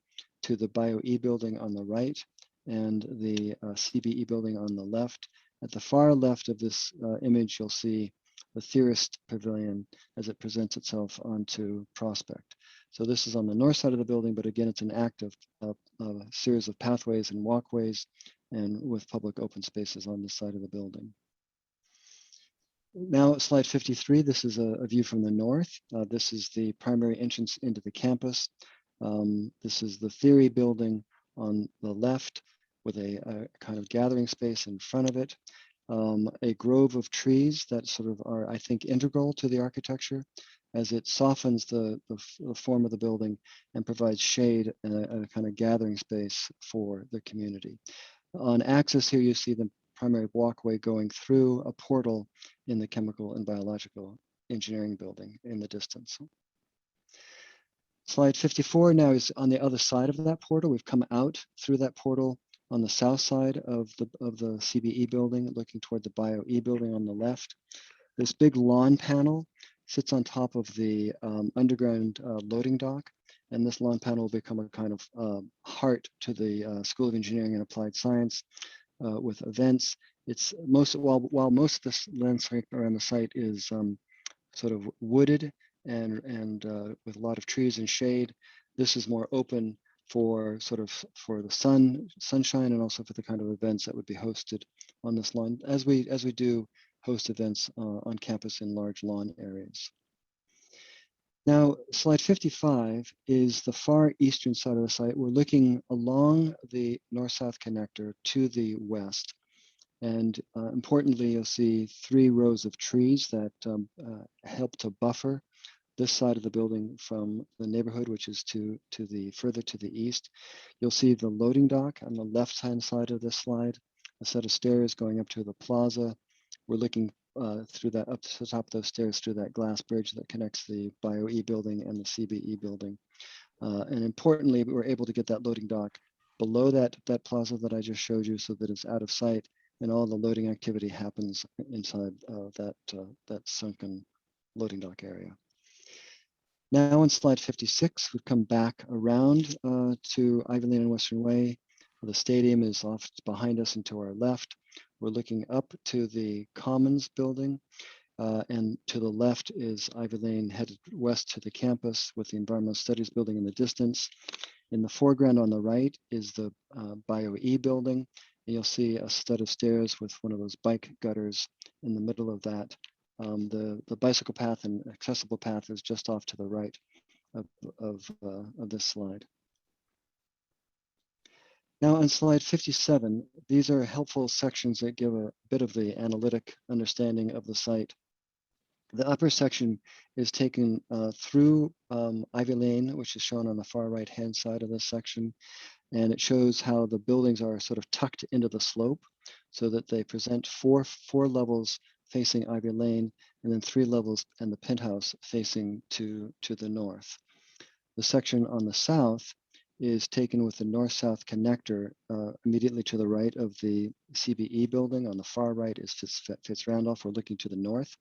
S11: to the BioE building on the right and the CBE building on the left. At the far left of this image, you'll see the Theorist Pavilion as it presents itself onto Prospect. So this is on the north side of the building, but again, it's an active series of pathways and walkways and with public open spaces on this side of the building. Now slide 53, this is a view from the north. This is the primary entrance into the campus. This is the Theory building on the left with a kind of gathering space in front of it. A grove of trees that sort of are, I think, integral to the architecture as it softens the form of the building and provides shade and a kind of gathering space for the community. On axis here, you see the primary walkway going through a portal in the chemical and biological engineering building in the distance. Slide 54 now is on the other side of that portal. We've come out through that portal on the south side of the CBE building, looking toward the BioE building on the left. This big lawn panel sits on top of the underground loading dock, and this lawn panel will become a kind of heart to the School of Engineering and Applied Science with events. It's while most of this landscape around the site is sort of wooded and with a lot of trees and shade, this is more open for the sunshine and also for the kind of events that would be hosted on this lawn as we do host events on campus in large lawn areas. Now, slide 55 is the far eastern side of the site. We're looking along the north-south connector to the west. And importantly, you'll see 3 rows of trees that help to buffer this side of the building from the neighborhood, which is further to the east. You'll see the loading dock on the left-hand side of this slide, a set of stairs going up to the plaza. We're looking through that, up to the top of those stairs, through that glass bridge that connects the BioE building and the CBE building. And importantly, we were able to get that loading dock below that plaza that I just showed you so that it's out of sight and all the loading activity happens inside that sunken loading dock area. Now on slide 56, we've come back around to Ivy Lane and Western Way. The stadium is off behind us and to our left. We're looking up to the Commons building, and to the left is Ivy Lane headed west to the campus with the Environmental Studies building in the distance. In the foreground on the right is the BioE building. And you'll see a set of stairs with one of those bike gutters in the middle of that. The bicycle path and accessible path is just off to the right of this slide. Now on slide 57, these are helpful sections that give a bit of the analytic understanding of the site. The upper section is taken through Ivy Lane, which is shown on the far right-hand side of this section. And it shows how the buildings are sort of tucked into the slope so that they present four levels facing Ivy Lane and then 3 levels and the penthouse facing to the north. The section on the south is taken with the north-south connector immediately to the right of the CBE building. On the far right is Fitz-Randolph. We're looking to the north.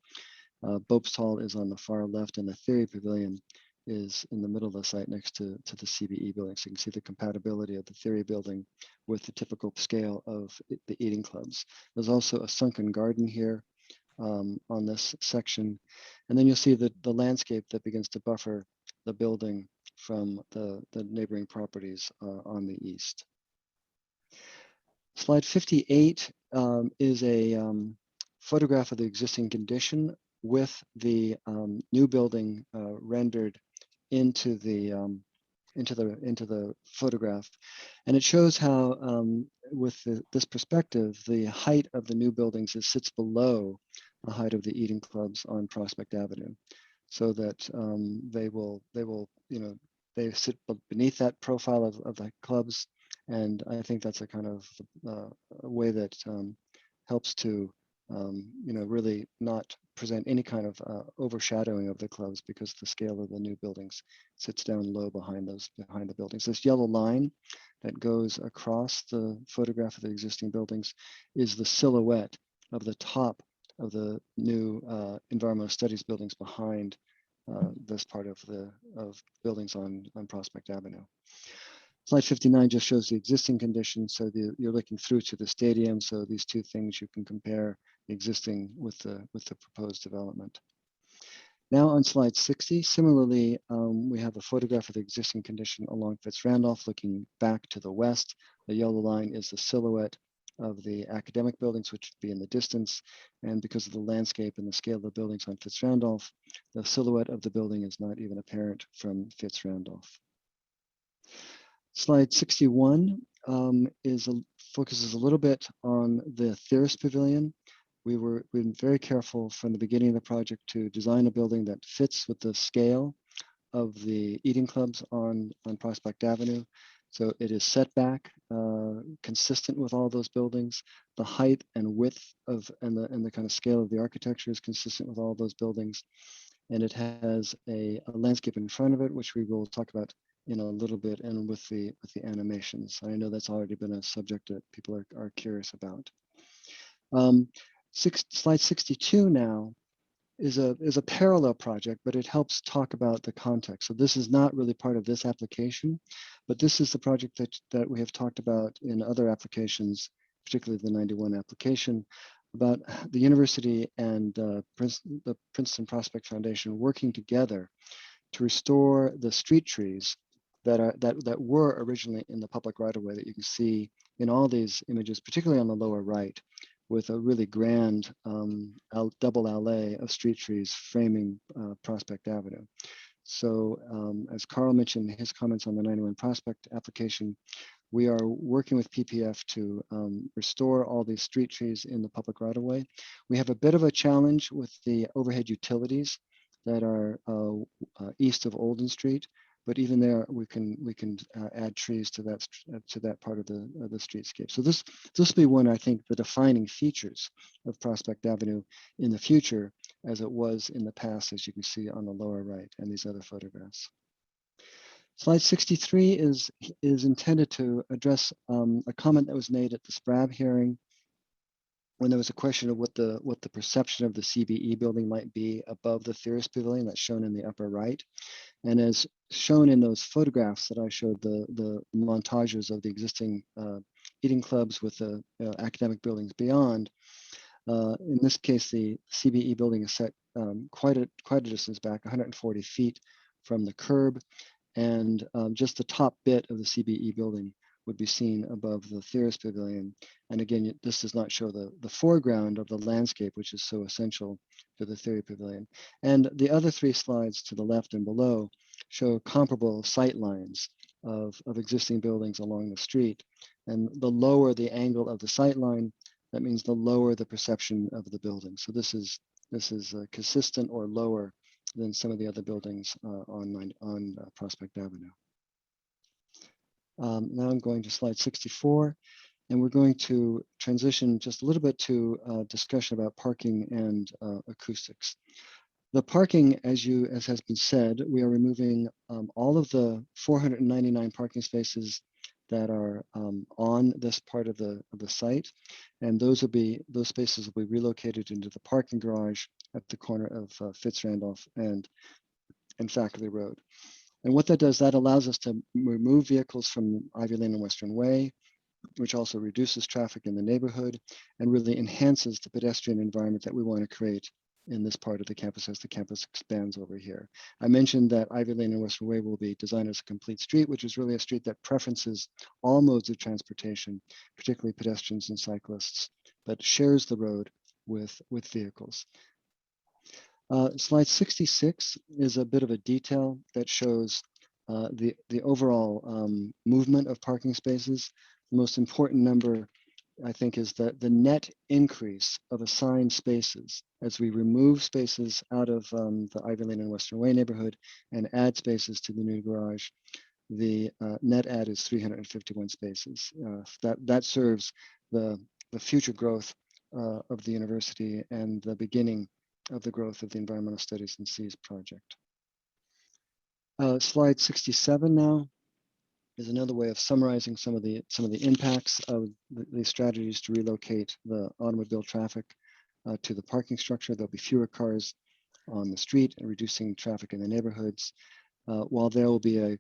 S11: Bopes Hall is on the far left, and the Theory Pavilion is in the middle of the site next to the CBE building. So you can see the compatibility of the Theory building with the typical scale of the eating clubs. There's also a sunken garden here on this section. And then you'll see the landscape that begins to buffer the building from the neighboring properties on the east. Slide 58 is a photograph of the existing condition with the new building rendered into the photograph, and it shows how with this perspective, the height of the new buildings sits below the height of the eating clubs on Prospect Avenue, so that they sit beneath that profile of the clubs, and I think that's a kind of a way that helps to really not present any kind of overshadowing of the clubs because the scale of the new buildings sits down low behind the buildings. This yellow line that goes across the photograph of the existing buildings is the silhouette of the top of the new environmental studies buildings behind this part of buildings on Prospect Avenue. Slide 59 just shows the existing conditions. So you're looking through to the stadium. So these two things you can compare the existing with the proposed development. Now on slide 60, similarly, we have a photograph of the existing condition along Fitz-Randolph looking back to the west. The yellow line is the silhouette of the academic buildings, which would be in the distance. And because of the landscape and the scale of the buildings on Fitz-Randolph, the silhouette of the building is not even apparent from Fitz-Randolph. Slide 61 focuses a little bit on the Theorist Pavilion. We've been very careful from the beginning of the project to design a building that fits with the scale of the eating clubs on Prospect Avenue. So it is set back, consistent with all those buildings. The height and width and the kind of scale of the architecture is consistent with all those buildings. And it has a landscape in front of it, which we will talk about in a little bit, and with the animations. I know that's already been a subject that people are curious about. Slide 62 now is a parallel project, but it helps talk about the context. So this is not really part of this application, but this is the project that we have talked about in other applications, particularly the 91 application, about the university and the Princeton Prospect Foundation working together to restore the street trees that were originally in the public right-of-way that you can see in all these images, particularly on the lower right, with a really grand double alley of street trees framing Prospect Avenue. So as Carl mentioned in his comments on the 91 Prospect application, we are working with PPF to restore all these street trees in the public right-of-way. We have a bit of a challenge with the overhead utilities that are east of Olden Street, but even there we can add trees to that part of the streetscape. So this will be one, I think, the defining features of Prospect Avenue in the future, as it was in the past, as you can see on the lower right and these other photographs. Slide 63 is intended to address a comment that was made at the SPRAB hearing when there was a question of what the perception of the CBE building might be above the Theorist Pavilion that's shown in the upper right. And as shown in those photographs that I showed, the montages of the existing eating clubs with the academic buildings beyond, in this case, the CBE building is set quite a distance back, 140 feet from the curb, and just the top bit of the CBE building would be seen above the Theorist Pavilion. And again, this does not show the foreground of the landscape, which is so essential to the Theory Pavilion. And the other three slides to the left and below show comparable sight lines of existing buildings along the street. And the lower the angle of the sight line, that means the lower the perception of the building. So this is consistent or lower than some of the other buildings on Prospect Avenue. Now I'm going to slide 64, and we're going to transition just a little bit to a discussion about parking and acoustics. The parking, as has been said, we are removing all of the 499 parking spaces that are on this part of the site, and those spaces will be relocated into the parking garage at the corner of Fitz-Randolph and Faculty Road. And what that does, that allows us to remove vehicles from Ivy Lane and Western Way, which also reduces traffic in the neighborhood and really enhances the pedestrian environment that we want to create in this part of the campus as the campus expands over here. I mentioned that Ivy Lane and Western Way will be designed as a complete street, which is really a street that preferences all modes of transportation, particularly pedestrians and cyclists, but shares the road with vehicles. Slide 66 is a bit of a detail that shows the overall movement of parking spaces. The most important number, I think, is the net increase of assigned spaces as we remove spaces out of the Ivy Lane and Western Way neighborhood and add spaces to the new garage. The net add is 351 spaces. That serves the future growth of the university and the beginning of the growth of the Environmental Studies and Seas project. Slide 67 now is another way of summarizing some of the impacts of the strategies to relocate the automobile traffic to the parking structure. There'll be fewer cars on the street and reducing traffic in the neighborhoods, while there will be a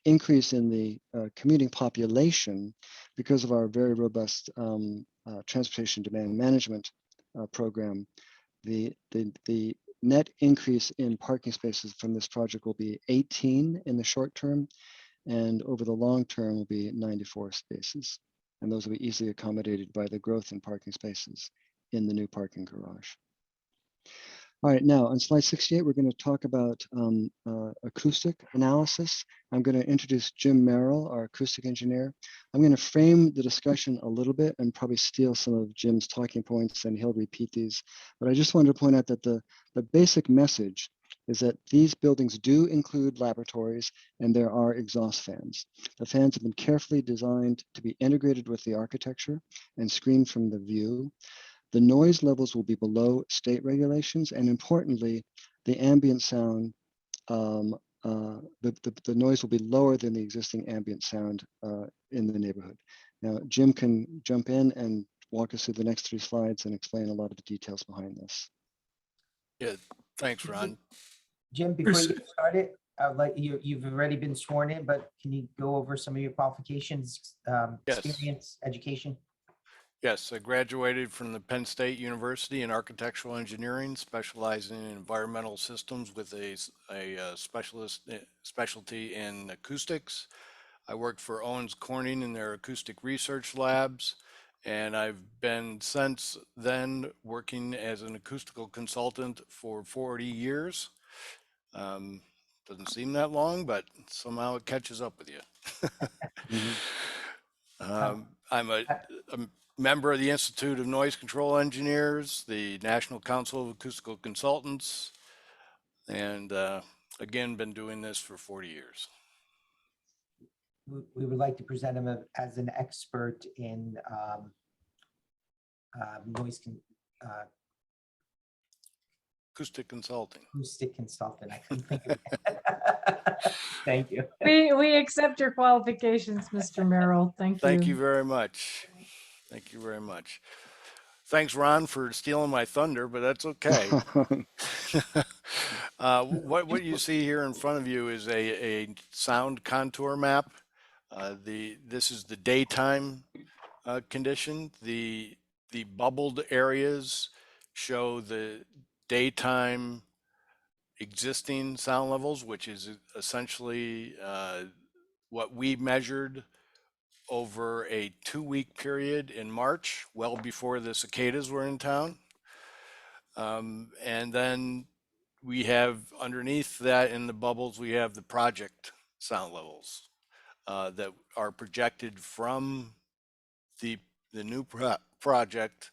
S11: increase in the commuting population because of our very robust transportation demand management program. The net increase in parking spaces from this project will be 18 in the short term, and over the long term will be 94 spaces. And those will be easily accommodated by the growth in parking spaces in the new parking garage. All right, now on slide 68, we're going to talk about acoustic analysis. I'm going to introduce Jim Merrill, our acoustic engineer. I'm going to frame the discussion a little bit and probably steal some of Jim's talking points, and he'll repeat these. But I just wanted to point out that the basic message is that these buildings do include laboratories and there are exhaust fans. The fans have been carefully designed to be integrated with the architecture and screened from the view. The noise levels will be below state regulations, and importantly, the ambient sound, the noise will be lower than the existing ambient sound in the neighborhood. Now, Jim can jump in and walk us through the next 3 slides and explain a lot of the details behind this.
S17: Yeah, thanks, Ron.
S10: Jim, before you get started, you've already been sworn in, but can you go over some of your qualifications, experience, education?
S17: Yes, I graduated from the Penn State University in architectural engineering, specializing in environmental systems with a specialty in acoustics. I worked for Owens Corning in their acoustic research labs, and I've been since then working as an acoustical consultant for 40 years. Doesn't seem that long, but somehow it catches up with you. I'm a member of the Institute of Noise Control Engineers, the National Council of Acoustical Consultants, and again, been doing this for 40 years.
S10: We would like to present him as an expert in
S17: acoustic consulting.
S10: Acoustic consultant. I couldn't think of it. Thank you.
S1: We accept your qualifications, Mr. Merrill. Thank you.
S17: Thank you very much. Thank you very much. Thanks, Ron, for stealing my thunder, but that's okay. What you see here in front of you is a sound contour map. This is the daytime condition. The bubbled areas show the daytime existing sound levels, which is essentially what we measured over a 2-week period in March, well before the cicadas were in town. And then we have underneath that in the bubbles, we have the project sound levels that are projected from the new project,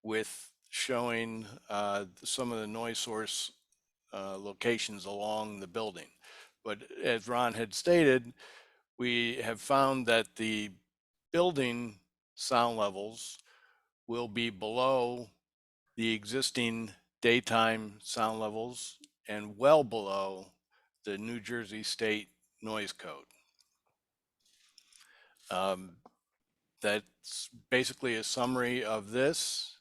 S17: with showing some of the noise source locations along the building. But as Ron had stated, we have found that the building sound levels will be below the existing daytime sound levels and well below the New Jersey State Noise Code. That's basically a summary of this.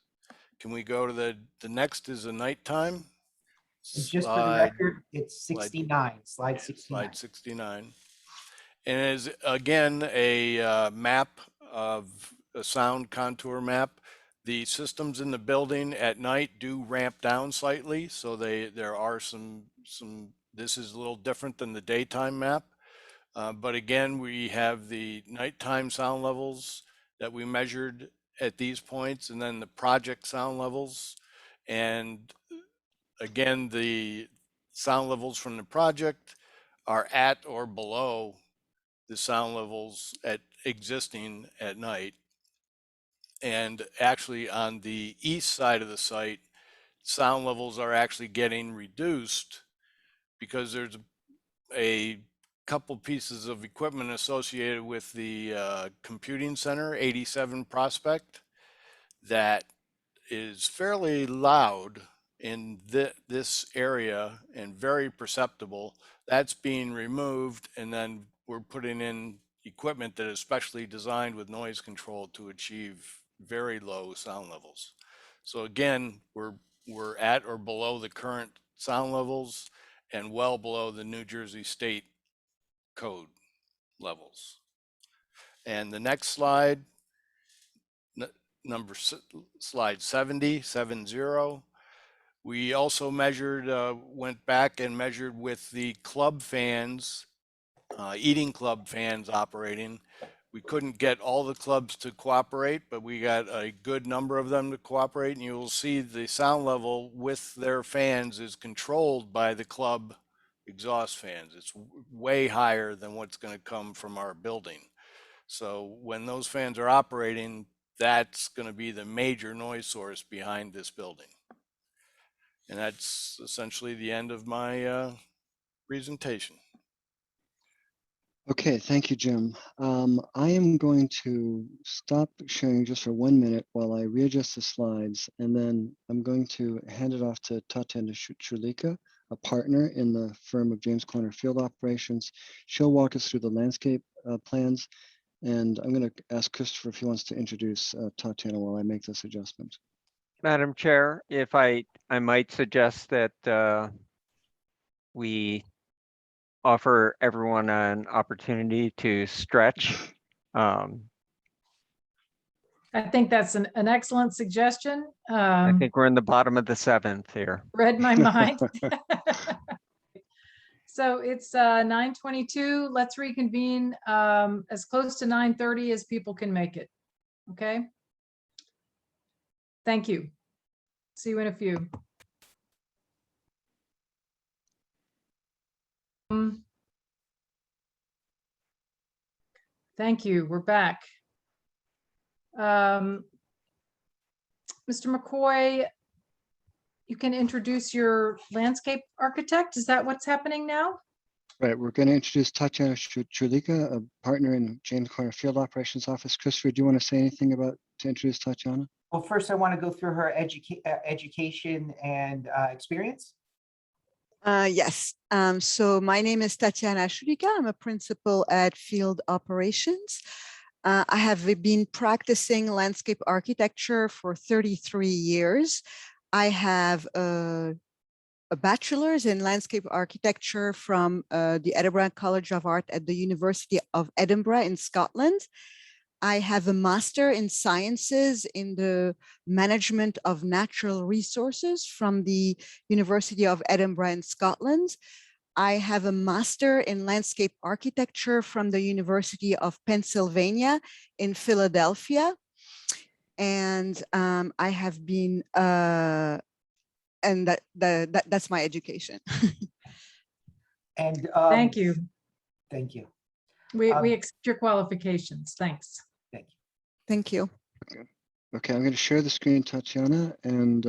S17: Can we go to the next is the nighttime?
S10: Just for the record, it's 69, slide 69.
S17: Slide 69. And it is again a map of a sound contour map. The systems in the building at night do ramp down slightly, so there are some. This is a little different than the daytime map, but again we have the nighttime sound levels that we measured at these points, and then the project sound levels, and again the sound levels from the project are at or below the sound levels at existing at night. And actually on the east side of the site, sound levels are actually getting reduced because there's a couple pieces of equipment associated with the computing center, 87 Prospect, that is fairly loud in this area and very perceptible. That's being removed, and then we're putting in equipment that is specially designed with noise control to achieve very low sound levels. So again, we're at or below the current sound levels and well below the New Jersey state code levels. And the next slide, slide 70. We also measured, went back and measured with the club fans, eating club fans operating. We couldn't get all the clubs to cooperate, but we got a good number of them to cooperate. And you will see the sound level with their fans is controlled by the club exhaust fans. It's way higher than what's going to come from our building. So when those fans are operating, that's going to be the major noise source behind this building. And that's essentially the end of my presentation.
S11: Okay, thank you, Jim. I am going to stop sharing just for 1 minute while I readjust the slides, and then I'm going to hand it off to Tatiana Chulika, a partner in the firm of James Corner Field Operations. She'll walk us through the landscape plans, and I'm going to ask Christopher if he wants to introduce Tatiana while I make this adjustment.
S2: Madam Chair, if I might suggest that we offer everyone an opportunity to stretch.
S1: I think that's an excellent suggestion.
S2: I think we're in the bottom of the 7th here.
S1: Read my mind. So it's 9:22. Let's reconvene as close to 9:30 as people can make it. Okay. Thank you. See you in a few. Thank you. We're back. Mr. McCoy, you can introduce your landscape architect. Is that what's happening now?
S11: Right, we're going to introduce Tatiana Chulika, a partner in James Corner Field Operations Office. Christopher, do you want to say anything to introduce Tatiana?
S10: Well, first I want to go through her education and experience.
S3: Yes. So my name is Tatiana Chulika. I'm a principal at Field Operations. I have been practicing landscape architecture for 33 years. I have a bachelor's in landscape architecture from the Edinburgh College of Art at the University of Edinburgh in Scotland. I have a master in sciences in the management of natural resources from the University of Edinburgh in Scotland. I have a master in landscape architecture from the University of Pennsylvania in Philadelphia. And I have been, and that's my education.
S10: And
S1: thank you.
S10: Thank you.
S1: We accept your qualifications. Thanks.
S10: Thank you.
S3: Thank you.
S11: Okay, I'm going to share the screen, Tatiana, and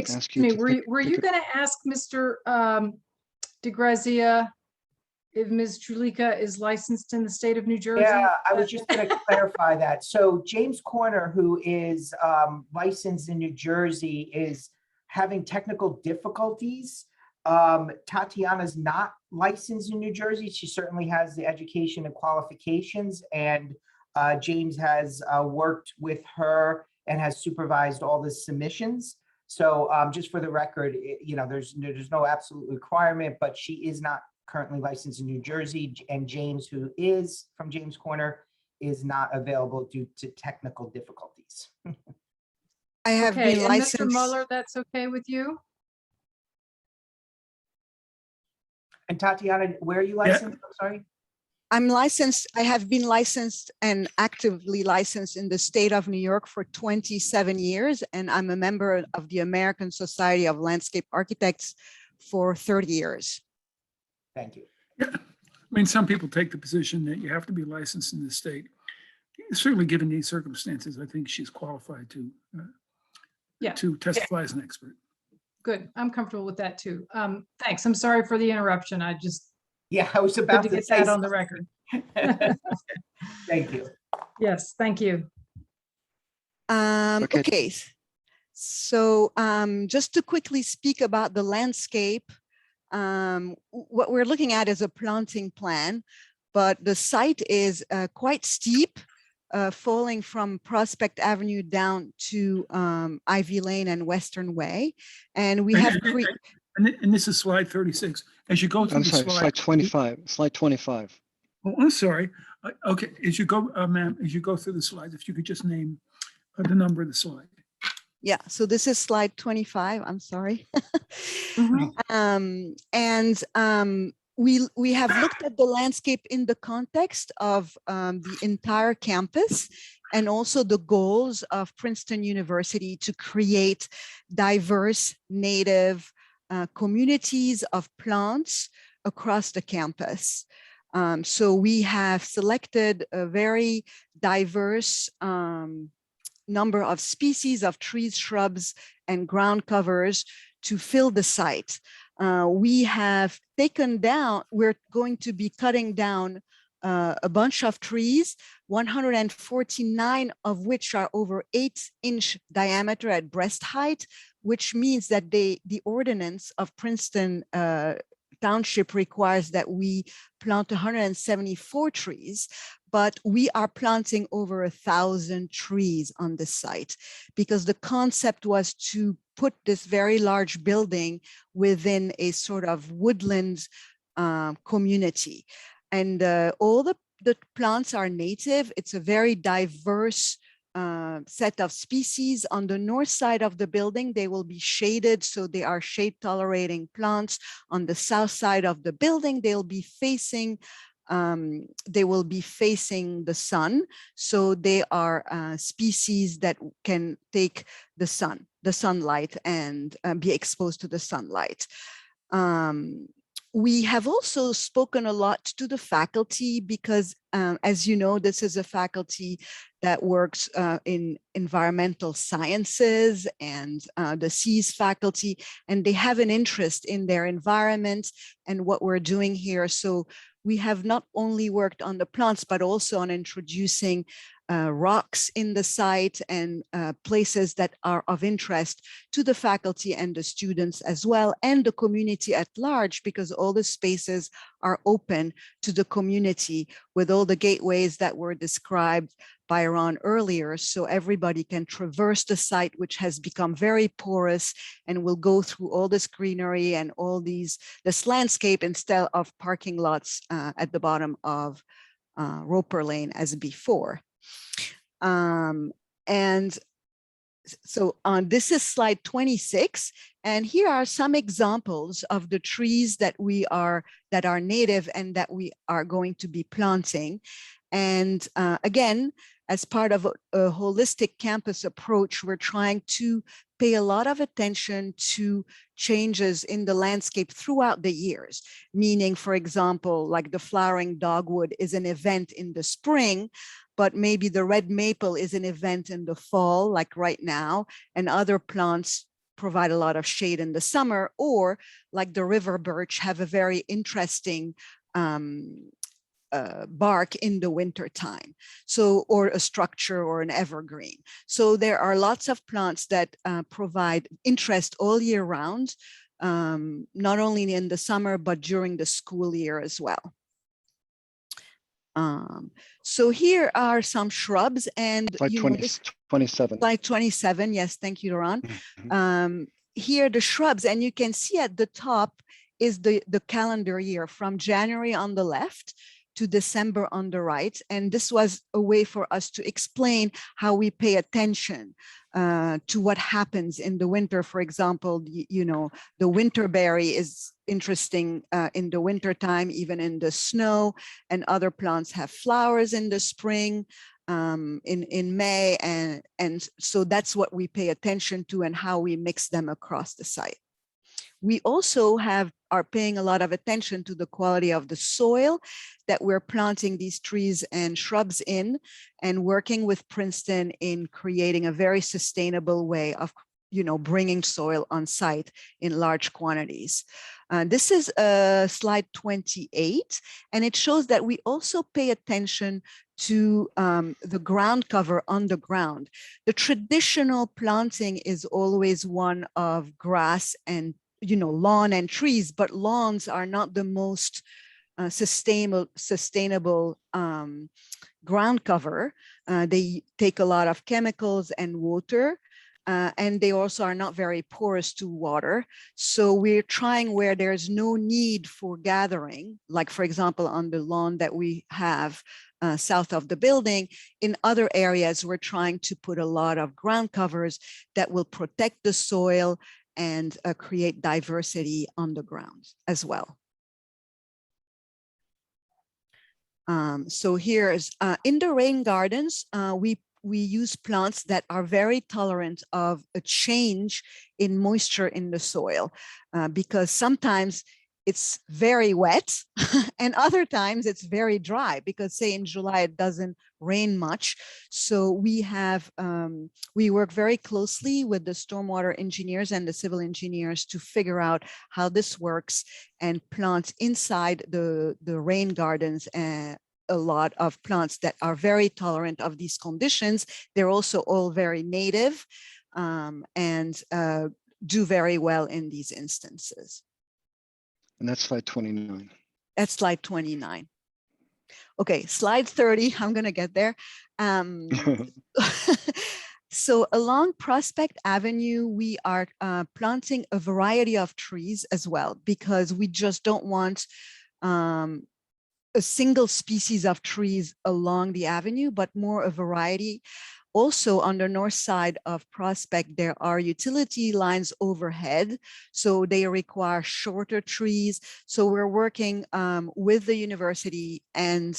S11: ask you
S1: me,
S11: to
S1: were you going to ask Mr. DeGrazia if Ms. Chulika is licensed in the state of New Jersey?
S10: Yeah, I was just going to clarify that. So James Corner, who is licensed in New Jersey, is having technical difficulties. Tatiana's not licensed in New Jersey. She certainly has the education and qualifications, and James has worked with her and has supervised all the submissions. So just for the record, you know, there's no absolute requirement, but she is not currently licensed in New Jersey, and James, who is from James Corner, is not available due to technical difficulties.
S3: I have been licensed.
S1: Mr. Mueller, that's okay with you?
S10: And Tatiana, where are you licensed? Yeah. I'm sorry.
S3: I'm licensed. I have been licensed and actively licensed in the state of New York for 27 years, and I'm a member of the American Society of Landscape Architects for 30 years.
S10: Thank you.
S7: Yeah. I mean, some people take the position that you have to be licensed in the state. Certainly, given these circumstances, I think she's qualified to testify as an expert.
S1: Good. I'm comfortable with that too. Thanks. I'm sorry for the interruption. I
S10: was about
S1: to get that on the record.
S10: Thank you.
S1: Yes, thank you.
S3: Okay. So just to quickly speak about the landscape, what we're looking at is a planting plan, but the site is quite steep, falling from Prospect Avenue down to Ivy Lane and Western Way. And we have
S7: and this is slide 36. As you go through
S11: I'm
S7: the
S11: sorry, slide 25, slide 25.
S7: Oh, I'm sorry. Okay, as you go, ma'am, as you go through the slides, if you could just name the number of the slide.
S3: Yeah, so this is slide 25, I'm sorry. We have looked at the landscape in the context of the entire campus and also the goals of Princeton University to create diverse native communities of plants across the campus. So we have selected a very diverse number of species of trees, shrubs, and ground covers to fill the site. We have taken down, we're going to be cutting down a bunch of trees, 149 of which are over 8-inch diameter at breast height, which means that the ordinance of Princeton Township requires that we plant 174 trees, but we are planting over 1,000 trees on the site because the concept was to put this very large building within a sort of woodland community. And all the plants are native. It's a very diverse set of species. On the north side of the building, they will be shaded, so they are shade tolerating plants. On the south side of the building, they will be facing the sun, so they are species that can take the sunlight and be exposed to the sunlight. We have also spoken a lot to the faculty because, as you know, this is a faculty that works in environmental sciences and the SEAS faculty, and they have an interest in their environment and what we're doing here. So we have not only worked on the plants, but also on introducing rocks in the site and places that are of interest to the faculty and the students as well, and the community at large, because all the spaces are open to the community with all the gateways that were described by Ron earlier. So everybody can traverse the site, which has become very porous and will go through all this greenery and all this landscape instead of parking lots at the bottom of Roper Lane as before. And so this is slide 26, and here are some examples of the trees that are native and that we are going to be planting. And again, as part of a holistic campus approach, we're trying to pay a lot of attention to changes in the landscape throughout the years, meaning, for example, like the flowering dogwood is an event in the spring, but maybe the red maple is an event in the fall, like right now, and other plants provide a lot of shade in the summer, or like the river birch have a very interesting bark in the winter time. So, or a structure or an evergreen. So there are lots of plants that provide interest all year round, not only in the summer, but during the school year as well. So here are some shrubs and
S11: slide 27.
S3: Slide 27. Yes, thank you, Ron. Here are the shrubs, and you can see at the top is the calendar year from January on the left to December on the right. And this was a way for us to explain how we pay attention to what happens in the winter. For example, you know, the winterberry is interesting in the winter time, even in the snow, and other plants have flowers in the spring, in May. And so that's what we pay attention to and how we mix them across the site. We also are paying a lot of attention to the quality of the soil that we're planting these trees and shrubs in, and working with Princeton in creating a very sustainable way of, you know, bringing soil on site in large quantities. This is slide 28, and it shows that we also pay attention to the ground cover underground. The traditional planting is always one of grass and lawn and trees, but lawns are not the most sustainable ground cover. They take a lot of chemicals and water, and they also are not very porous to water. So we're trying where there's no need for gathering, like for example, on the lawn that we have south of the building. In other areas, we're trying to put a lot of ground covers that will protect the soil and create diversity on the ground as well. So here's in the rain gardens, we use plants that are very tolerant of a change in moisture in the soil, because sometimes it's very wet and other times it's very dry, because say in July it doesn't rain much. So we have we work very closely with the stormwater engineers and the civil engineers to figure out how this works and plant inside the rain gardens and a lot of plants that are very tolerant of these conditions. They're also all very native and do very well in these instances.
S11: And that's slide 29.
S3: That's slide 29. Okay, slide 30, I'm gonna get there. So along Prospect Avenue, we are planting a variety of trees as well, because we just don't want a single species of trees along the avenue, but more a variety. Also on the north side of Prospect, there are utility lines overhead, so they require shorter trees. So we're working with the university and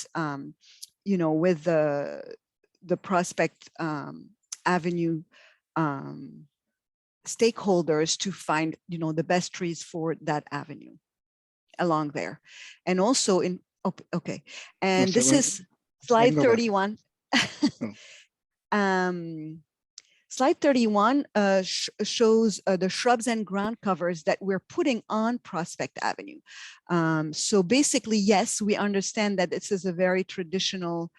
S3: with the Prospect Avenue stakeholders to find the best trees for that avenue along there. And also in okay, and
S11: No,
S3: this is slide 31. Slide 31 shows the shrubs and ground covers that we're putting on Prospect Avenue. So basically, yes, we understand that this is a very traditional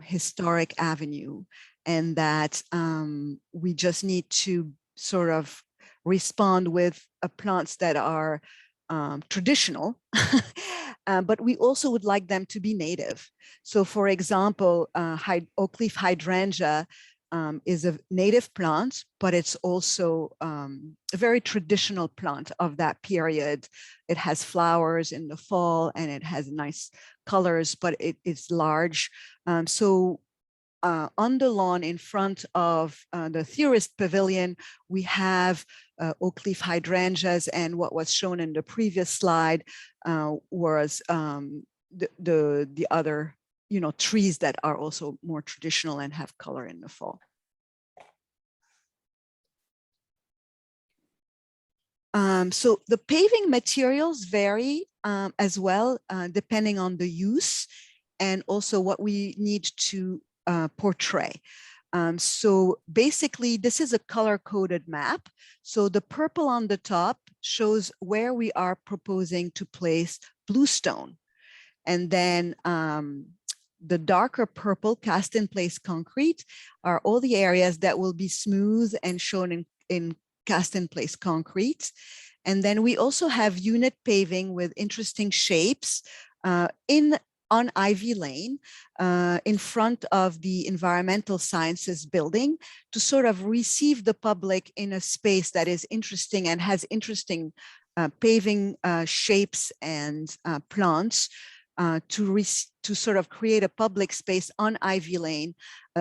S3: historic avenue, and that we just need to sort of respond with plants that are traditional, but we also would like them to be native. So for example, oak leaf hydrangea is a native plant, but it's also a very traditional plant of that period. It has flowers in the fall and it has nice colors, but it is large. So on the lawn in front of the Theorist Pavilion, we have oak leaf hydrangeas, and what was shown in the previous slide was the other trees that are also more traditional and have color in the fall. So the paving materials vary as well, depending on the use and also what we need to portray. So basically, this is a color-coded map. So the purple on the top shows where we are proposing to place bluestone. And then the darker purple cast in place concrete are all the areas that will be smooth and shown in cast in place concrete. And then we also have unit paving with interesting shapes on Ivy Lane in front of the Environmental Sciences building to sort of receive the public in a space that is interesting and has interesting paving shapes and plants to sort of create a public space on Ivy Lane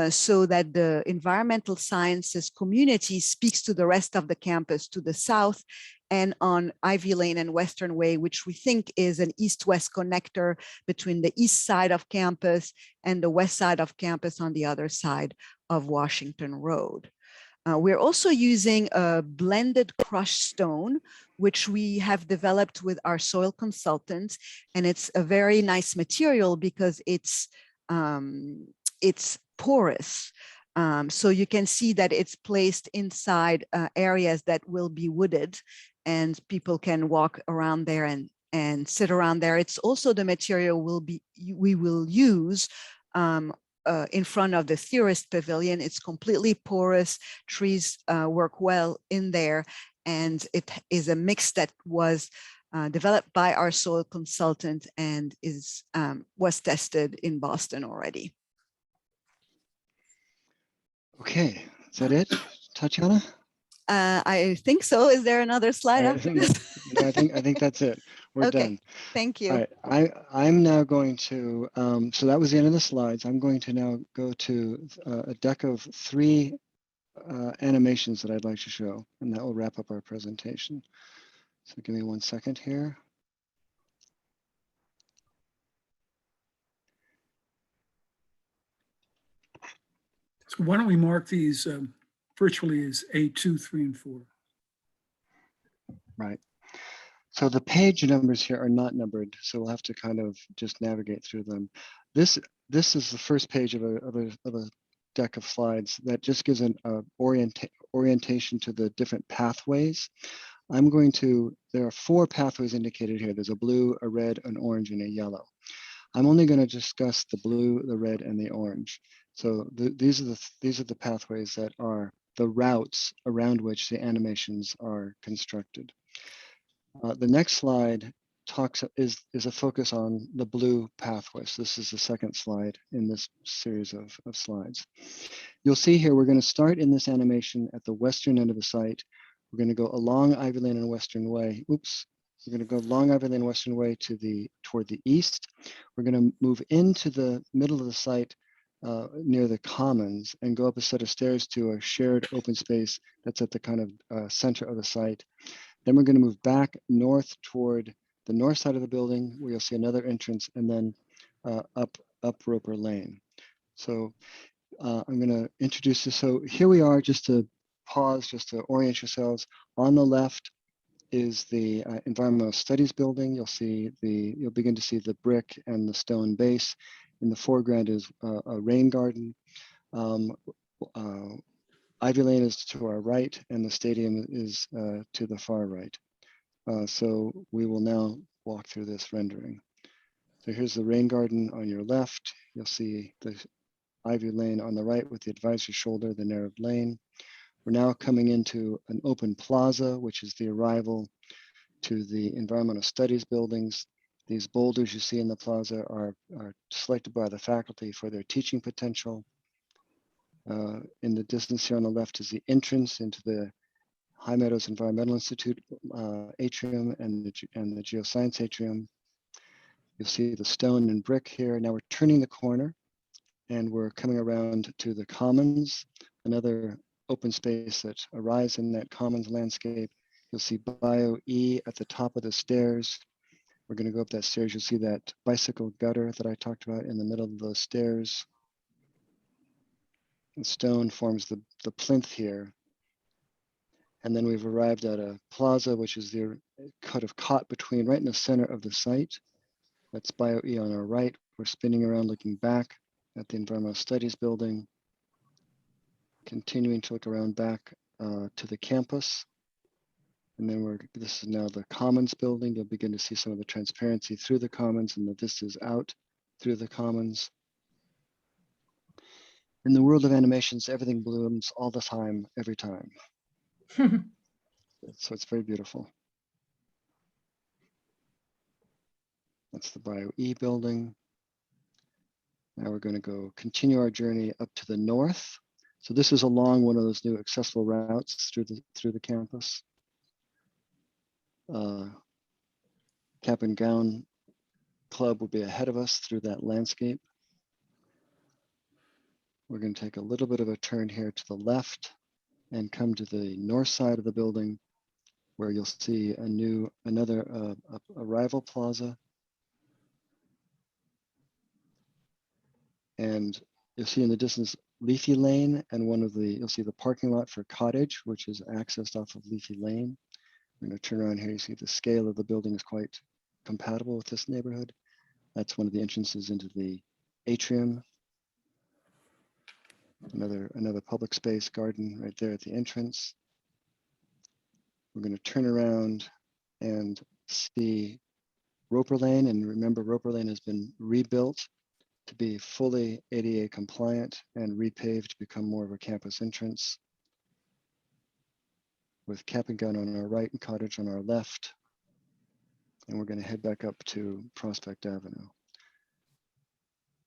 S3: so that the environmental sciences community speaks to the rest of the campus to the south, and on Ivy Lane and Western Way, which we think is an east-west connector between the east side of campus and the west side of campus on the other side of Washington Road. We're also using a blended crushed stone, which we have developed with our soil consultants, and it's a very nice material because it's porous. So you can see that it's placed inside areas that will be wooded, and people can walk around there and sit around there. It's also the material we will use in front of the Theorist Pavilion. It's completely porous. Trees work well in there. And it is a mix that was developed by our soil consultant and was tested in Boston already.
S11: Okay, is that it, Tatiana?
S3: I think so. Is there another slide after this?
S11: No, I think that's it. We're
S3: Okay,
S11: done.
S3: thank you.
S11: All right, I'm now going to, so that was the end of the slides. I'm going to now go to a deck of 3 animations that I'd like to show, and that will wrap up our presentation. So give me 1 second here.
S7: So why don't we mark these virtually as A2, 3, and 4?
S11: Right. So the page numbers here are not numbered, so we'll have to kind of just navigate through them. This is the first page of a deck of slides that just gives an orientation to the different pathways. There are 4 pathways indicated here. There's a blue, a red, an orange, and a yellow. I'm only going to discuss the blue, the red, and the orange. So these are the pathways that are the routes around which the animations are constructed. The next slide is a focus on the blue pathway. So this is the second slide in this series of slides. You'll see here we're going to start in this animation at the western end of the site. We're going to go along Ivy Lane and Western Way. Oops. We're going to go along Ivy Lane Western Way toward the east. We're going to move into the middle of the site near the Commons and go up a set of stairs to a shared open space that's at the kind of center of the site. Then we're going to move back north toward the north side of the building where you'll see another entrance, and then up Roper Lane. So I'm going to introduce this. So here we are, just to pause, just to orient yourselves. On the left is the Environmental Studies building. You'll begin to see the brick and the stone base. In the foreground is a rain garden. Ivy Lane is to our right, and the stadium is to the far right. So we will now walk through this rendering. So here's the rain garden on your left. You'll see the Ivy Lane on the right with the advisory shoulder, the narrowed lane. We're now coming into an open plaza, which is the arrival to the Environmental Studies buildings. These boulders you see in the plaza are selected by the faculty for their teaching potential. In the distance here on the left is the entrance into the High Meadows Environmental Institute atrium and the Geoscience atrium. You'll see the stone and brick here. Now we're turning the corner and we're coming around to the Commons, another open space that arrives in that Commons landscape. You'll see Bio E at the top of the stairs. We're going to go up that stairs. You'll see that bicycle gutter that I talked about in the middle of those stairs. The stone forms the plinth here. And then we've arrived at a plaza, which is the kind of caught between right in the center of the site. That's Bio E on our right. We're spinning around looking back at the Environmental Studies building, continuing to look around back to the campus. And then this is now the Commons building. You'll begin to see some of the transparency through the Commons and the vistas out through the Commons. In the world of animations, everything blooms all the time, every time. So it's very beautiful. That's the Bio E building. Now we're going to continue our journey up to the north. So this is along one of those new accessible routes through the campus. Cap and Gown Club will be ahead of us through that landscape. We're going to take a little bit of a turn here to the left and come to the north side of the building, where you'll see another arrival plaza. And you'll see in the distance Leafy Lane, and you'll see the parking lot for Cottage, which is accessed off of Leafy Lane. I'm going to turn around here. You see the scale of the building is quite compatible with this neighborhood. That's one of the entrances into the atrium. Another public space garden right there at the entrance. We're going to turn around and see Roper Lane, and remember Roper Lane has been rebuilt to be fully ADA compliant and repaved to become more of a campus entrance, with Cap and Gun on our right and Cottage on our left. And we're going to head back up to Prospect Avenue.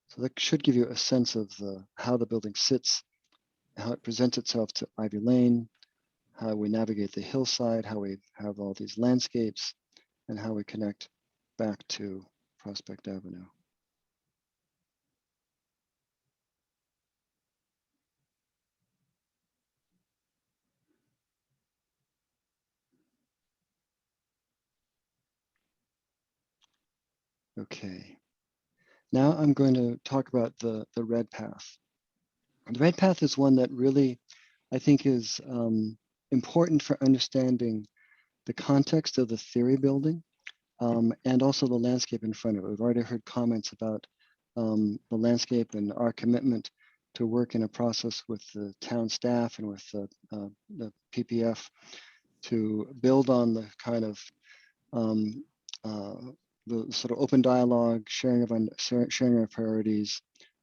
S11: So that should give you a sense of how the building sits, how it presents itself to Ivy Lane, how we navigate the hillside, how we have all these landscapes, and how we connect back to Prospect Avenue. Okay. Now I'm going to talk about the red path. The red path is one that really, I think, is important for understanding the context of the theory building and also the landscape in front of it. We've already heard comments about the landscape and our commitment to work in a process with the town staff and with the PPF to build on the kind of the sort of open dialogue, sharing of priorities,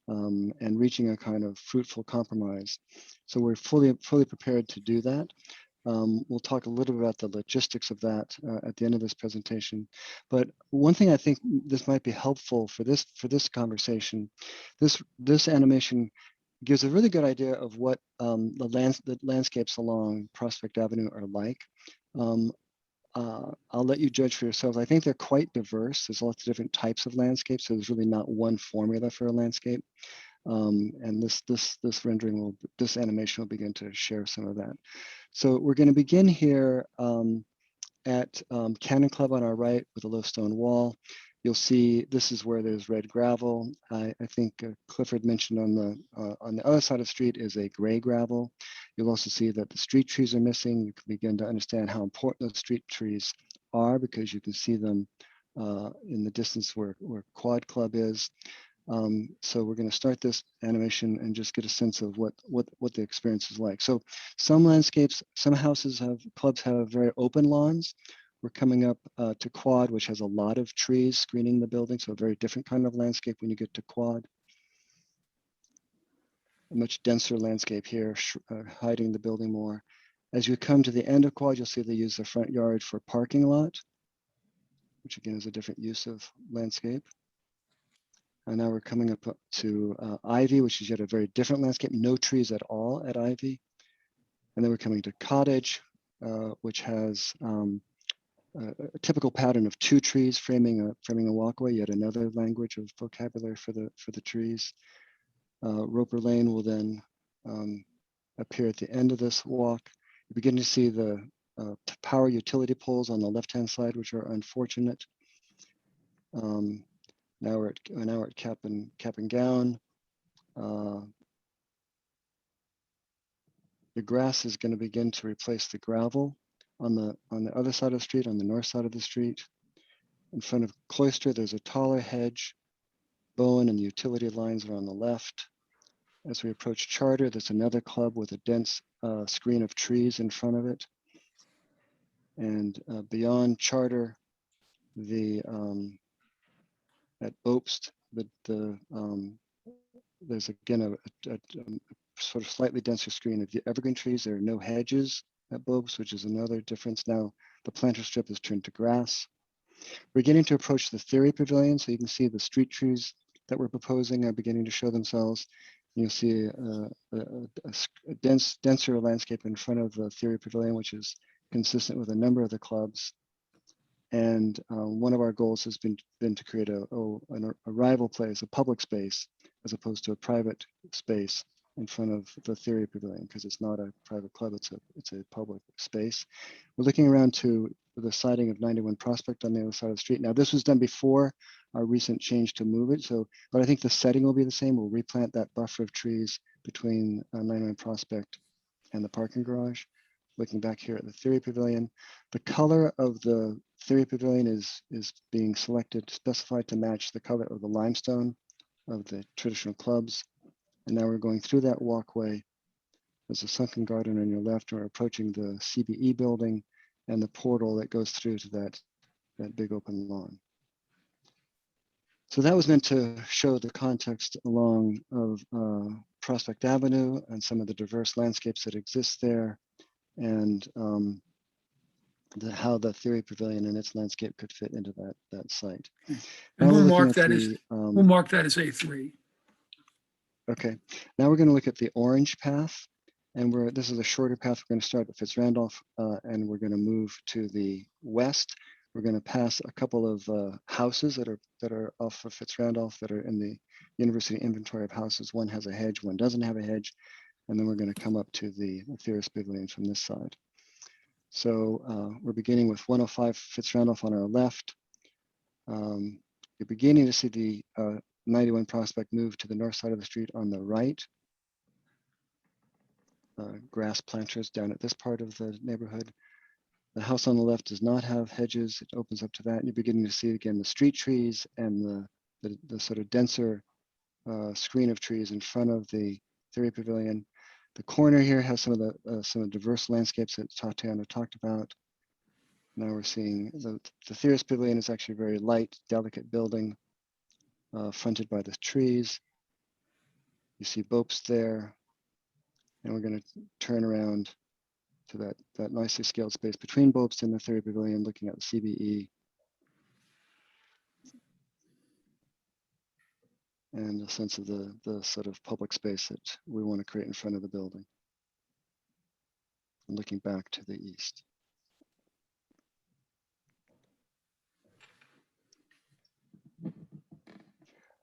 S11: and reaching a kind of fruitful compromise. So we're fully prepared to do that. We'll talk a little bit about the logistics of that at the end of this presentation. But one thing I think this might be helpful for this conversation, this animation gives a really good idea of what the landscapes along Prospect Avenue are like. I'll let you judge for yourselves. I think they're quite diverse. There's lots of different types of landscapes, so there's really not one formula for a landscape. And this rendering this animation will begin to share some of that. So we're going to begin here at Cannon Club on our right with a low stone wall. You'll see this is where there's red gravel. I think Clifford mentioned on the other side of the street is a gray gravel. You'll also see that the street trees are missing. You can begin to understand how important those street trees are because you can see them in the distance where Quad Club is. So we're going to start this animation and just get a sense of what the experience is like. So some landscapes, some clubs have very open lawns. We're coming up to Quad, which has a lot of trees screening the building. So a very different kind of landscape when you get to Quad. A much denser landscape here, hiding the building more. As you come to the end of Quad, you'll see they use the front yard for parking lot, which again is a different use of landscape. And now we're coming up to Ivy, which is yet a very different landscape, no trees at all at Ivy. And then we're coming to Cottage, which has a typical pattern of two trees framing a walkway, yet another language of vocabulary for the trees. Roper Lane will then appear at the end of this walk. You begin to see the power utility poles on the left-hand side, which are unfortunate. Now we're at Cap and Gown. The grass is going to begin to replace the gravel on the other side of the street, on the north side of the street. In front of Cloister, there's a taller hedge. Bowen and the utility lines are on the left. As we approach Charter, there's another club with a dense screen of trees in front of it. And beyond Charter, at Obst, there's again a sort of slightly denser screen of the evergreen trees. There are no hedges at Bobst, which is another difference. Now the planter strip is turned to grass. We're beginning to approach the Theory Pavilion, so you can see the street trees that we're proposing are beginning to show themselves. You'll see a denser landscape in front of the Theory Pavilion, which is consistent with a number of the clubs. And one of our goals has been to create a rival place, a public space, as opposed to a private space in front of the Theory Pavilion, because it's not a private club, it's a public space. We're looking around to the siding of 91 Prospect on the other side of the street. Now, this was done before our recent change to move it, but I think the setting will be the same. We'll replant that buffer of trees between 91 Prospect and the parking garage. Looking back here at the Theory Pavilion, the color of the Theory Pavilion is being specified to match the color of the limestone of the traditional clubs. And now we're going through that walkway. There's a sunken garden on your left, and we're approaching the CBE building and the portal that goes through to that big open lawn. So that was meant to show the context along of Prospect Avenue and some of the diverse landscapes that exist there, and how the Theory Pavilion and its landscape could fit into that site.
S7: And
S11: Now
S7: we'll
S11: we're
S7: mark
S11: looking at
S7: that as,
S11: the,
S7: we'll mark that as A3.
S11: okay, now we're going to look at the orange path, and this is a shorter path. We're going to start at Fitzrandolph, and we're going to move to the west. We're going to pass a couple of houses that are off of Fitzrandolph that are in the university inventory of houses. One has a hedge, one doesn't have a hedge, and then we're going to come up to the Theoris Pavilion from this side. So we're beginning with 105 Fitzrandolph on our left. You're beginning to see the 91 Prospect move to the north side of the street on the right. Grass planters down at this part of the neighborhood. The house on the left does not have hedges. It opens up to that. And you're beginning to see again the street trees and the sort of denser screen of trees in front of the Theory Pavilion. The corner here has some of the diverse landscapes that Tatiana talked about. Now we're seeing the Theoris Pavilion is actually a very light, delicate building fronted by the trees. You see Bopes there. And we're going to turn around to that nicely scaled space between Bopes and the Theory Pavilion, looking at the CBE. And a sense of the sort of public space that we want to create in front of the building. And looking back to the east.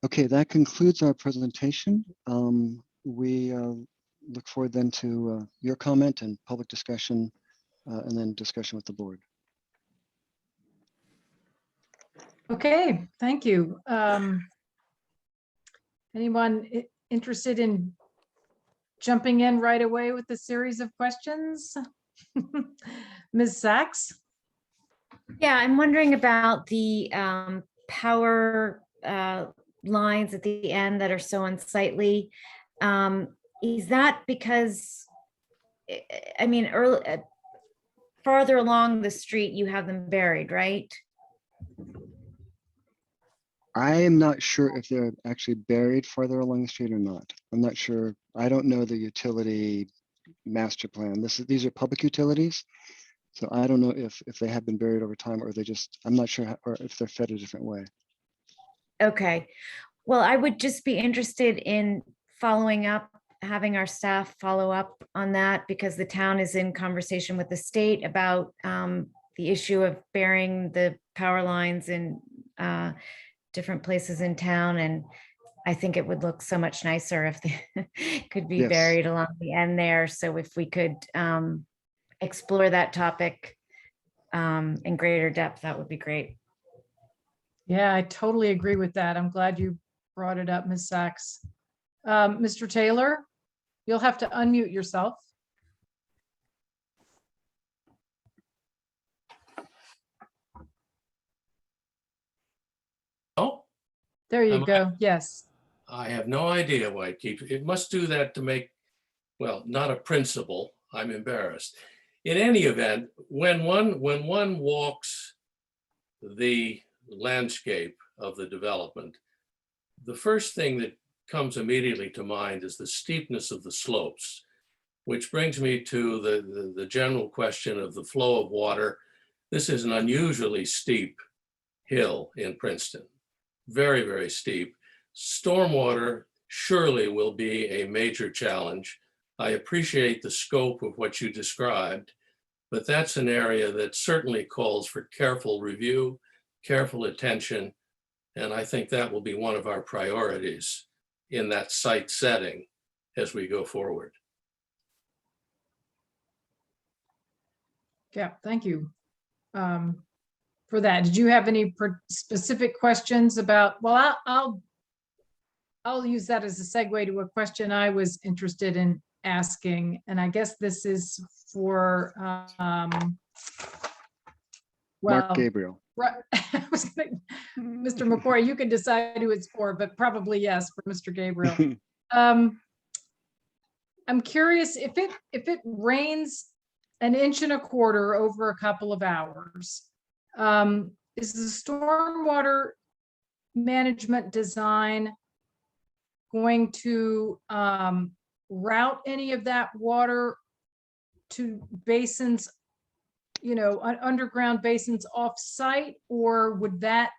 S11: Okay, that concludes our presentation. We look forward then to your comment and public discussion, and then discussion with the board.
S1: Okay, thank you. Anyone interested in jumping in right away with the series of questions? Ms. Sachs?
S5: Yeah, I'm wondering about the power lines at the end that are so unsightly. Is that because, I mean, farther along the street, you have them buried, right?
S11: I am not sure if they're actually buried farther along the street or not. I'm not sure. I don't know the utility master plan. These are public utilities. So I don't know if they have been buried over time or I'm not sure, or if they're fed a different way.
S5: Okay. Well, I would just be interested in following up, having our staff follow up on that, because the town is in conversation with the state about the issue of burying the power lines in different places in town. And I think it would look so much nicer if they could be buried along the end there. So if we could explore that topic in greater depth, that would be great.
S1: Yeah, I totally agree with that. I'm glad you brought it up, Ms. Sachs. Mr. Taylor, you'll have to unmute yourself.
S6: Oh,
S1: there you go. Yes.
S6: I have no idea why it must do that to make, well, not a principle. I'm embarrassed. In any event, when one walks the landscape of the development, the first thing that comes immediately to mind is the steepness of the slopes, which brings me to the general question of the flow of water. This is an unusually steep hill in Princeton, very, very steep. Stormwater surely will be a major challenge. I appreciate the scope of what you described, but that's an area that certainly calls for careful review, careful attention, and I think that will be one of our priorities in that site setting as we go forward.
S1: Yeah, thank you for that. Did you have any specific questions about, well, I'll use that as a segue to a question I was interested in asking. And I guess this is for,
S11: Mark Gabriel.
S1: Right. Mr. McCoy, you can decide who it's for, but probably yes, for Mr. Gabriel. I'm curious if it rains 1.25 inches over a couple of hours, is the stormwater management design going to route any of that water to basins, underground basins off-site, or would that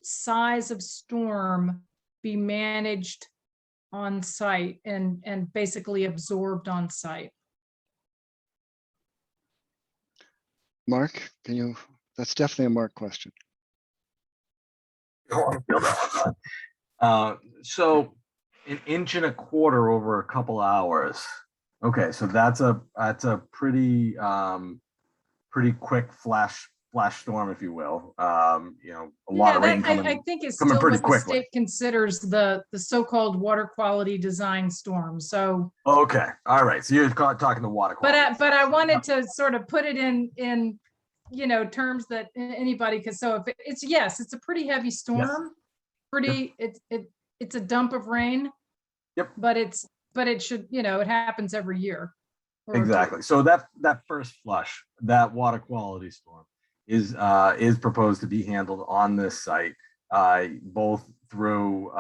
S1: size of storm be managed on site and basically absorbed on site?
S11: Mark, that's definitely a Mark question.
S14: So an inch and a quarter over a couple hours. Okay, so that's a pretty quick flash storm, if you will. A lot of rain coming.
S1: I think it's
S14: coming
S1: still
S14: pretty
S1: what the
S14: quickly.
S1: state considers the so-called water quality design storm. So,
S14: Okay, all right. So you're talking the water quality.
S1: but I wanted to sort of put it in terms that anybody could. So if it's a pretty heavy storm. Yes. It's a dump of rain.
S14: Yep.
S1: But it should, it happens every year.
S14: Exactly. So that first flush, that water quality storm is proposed to be handled on this site, both through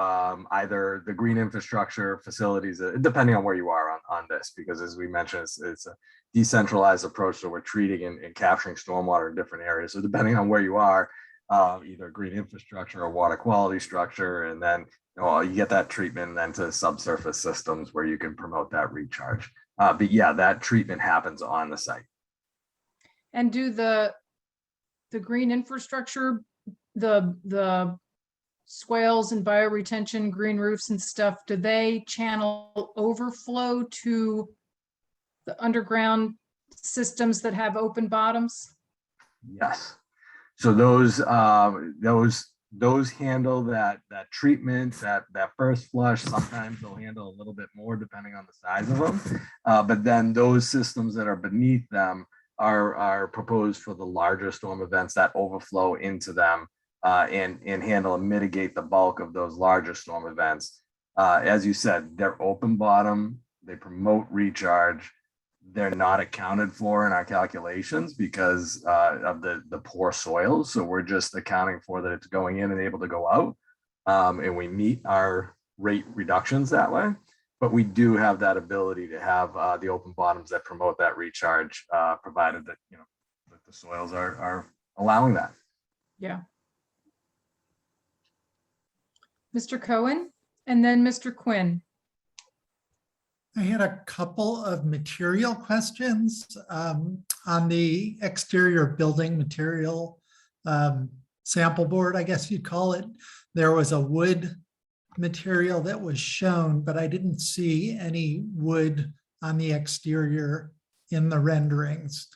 S14: either the green infrastructure facilities, depending on where you are on this, because as we mentioned, it's a decentralized approach. So we're treating and capturing stormwater in different areas. So depending on where you are, either green infrastructure or water quality structure, and then you get that treatment then to subsurface systems where you can promote that recharge. But yeah, that treatment happens on the site.
S1: And do the green infrastructure, the swales and bioretention, green roofs and stuff, do they channel overflow to the underground systems that have open bottoms?
S14: Yes. So those handle that treatment, that first flush. Sometimes they'll handle a little bit more depending on the size of them. But then those systems that are beneath them are proposed for the larger storm events that overflow into them and handle and mitigate the bulk of those larger storm events. As you said, they're open bottom, they promote recharge. They're not accounted for in our calculations because of the poor soils. So we're just accounting for that it's going in and able to go out. And we meet our rate reductions that way. But we do have that ability to have the open bottoms that promote that recharge, provided that that the soils are allowing that.
S1: Yeah. Mr. Cohen, and then Mr. Quinn.
S4: I had a couple of material questions on the exterior building material sample board, I guess you'd call it. There was a wood material that was shown, but I didn't see any wood on the exterior in the renderings.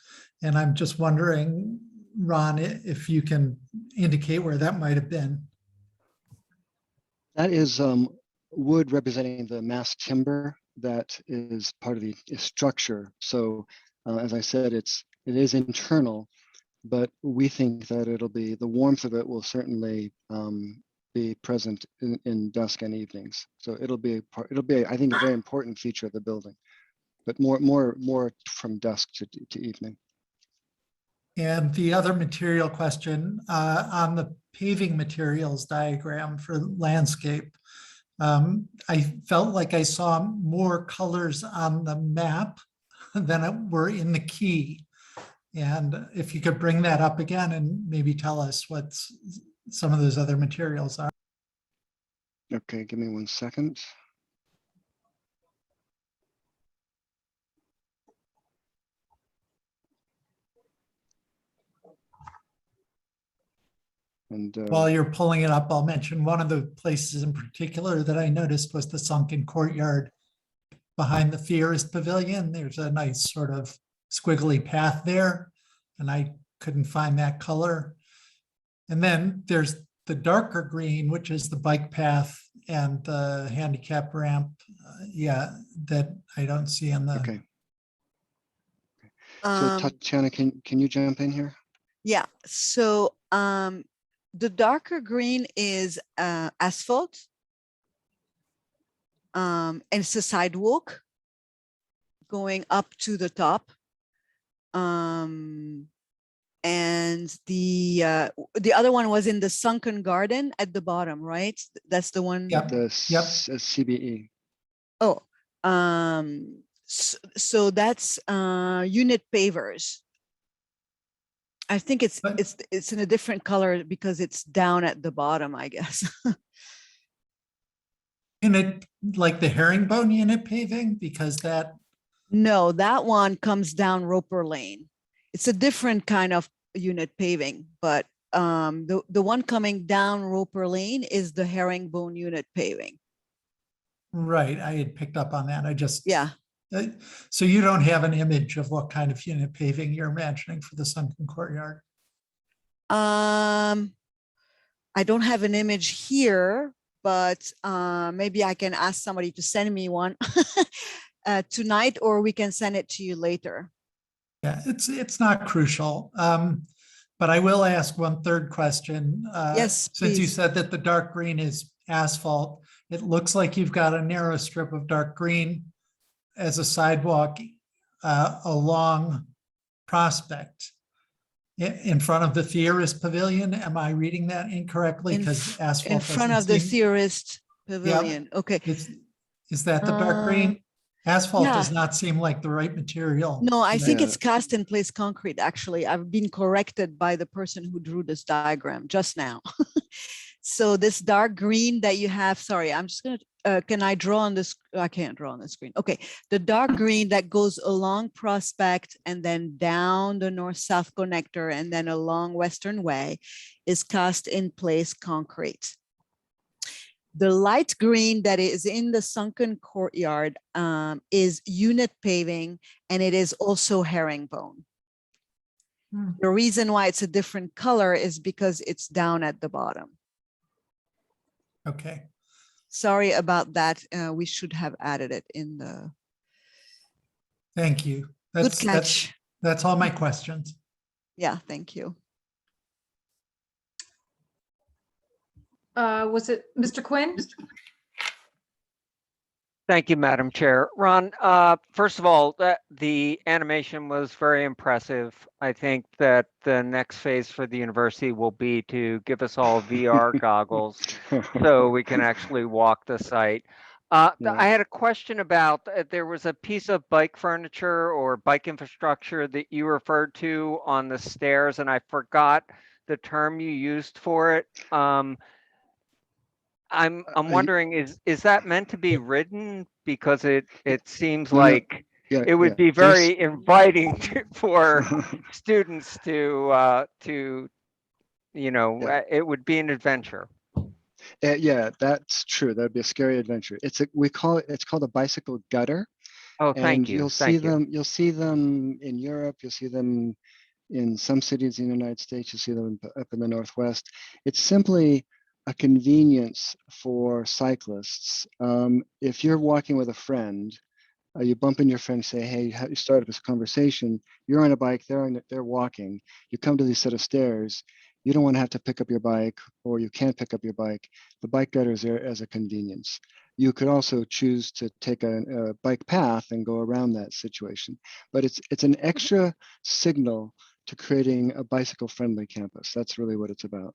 S4: And I'm just wondering, Ron, if you can indicate where that might have been.
S11: That is wood representing the mass timber that is part of the structure. So as I said, it is internal, but we think that it'll be, the warmth of it will certainly be present in dusk and evenings. So it'll be I think a very important feature of the building, but more from dusk to evening.
S4: And the other material question on the paving materials diagram for landscape, I felt like I saw more colors on the map than were in the key. And if you could bring that up again and maybe tell us what some of those other materials are.
S11: Okay, give me 1 second. And
S4: while you're pulling it up, I'll mention one of the places in particular that I noticed was the sunken courtyard behind the Fiers Pavilion. There's a nice sort of squiggly path there, and I couldn't find that color. And then there's the darker green, which is the bike path and the handicap ramp. That I don't see on the.
S11: Okay. So Tatiana, can you jump in here?
S3: Yeah. So the darker green is asphalt, and it's a sidewalk going up to the top. And the other one was in the sunken garden at the bottom, right? That's the one.
S4: Yep.
S11: The
S4: Yep.
S11: CBE.
S3: Oh, so that's unit pavers. I think it's in a different color because it's down at the bottom, I guess.
S4: Unit, like the herringbone unit paving, because that.
S3: No, that one comes down Roper Lane. It's a different kind of unit paving, but the one coming down Roper Lane is the herringbone unit paving.
S4: Right, I had picked up on that. I just.
S3: Yeah.
S4: So you don't have an image of what kind of unit paving you're imagining for the sunken courtyard?
S3: I don't have an image here, but maybe I can ask somebody to send me one tonight, or we can send it to you later.
S4: Yeah, it's not crucial. But I will ask one third question.
S3: Yes,
S4: since you
S3: please.
S4: said that the dark green is asphalt, it looks like you've got a narrow strip of dark green as a sidewalk along Prospect in front of the Theorist Pavilion. Am I reading that incorrectly? Because asphalt
S3: in front
S4: doesn't
S3: of the
S4: seem-
S3: Theorist Pavilion. Okay.
S4: Is that the dark green? Asphalt
S3: yeah.
S4: does not seem like the right material.
S3: No, I think
S4: Yeah.
S3: it's cast in place concrete, actually. I've been corrected by the person who drew this diagram just now. So this dark green that you have, sorry, I'm just going to, can I draw on this? I can't draw on the screen. Okay, the dark green that goes along Prospect and then down the north-south connector and then along Western Way is cast in place concrete. The light green that is in the sunken courtyard is unit paving, and it is also herringbone. The reason why it's a different color is because it's down at the bottom.
S4: Okay.
S3: Sorry about that. We should have added it in the.
S4: Thank you.
S3: Good catch.
S4: That's all my questions.
S3: Yeah, thank you.
S1: Was it Mr. Quinn?
S2: Thank you, Madam Chair. Ron, first of all, the animation was very impressive. I think that the next phase for the university will be to give us all VR goggles so we can actually walk the site. I had a question about, there was a piece of bike furniture or bike infrastructure that you referred to on the stairs, and I forgot the term you used for it. I'm wondering, is that meant to be ridden? Because it seems like it would be very inviting for students to it would be an adventure.
S11: Yeah, that's true. That'd be a scary adventure. It's called a bicycle gutter.
S2: Oh, thank you.
S11: You'll see them in Europe. You'll see them in some cities in the United States. You'll see them up in the Northwest. It's simply a convenience for cyclists. If you're walking with a friend, you bump into your friend, say, hey, you started this conversation, you're on a bike, they're walking, you come to this set of stairs, you don't want to have to pick up your bike, or you can't pick up your bike. The bike gutter is there as a convenience. You could also choose to take a bike path and go around that situation. But it's an extra signal to creating a bicycle-friendly campus. That's really what it's about.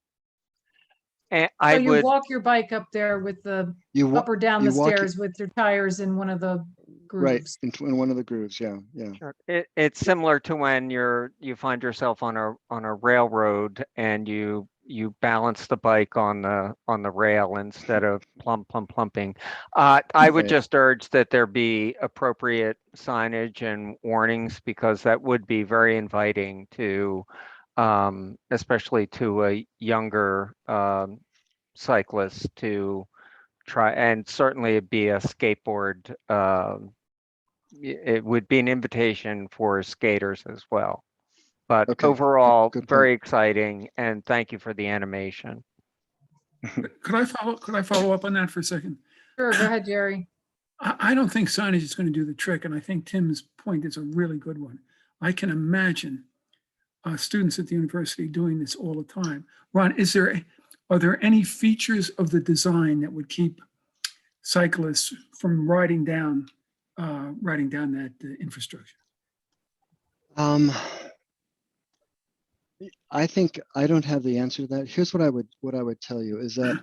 S2: And
S1: so you walk your bike up there with the up or down the stairs with your tires in one of the grooves.
S11: Right, in one of the grooves, yeah.
S2: Sure. It's similar to when you find yourself on a railroad and you balance the bike on the rail instead of plumping. I would just urge that there be appropriate signage and warnings, because that would be very inviting to especially to a younger cyclist to try, and certainly it'd be a skateboard. It would be an invitation for skaters as well. But overall, very exciting, and thank you for the animation.
S7: Could I follow up on that for a second?
S1: Sure, go ahead, Jerry.
S7: I don't think signage is going to do the trick, and I think Tim's point is a really good one. I can imagine students at the university doing this all the time. Ron, are there any features of the design that would keep cyclists from riding down that infrastructure?
S11: I think I don't have the answer to that. Here's what I would tell you is that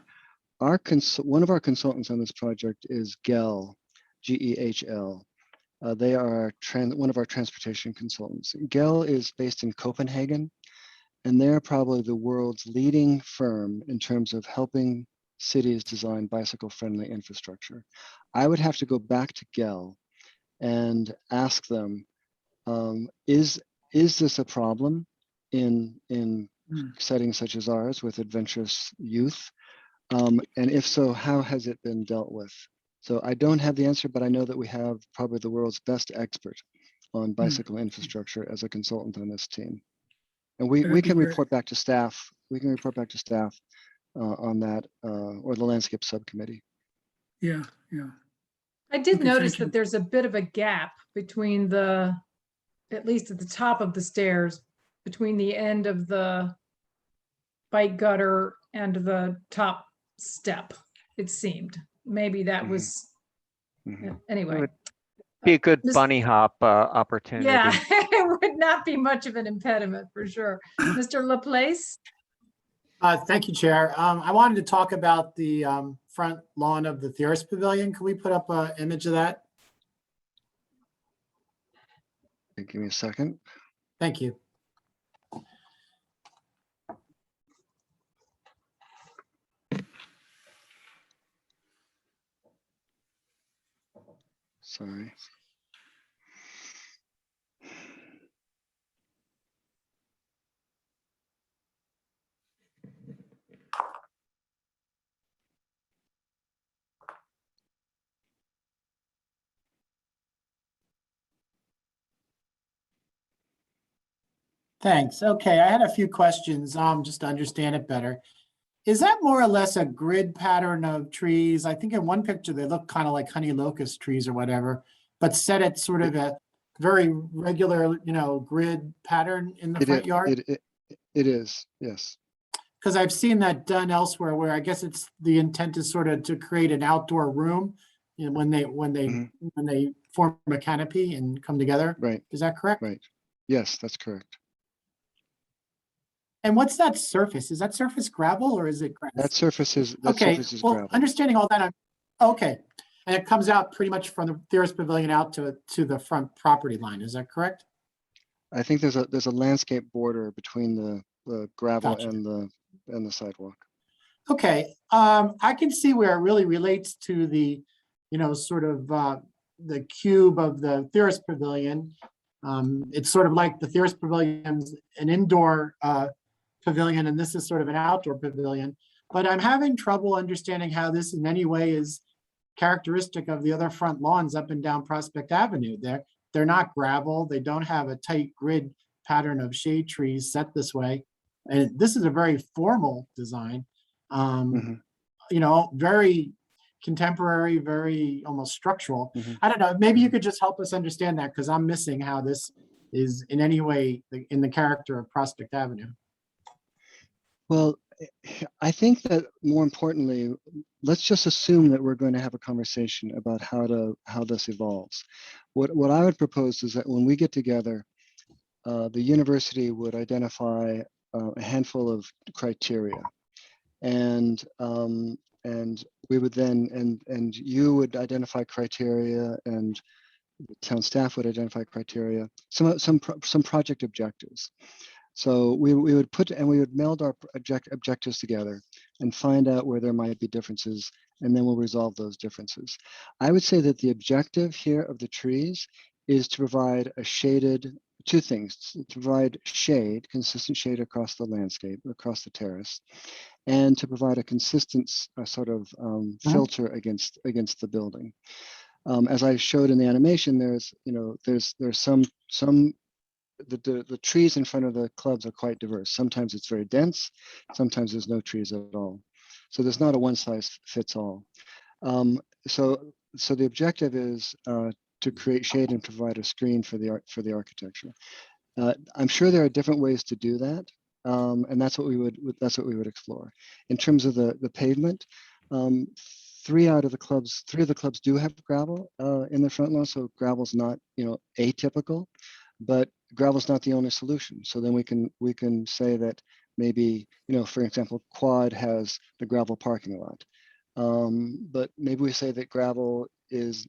S11: one of our consultants on this project is GEHL, GEHL. They are one of our transportation consultants. GEHL is based in Copenhagen, and they're probably the world's leading firm in terms of helping cities design bicycle-friendly infrastructure. I would have to go back to GEHL and ask them, is this a problem in settings such as ours with adventurous youth? And if so, how has it been dealt with? So I don't have the answer, but I know that we have probably the world's best expert on bicycle infrastructure as a consultant on this team. And we can report back to staff. We can report back to staff on that or the landscape subcommittee.
S7: Yeah, yeah.
S1: I did
S7: Okay,
S1: notice
S7: thank you.
S1: that there's a bit of a gap between at least at the top of the stairs, between the end of the bike gutter and the top step, it seemed. Maybe that was, anyway.
S2: It would be a good
S1: Mis-
S2: bunny hop opportunity.
S1: Yeah, it would not be much of an impediment for sure. Mr. Laplace?
S23: Thank you, Chair. I wanted to talk about the front lawn of the Theorist Pavilion. Can we put up an image of that?
S11: Give me a second.
S23: Thank you.
S11: Sorry.
S23: Thanks. Okay, I had a few questions just to understand it better. Is that more or less a grid pattern of trees? I think in one picture they look kind of like honey locust trees or whatever, but set at sort of a very regular, grid pattern in the front yard.
S11: It is, yes.
S23: Because I've seen that done elsewhere, where I guess it's the intent is sort of to create an outdoor room, when they form a canopy and come together.
S11: Right.
S23: Is that correct?
S11: Right. Yes, that's correct.
S23: And what's that surface? Is that surface gravel or is it grass?
S11: That surface is
S23: Well,
S11: gravel.
S23: understanding all that, okay. And it comes out pretty much from the Theorist Pavilion out to the front property line. Is that correct?
S11: I think there's a landscape border between the gravel
S23: Gotcha.
S11: and the sidewalk.
S23: Okay, I can see where it really relates to the, sort of the cube of the Theorist Pavilion. It's sort of like the Theorist Pavilion's an indoor pavilion, and this is sort of an outdoor pavilion. But I'm having trouble understanding how this in any way is characteristic of the other front lawns up and down Prospect Avenue. They're not gravel. They don't have a tight grid pattern of shade trees set this way. And this is a very formal design. Very contemporary, very almost structural. I don't know, maybe you could just help us understand that, because I'm missing how this is in any way in the character of Prospect Avenue.
S11: Well, I think that more importantly, let's just assume that we're going to have a conversation about how this evolves. What I would propose is that when we get together, the university would identify a handful of criteria, and we would then and you would identify criteria, and the town staff would identify criteria, some project objectives. So we would meld our objectives together and find out where there might be differences, and then we'll resolve those differences. I would say that the objective here of the trees is to provide two things: to provide shade, consistent shade across the landscape, across the terrace, and to provide a consistent sort of filter against the building. As I showed in the animation, there's some the trees in front of the clubs are quite diverse. Sometimes it's very dense, sometimes there's no trees at all. So there's not a one size fits all. So the objective is to create shade and provide a screen for the architecture. I'm sure there are different ways to do that, and that's what we would explore. In terms of the pavement, three of the clubs do have gravel in the front lawn, so gravel's not atypical. But gravel's not the only solution. So then we can say that maybe, for example, Quad has the gravel parking lot. But maybe we say that gravel is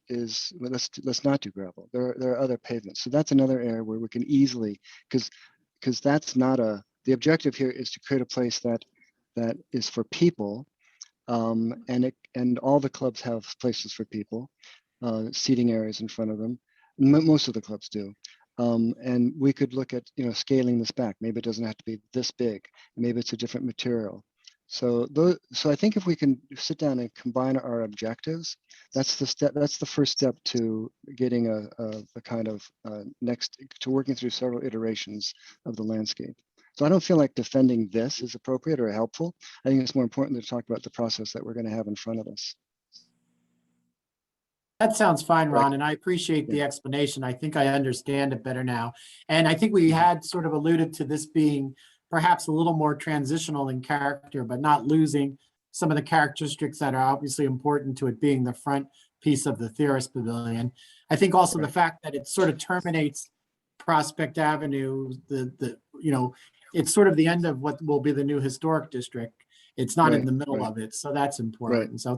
S11: well, let's not do gravel. There are other pavements. So that's another area where we can easily, because that's not the objective here is to create a place that is for people, and all the clubs have places for people, seating areas in front of them. Most of the clubs do. And we could look at scaling this back. Maybe it doesn't have to be this big. Maybe it's a different material. So I think if we can sit down and combine our objectives, that's the step. That's the first step to getting a kind of next to working through several iterations of the landscape. So I don't feel like defending this is appropriate or helpful. I think it's more important to talk about the process that we're going to have in front of us.
S23: That sounds fine, Ron, and I appreciate the explanation. I think I understand it better now. And I think we had sort of alluded to this being perhaps a little more transitional in character, but not losing some of the characteristics that are obviously important to it being the front piece of the Theorist Pavilion. I think also the fact that it sort of terminates Prospect Avenue, it's sort of the end of what will be the new historic district. It's not in the middle of it, so that's important. So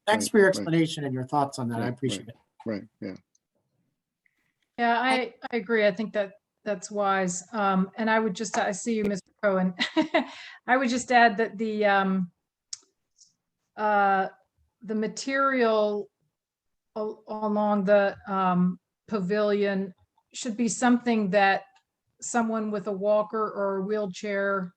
S23: thanks for your explanation and your thoughts on that. I appreciate it.
S11: Right. Yeah.
S1: Yeah, I agree. I think that's wise. And I would just, I see you, Mr. Cohen. I would just add that the material along the pavilion should be something that someone with a walker or a wheelchair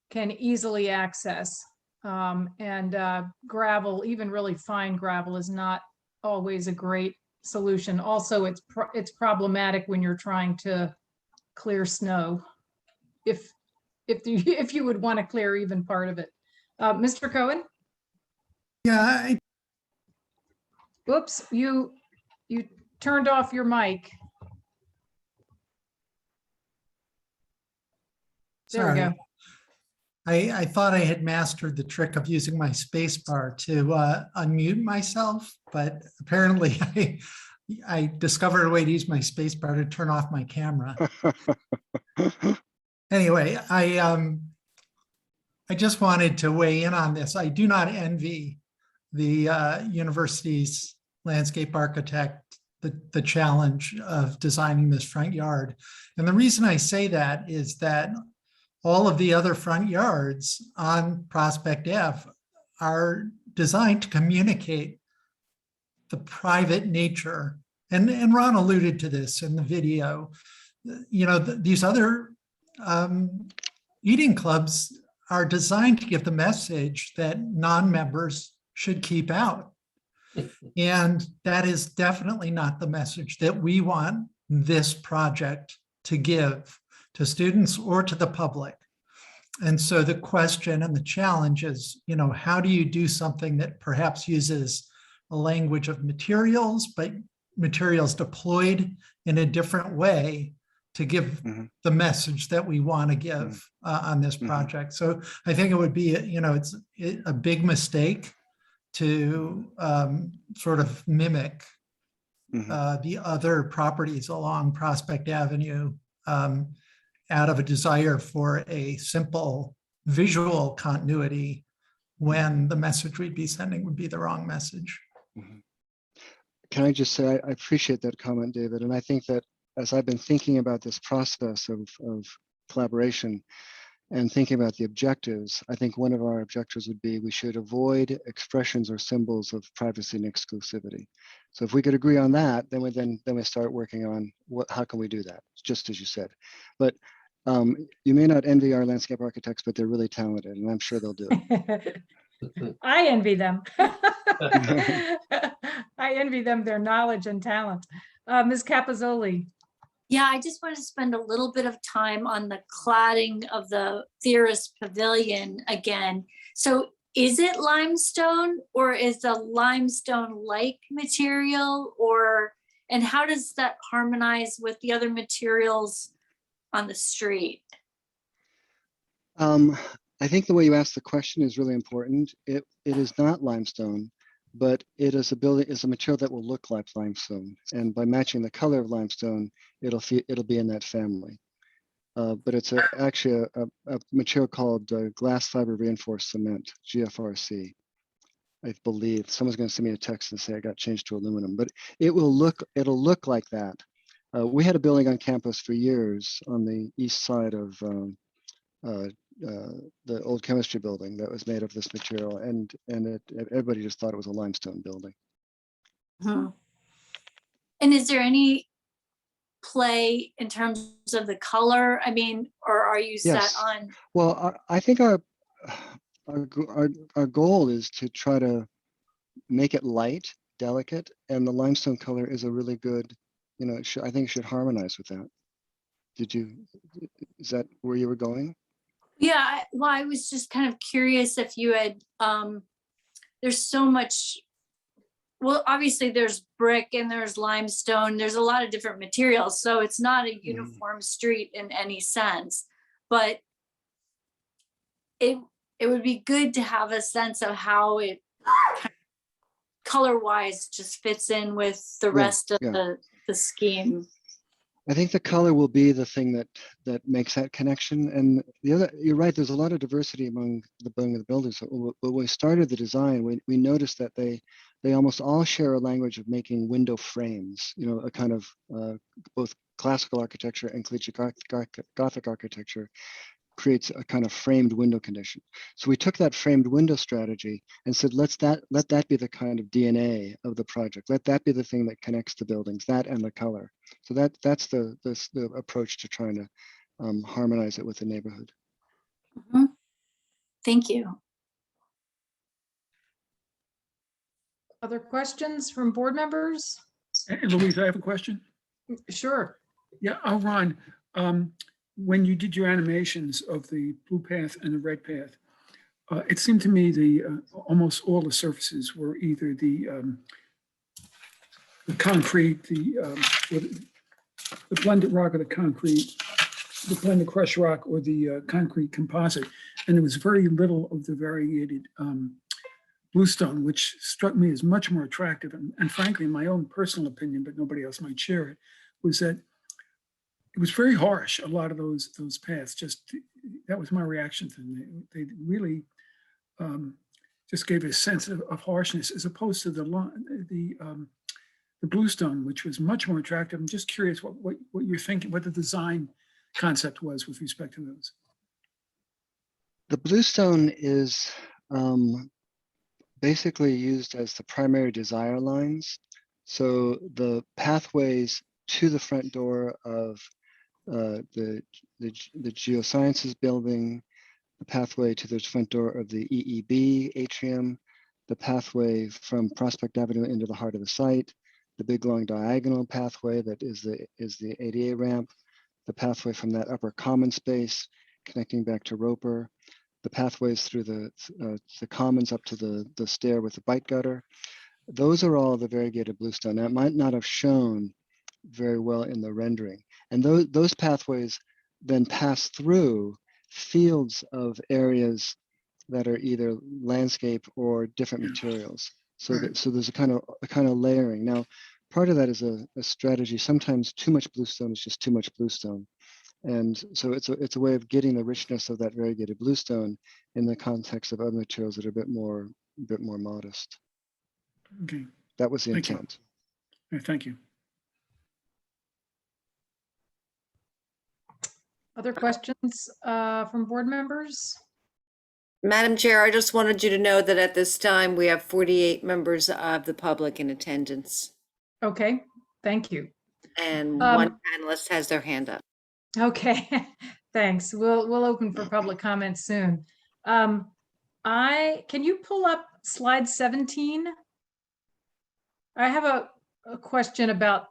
S1: can easily access. And gravel, even really fine gravel, is not always a great solution. Also, it's problematic when you're trying to clear snow, if you would want to clear even part of it. Mr. Cohen?
S4: Yeah.
S1: Whoops, you turned off your mic. There we go.
S4: I thought I had mastered the trick of using my space bar to unmute myself, but apparently I discovered a way to use my space bar to turn off my camera. Anyway, I just wanted to weigh in on this. I do not envy the university's landscape architect the challenge of designing this front yard. And the reason I say that is that all of the other front yards on Prospect Ave are designed to communicate the private nature. And Ron alluded to this in the video. These other eating clubs are designed to give the message that non-members should keep out. And that is definitely not the message that we want this project to give to students or to the public. And so the question and the challenge is, how do you do something that perhaps uses a language of materials, but materials deployed in a different way to give the message that we want to give on this project. So I think it would be, it's a big mistake to sort of mimic the other properties along Prospect Avenue out of a desire for a simple visual continuity when the message we'd be sending would be the wrong message.
S11: Can I just say, I appreciate that comment, David. And I think that as I've been thinking about this process of collaboration and thinking about the objectives, I think one of our objectives would be we should avoid expressions or symbols of privacy and exclusivity. So if we could agree on that, then we start working on how can we do that, just as you said. But you may not envy our landscape architects, but they're really talented, and I'm sure they'll do it.
S1: I envy them. I envy them their knowledge and talent. Ms. Capozzoli.
S8: Yeah, I just want to spend a little bit of time on the cladding of the Theorist Pavilion again. So is it limestone, or is the limestone-like material, and how does that harmonize with the other materials on the street?
S11: I think the way you ask the question is really important. It is not limestone. but it is a material that will look like limestone. And by matching the color of limestone, it'll be in that family. But it's actually a material called glass fiber reinforced cement, GFRC. I believe someone's going to send me a text and say I got changed to aluminum, but it'll look like that. We had a building on campus for years on the east side of the old chemistry building that was made of this material, and everybody just thought it was a limestone building.
S8: And is there any play in terms of the color? I mean, or are you set
S11: Yes.
S8: on?
S11: Well, I think our goal is to try to make it light, delicate, and the limestone color is a really good, I think it should harmonize with that. Is that where you were going?
S8: Yeah, well, I was just kind of curious if you had, there's so much, well, obviously there's brick and there's limestone, there's a lot of different materials, so it's not a uniform street in any sense, but it would be good to have a sense of how it color-wise just fits in with the rest of the scheme.
S11: I think the color will be the thing that makes that connection. And the other, you're right, there's a lot of diversity among the buildings. But when we started the design, we noticed that they almost all share a language of making window frames, a kind of both classical architecture and collegiate Gothic architecture creates a kind of framed window condition. So we took that framed window strategy and said, let that be the kind of DNA of the project. Let that be the thing that connects the buildings, that and the color. So that's the approach to trying to harmonize it with the neighborhood.
S8: Thank you.
S1: Other questions from board members?
S7: Louise, I have a question.
S1: Sure.
S7: Yeah, Ron, when you did your animations of the blue path and the red path, it seemed to me almost all the surfaces were either the concrete, the blended rock or the concrete, the blended crushed rock or the concrete composite, and there was very little of the variegated bluestone, which struck me as much more attractive. And frankly, in my own personal opinion, but nobody else might share it, was that it was very harsh. A lot of those paths, that was my reaction to them. They really just gave a sense of harshness, as opposed to the bluestone, which was much more attractive. I'm just curious what you're thinking, what the design concept was with respect to those.
S11: The bluestone is basically used as the primary desire lines. So the pathways to the front door of the geosciences building, the pathway to the front door of the EEB atrium, the pathway from Prospect Avenue into the heart of the site, the big long diagonal pathway that is the ADA ramp, the pathway from that upper common space connecting back to Roper, the pathways through the commons up to the stair with the bike gutter. Those are all the variegated bluestone. That might not have shown very well in the rendering. And those pathways then pass through fields of areas that are either landscape or different materials. So there's a kind of layering. Now, part of that is a strategy. Sometimes too much bluestone is just too much bluestone. And so it's a way of getting the richness of that variegated bluestone in the context of other materials that are a bit more modest.
S7: Okay.
S11: That was the
S7: Thank you.
S11: intent.
S7: Thank you.
S1: Other questions from board members?
S9: Madam Chair, I just wanted you to know that at this time, we have 48 members of the public in attendance.
S1: Okay, thank you.
S9: And one panelist has their hand up.
S1: Okay, thanks. We'll open for public comment soon. Can you pull up slide 17? I have a question about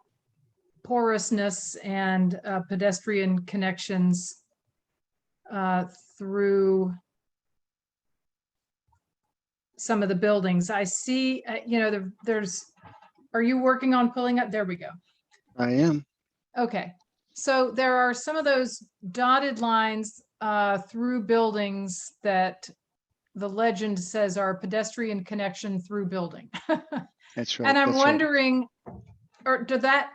S1: porousness and pedestrian connections through some of the buildings. I see, are you working on pulling up? There we go.
S11: I am.
S1: Okay, so there are some of those dotted lines through buildings that the legend says our pedestrian connection through building.
S11: That's right.
S1: And I'm
S11: that's right.
S1: wondering, or does that,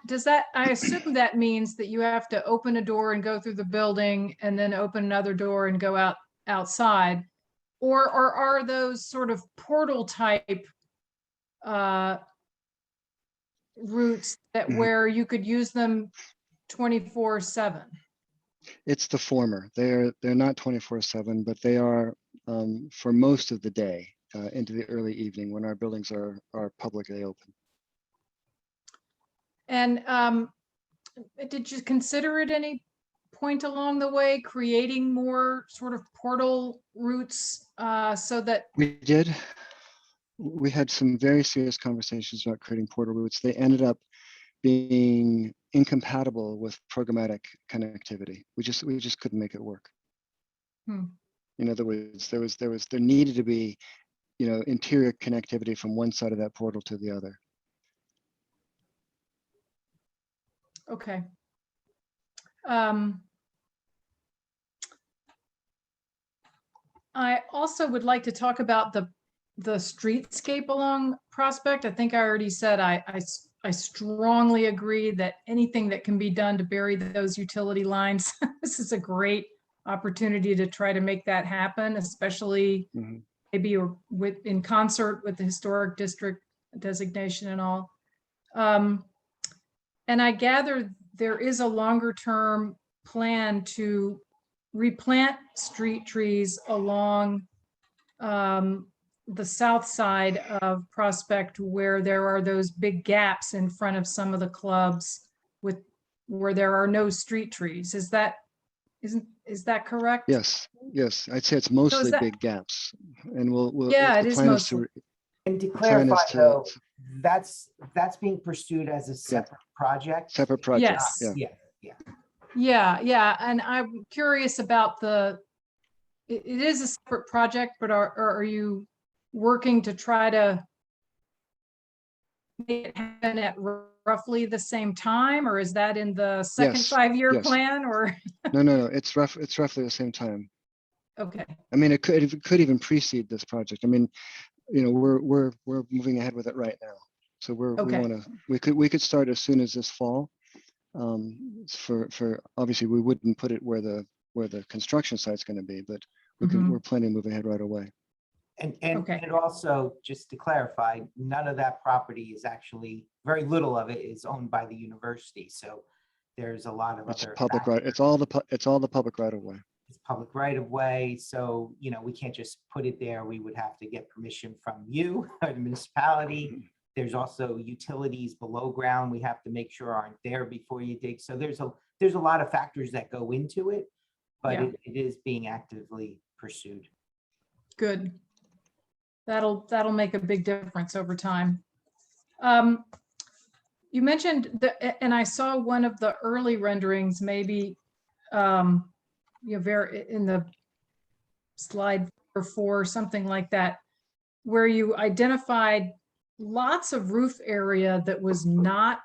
S1: I assume that means that you have to open a door and go through the building and then open another door and go outside? Or are those sort of portal type routes that
S11: Mhm.
S1: where you could use them 24/7?
S11: It's the former. They're not 24/7, but they are for most of the day into the early evening when our buildings are publicly open.
S1: And did you consider at any point along the way creating more sort of portal routes so that?
S11: We did. We had some very serious conversations about creating portal routes. They ended up being incompatible with programmatic connectivity. We just couldn't make it work. In other words, there needed to be, interior connectivity from one side of that portal to the other.
S1: Okay. I also would like to talk about the streetscape along Prospect. I think I already said I strongly agree that anything that can be done to bury those utility lines, this is a great opportunity to try to make that happen, especially maybe in concert with the historic district designation and all. And I gather there is a longer term plan to replant street trees along the south side of Prospect where there are those big gaps in front of some of the clubs where there are no street trees. Is that correct?
S11: Yes, I'd say it's mostly big gaps, and we'll.
S1: Yeah, it is mostly.
S10: And to clarify, though, that's being pursued as a separate project.
S11: Separate project.
S1: Yes.
S10: Yeah.
S1: Yeah. And I'm curious about it is a separate project, but are you working to try to make it happen at roughly the same time, or is that in the second 5-year plan? Or
S11: No, it's roughly the same time.
S1: Okay.
S11: I mean, it could even precede this project. I mean, we're moving ahead with it right now. So we could start as soon as this fall. For obviously we wouldn't put it where the construction site's going to be, but we're planning to move ahead right away.
S10: And also, just to clarify, none of that property is actually, very little of it is owned by the university. So there's a lot of other
S11: public
S10: factors.
S11: right. It's all the public right of way.
S10: It's public right of way. So, we can't just put it there. We would have to get permission from you or the municipality. There's also utilities below ground we have to make sure aren't there before you dig. So there's a lot of factors that go into it, but it is being actively pursued.
S1: Good. That'll make a big difference over time. You mentioned and I saw one of the early renderings, maybe very in the slide 4, something like that, where you identified lots of roof area that was not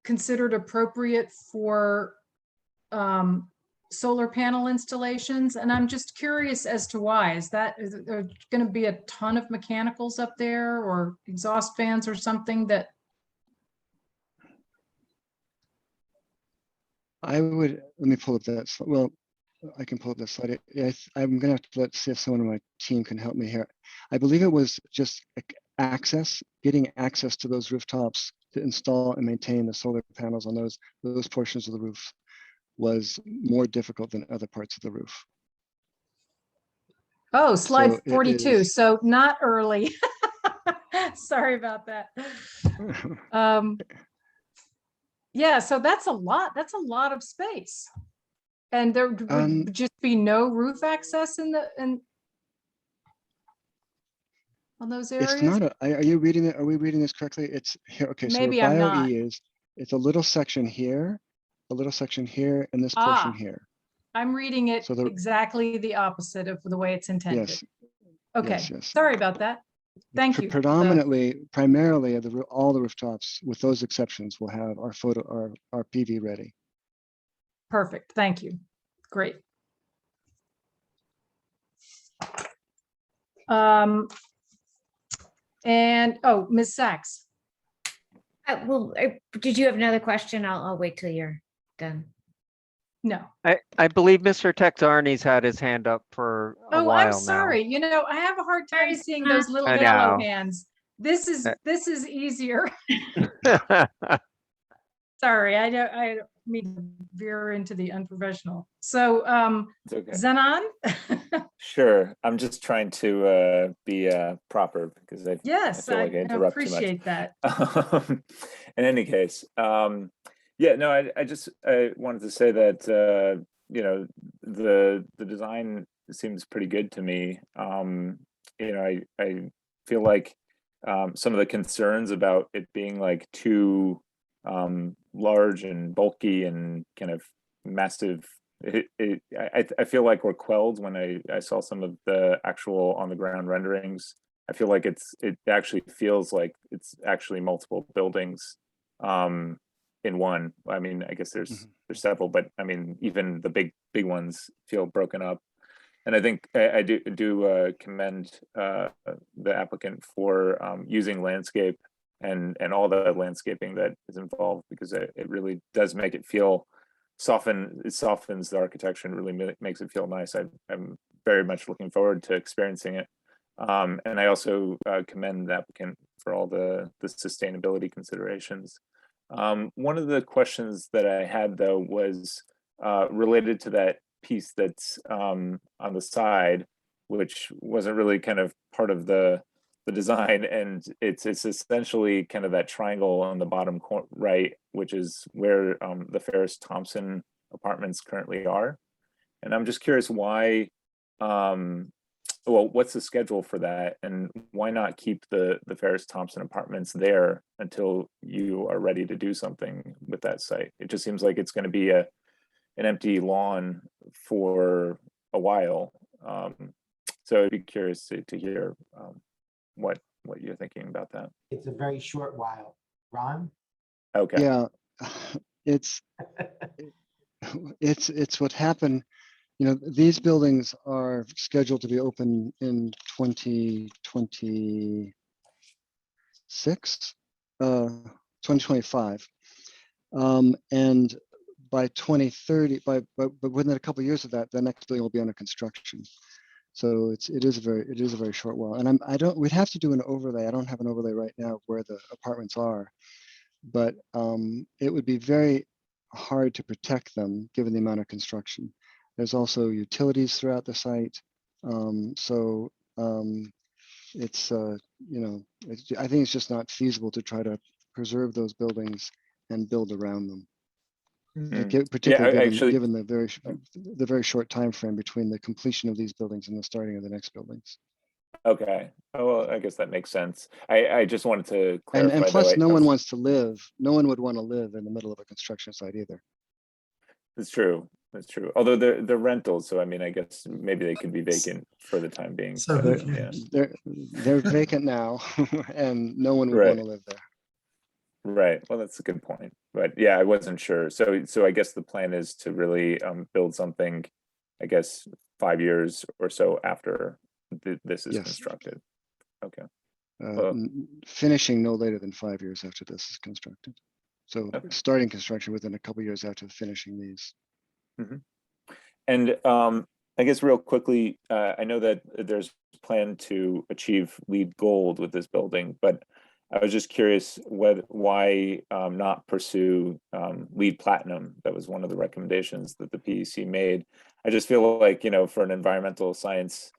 S1: considered appropriate for solar panel installations. And I'm just curious as to why. Is there going to be a ton of mechanicals up there or exhaust fans or something that?
S11: Let me pull up that. Well, I can pull up that slide. I'm going to have to see if someone on my team can help me here. I believe it was just getting access to those rooftops to install and maintain the solar panels on those portions of the roof was more difficult than other parts of the roof.
S1: Oh, slide 42. So not early. Sorry about that. Yeah, so that's a lot. That's a lot of space. And there would just be no roof access on those areas?
S11: It's not are you reading it? Are we reading this correctly? It's here. Okay,
S1: Maybe
S11: so
S1: I'm
S11: Bio
S1: not.
S11: E it's a little section here, and this portion here.
S1: I'm reading it exactly the opposite of the way it's intended.
S11: Yes.
S1: Okay.
S11: Yes.
S1: Sorry about that. Thank you.
S11: Primarily, all the rooftops, with those exceptions, will have our PV ready.
S1: Perfect. Thank you. Great. And, oh, Ms. Sachs.
S5: Did you have another question? I'll wait till you're done.
S1: No.
S2: I believe Mr. Texarney's had his hand up for a
S1: Oh,
S2: while
S1: I'm
S2: now.
S1: sorry. You know, I have a hard time seeing those little
S2: I
S1: yellow
S2: know.
S1: hands. This is easier. Sorry, I don't mean to veer into the unprofessional. So,
S13: It's okay.
S1: Zenon?
S13: Sure. I'm just trying to be proper because I
S1: Yes,
S13: feel like I interrupt too much.
S1: appreciate that.
S13: In any case, yeah, no, I wanted to say that you know, the design seems pretty good to me. You know, I feel like some of the concerns about it being like too large and bulky and kind of massive, I feel like were quelled when I saw some of the actual on the ground renderings. I feel like it actually feels like it's actually multiple buildings in one. I mean, I guess there's several, but I mean, even the big ones feel broken up. And I think I do commend the applicant for using landscape and all the landscaping that is involved, because it really does make it feel it softens the architecture and really makes it feel nice. I'm very much looking forward to experiencing it. And I also commend the applicant for all the sustainability considerations. One of the questions that I had though was related to that piece that's on the side, which wasn't really kind of part of the design, and it's essentially kind of that triangle on the bottom right, which is where the Ferris Thompson apartments currently are. And I'm just curious why, well, what's the schedule for that, and why not keep the Ferris Thompson apartments there until you are ready to do something with that site? It just seems like it's going to be an empty lawn for a while. So I'd be curious to hear what you're thinking about that.
S10: It's a very short while. Ron?
S13: Okay.
S11: Yeah, it's what happened. You know, these buildings are scheduled to be open in 2026, 2025, and by 2030, but within a couple of years of that, the next building will be under construction. So it is a very short while. And we'd have to do an overlay. I don't have an overlay right now of where the apartments are, but it would be very hard to protect them given the amount of construction. There's also utilities throughout the site. So it's, you know, I think it's just not feasible to try to preserve those buildings and build around them. Particularly given the very short time frame between the completion of these buildings and the starting of the next buildings.
S13: Okay. Oh, well, I guess that makes sense. I just wanted to clarify.
S11: And plus, no one wants to live. No one would want to live in the middle of a construction site either.
S13: That's true. That's true. Although they're rentals, so I mean, I guess maybe they could be vacant for the time being.
S4: So
S11: they're vacant now, and no one would want to live there.
S13: Right. Well, that's a good point. But yeah, I wasn't sure. So I guess the plan is to really build something, I guess, 5 years or so after this is constructed. Okay.
S11: Finishing no later than 5 years after this is constructed. So starting construction within a couple of years after finishing these.
S13: Mm-hmm. And I guess real quickly, I know that there's a plan to achieve LEED Gold with this building, but I was just curious why not pursue LEED Platinum. That was one of the recommendations that the PEC made. I just feel like, you know, for an environmental science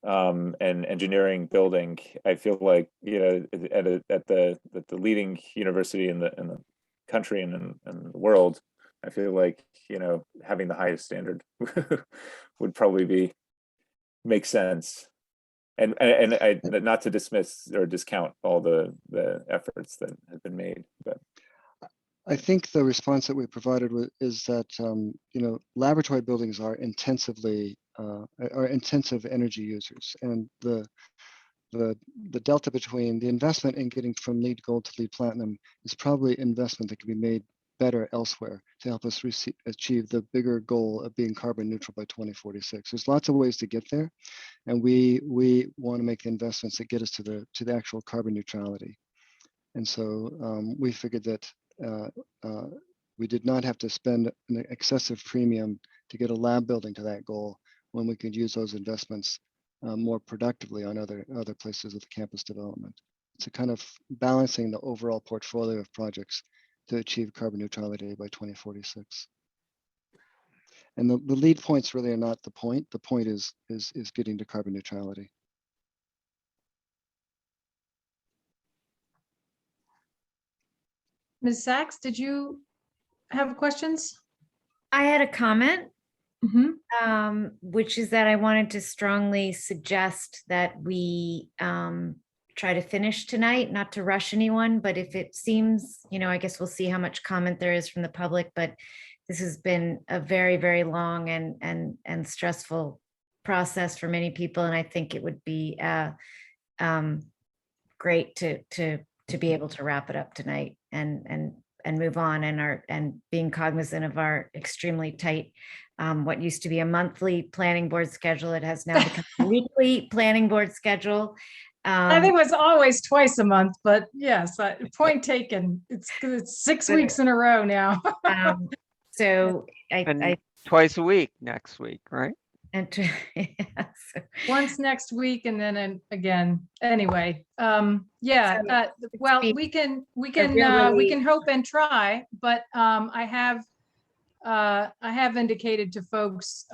S13: and engineering building, I feel like, you know, at the leading university in the country and in the world, I feel like, you know, having the highest standard would probably make sense. And I, not to dismiss or discount all the efforts that have been made, but
S11: I think the response that we provided is that you know, laboratory buildings are intensive energy users, and the delta between the investment in getting from LEED Gold to LEED Platinum is probably investment that can be made better elsewhere to help us achieve the bigger goal of being carbon neutral by 2046. There's lots of ways to get there, and we want to make the investments that get us to the actual carbon neutrality. And so we figured that we did not have to spend an excessive premium to get a lab building to that goal when we could use those investments more productively on other places of the campus development. It's a kind of balancing the overall portfolio of projects to achieve carbon neutrality by 2046. And the lead points really are not the point. The point is getting to carbon neutrality.
S1: Ms. Sachs, did you have questions?
S5: I had a comment,
S1: Mm-hmm.
S5: which is that I wanted to strongly suggest that we try to finish tonight, not to rush anyone, but if it seems, I guess we'll see how much comment there is from the public, but this has been a very, very long and stressful process for many people. And I think it would be great to be able to wrap it up tonight and move on, and being cognizant of our extremely tight, what used to be a monthly planning board schedule, it has now become a weekly planning board schedule.
S1: I think it was always twice a month, but yes, point taken. It's 6 weeks in a row now.
S5: So
S2: And
S5: I
S2: twice a week next week, right?
S5: and
S1: Once next week, and then again. Anyway, yeah. Well, we can hope and try, but I have indicated to folks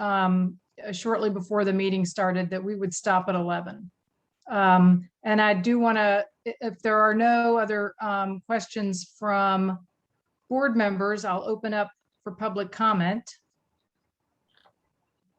S1: shortly before the meeting started that we would stop at 11. And I do want to, if there are no other questions from board members, I'll open up for public comment.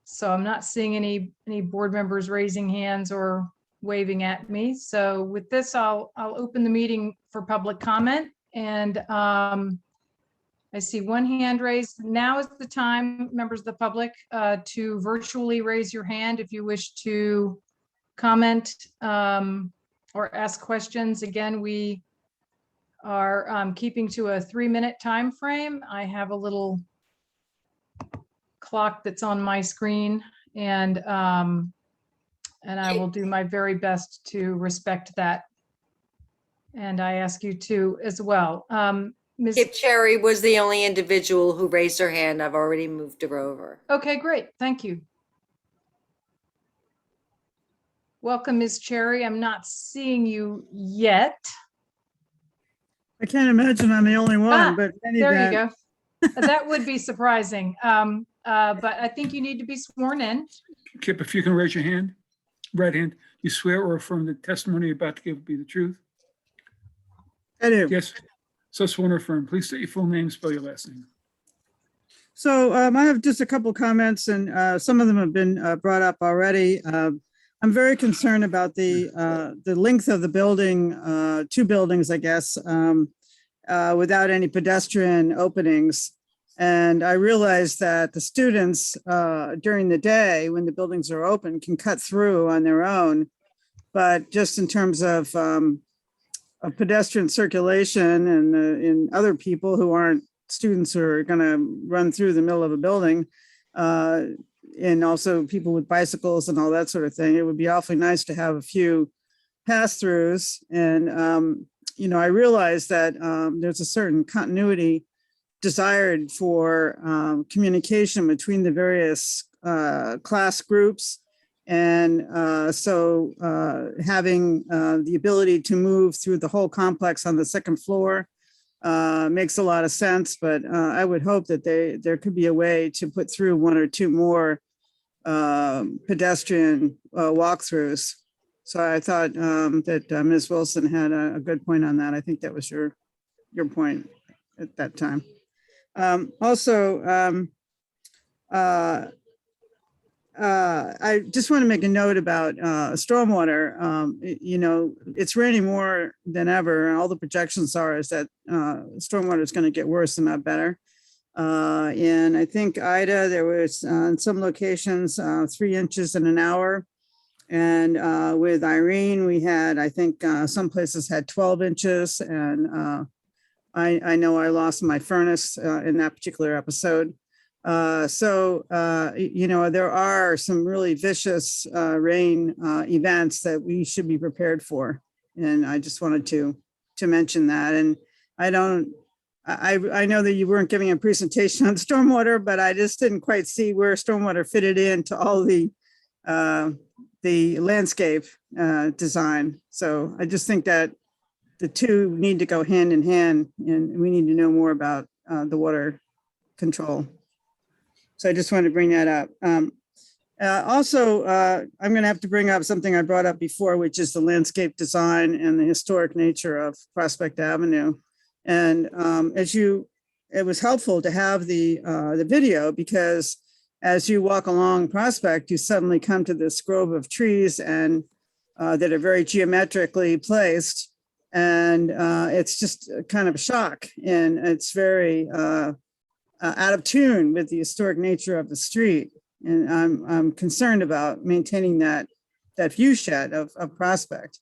S1: So I'm not seeing any board members raising hands or waving at me. So with this, I'll open the meeting for public comment. And I see one hand raised. Now is the time, members of the public, to virtually raise your hand if you wish to comment or ask questions. Again, we are keeping to a 3-minute time frame. I have a little clock that's on my screen, and I will do my very best to respect that. And I ask you to as well. Ms.
S9: Kip Cherry was the only individual who raised her hand. I've already moved her over.
S1: Okay, great. Thank you. Welcome, Ms. Cherry. I'm not seeing you yet.
S15: I can't imagine I'm the only one, but in any
S1: there
S15: event.
S1: you go. That would be surprising. But I think you need to be sworn in.
S7: Kip, if you can raise your hand, right hand, you swear or affirm the testimony you're about to give will be the truth?
S15: I do.
S7: Yes. So sworn or affirm. Please state your full name, spell your last name.
S15: So I have just a couple comments, and some of them have been brought up already. I'm very concerned about the length of the building, 2 buildings, I guess, without any pedestrian openings. And I realize that the students during the day, when the buildings are open, can cut through on their own. But just in terms of pedestrian circulation and in other people who aren't students who are going to run through the middle of a building, and also people with bicycles and all that sort of thing, it would be awfully nice to have a few pass-throughs. And, I realize that there's a certain continuity desired for communication between the various class groups. And so having the ability to move through the whole complex on the 2nd floor makes a lot of sense, but I would hope that there could be a way to put through 1 or 2 more pedestrian walkthroughs. So I thought that Ms. Wilson had a good point on that. I think that was your point at that time. I just want to make a note about stormwater. It's raining more than ever, and all the projections are is that stormwater is going to get worse and not better. And I think Ida, there was in some locations 3 inches in an hour. And with Irene, we had, I think some places had 12 inches, and I know I lost my furnace in that particular episode. You know, there are some really vicious rain events that we should be prepared for. And I just wanted to mention that. And I know that you weren't giving a presentation on stormwater, but I just didn't quite see where stormwater fitted into all the landscape design. So I just think that the two need to go hand in hand, and we need to know more about the water control. So I just wanted to bring that up. Also, I'm going to have to bring up something I brought up before, which is the landscape design and the historic nature of Prospect Avenue. And it was helpful to have the video, because as you walk along Prospect, you suddenly come to this grove of trees and that are very geometrically placed. And it's just kind of a shock, and it's very out of tune with the historic nature of the street. And I'm concerned about maintaining that view shed of Prospect.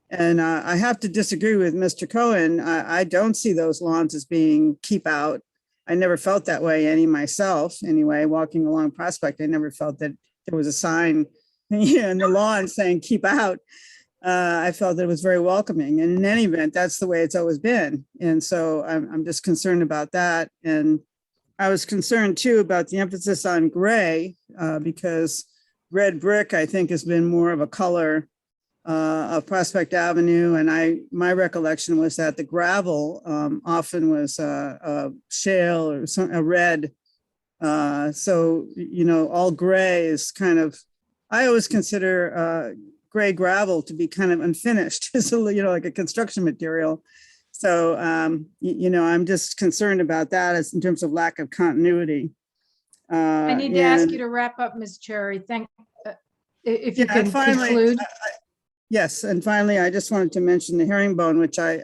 S15: And I have to disagree with Mr. Cohen. I don't see those lawns as being keep out. I never felt that way myself anyway, walking along Prospect. I never felt that there was a sign in the lawn saying keep out. I felt that it was very welcoming. And in any event, that's the way it's always been. And so I'm just concerned about that. And I was concerned too about the emphasis on gray, because red brick, I think, has been more of a color of Prospect Avenue. And my recollection was that the gravel often was a shale or a red. So, you know, all gray is kind of, I always consider gray gravel to be kind of unfinished, so, you know, like a construction material. So, you know, I'm just concerned about that as in terms of lack of continuity.
S1: I need to ask you to wrap up, Ms. Cherry. If you can conclude.
S15: Yes, and finally, I just wanted to mention the herringbone, which I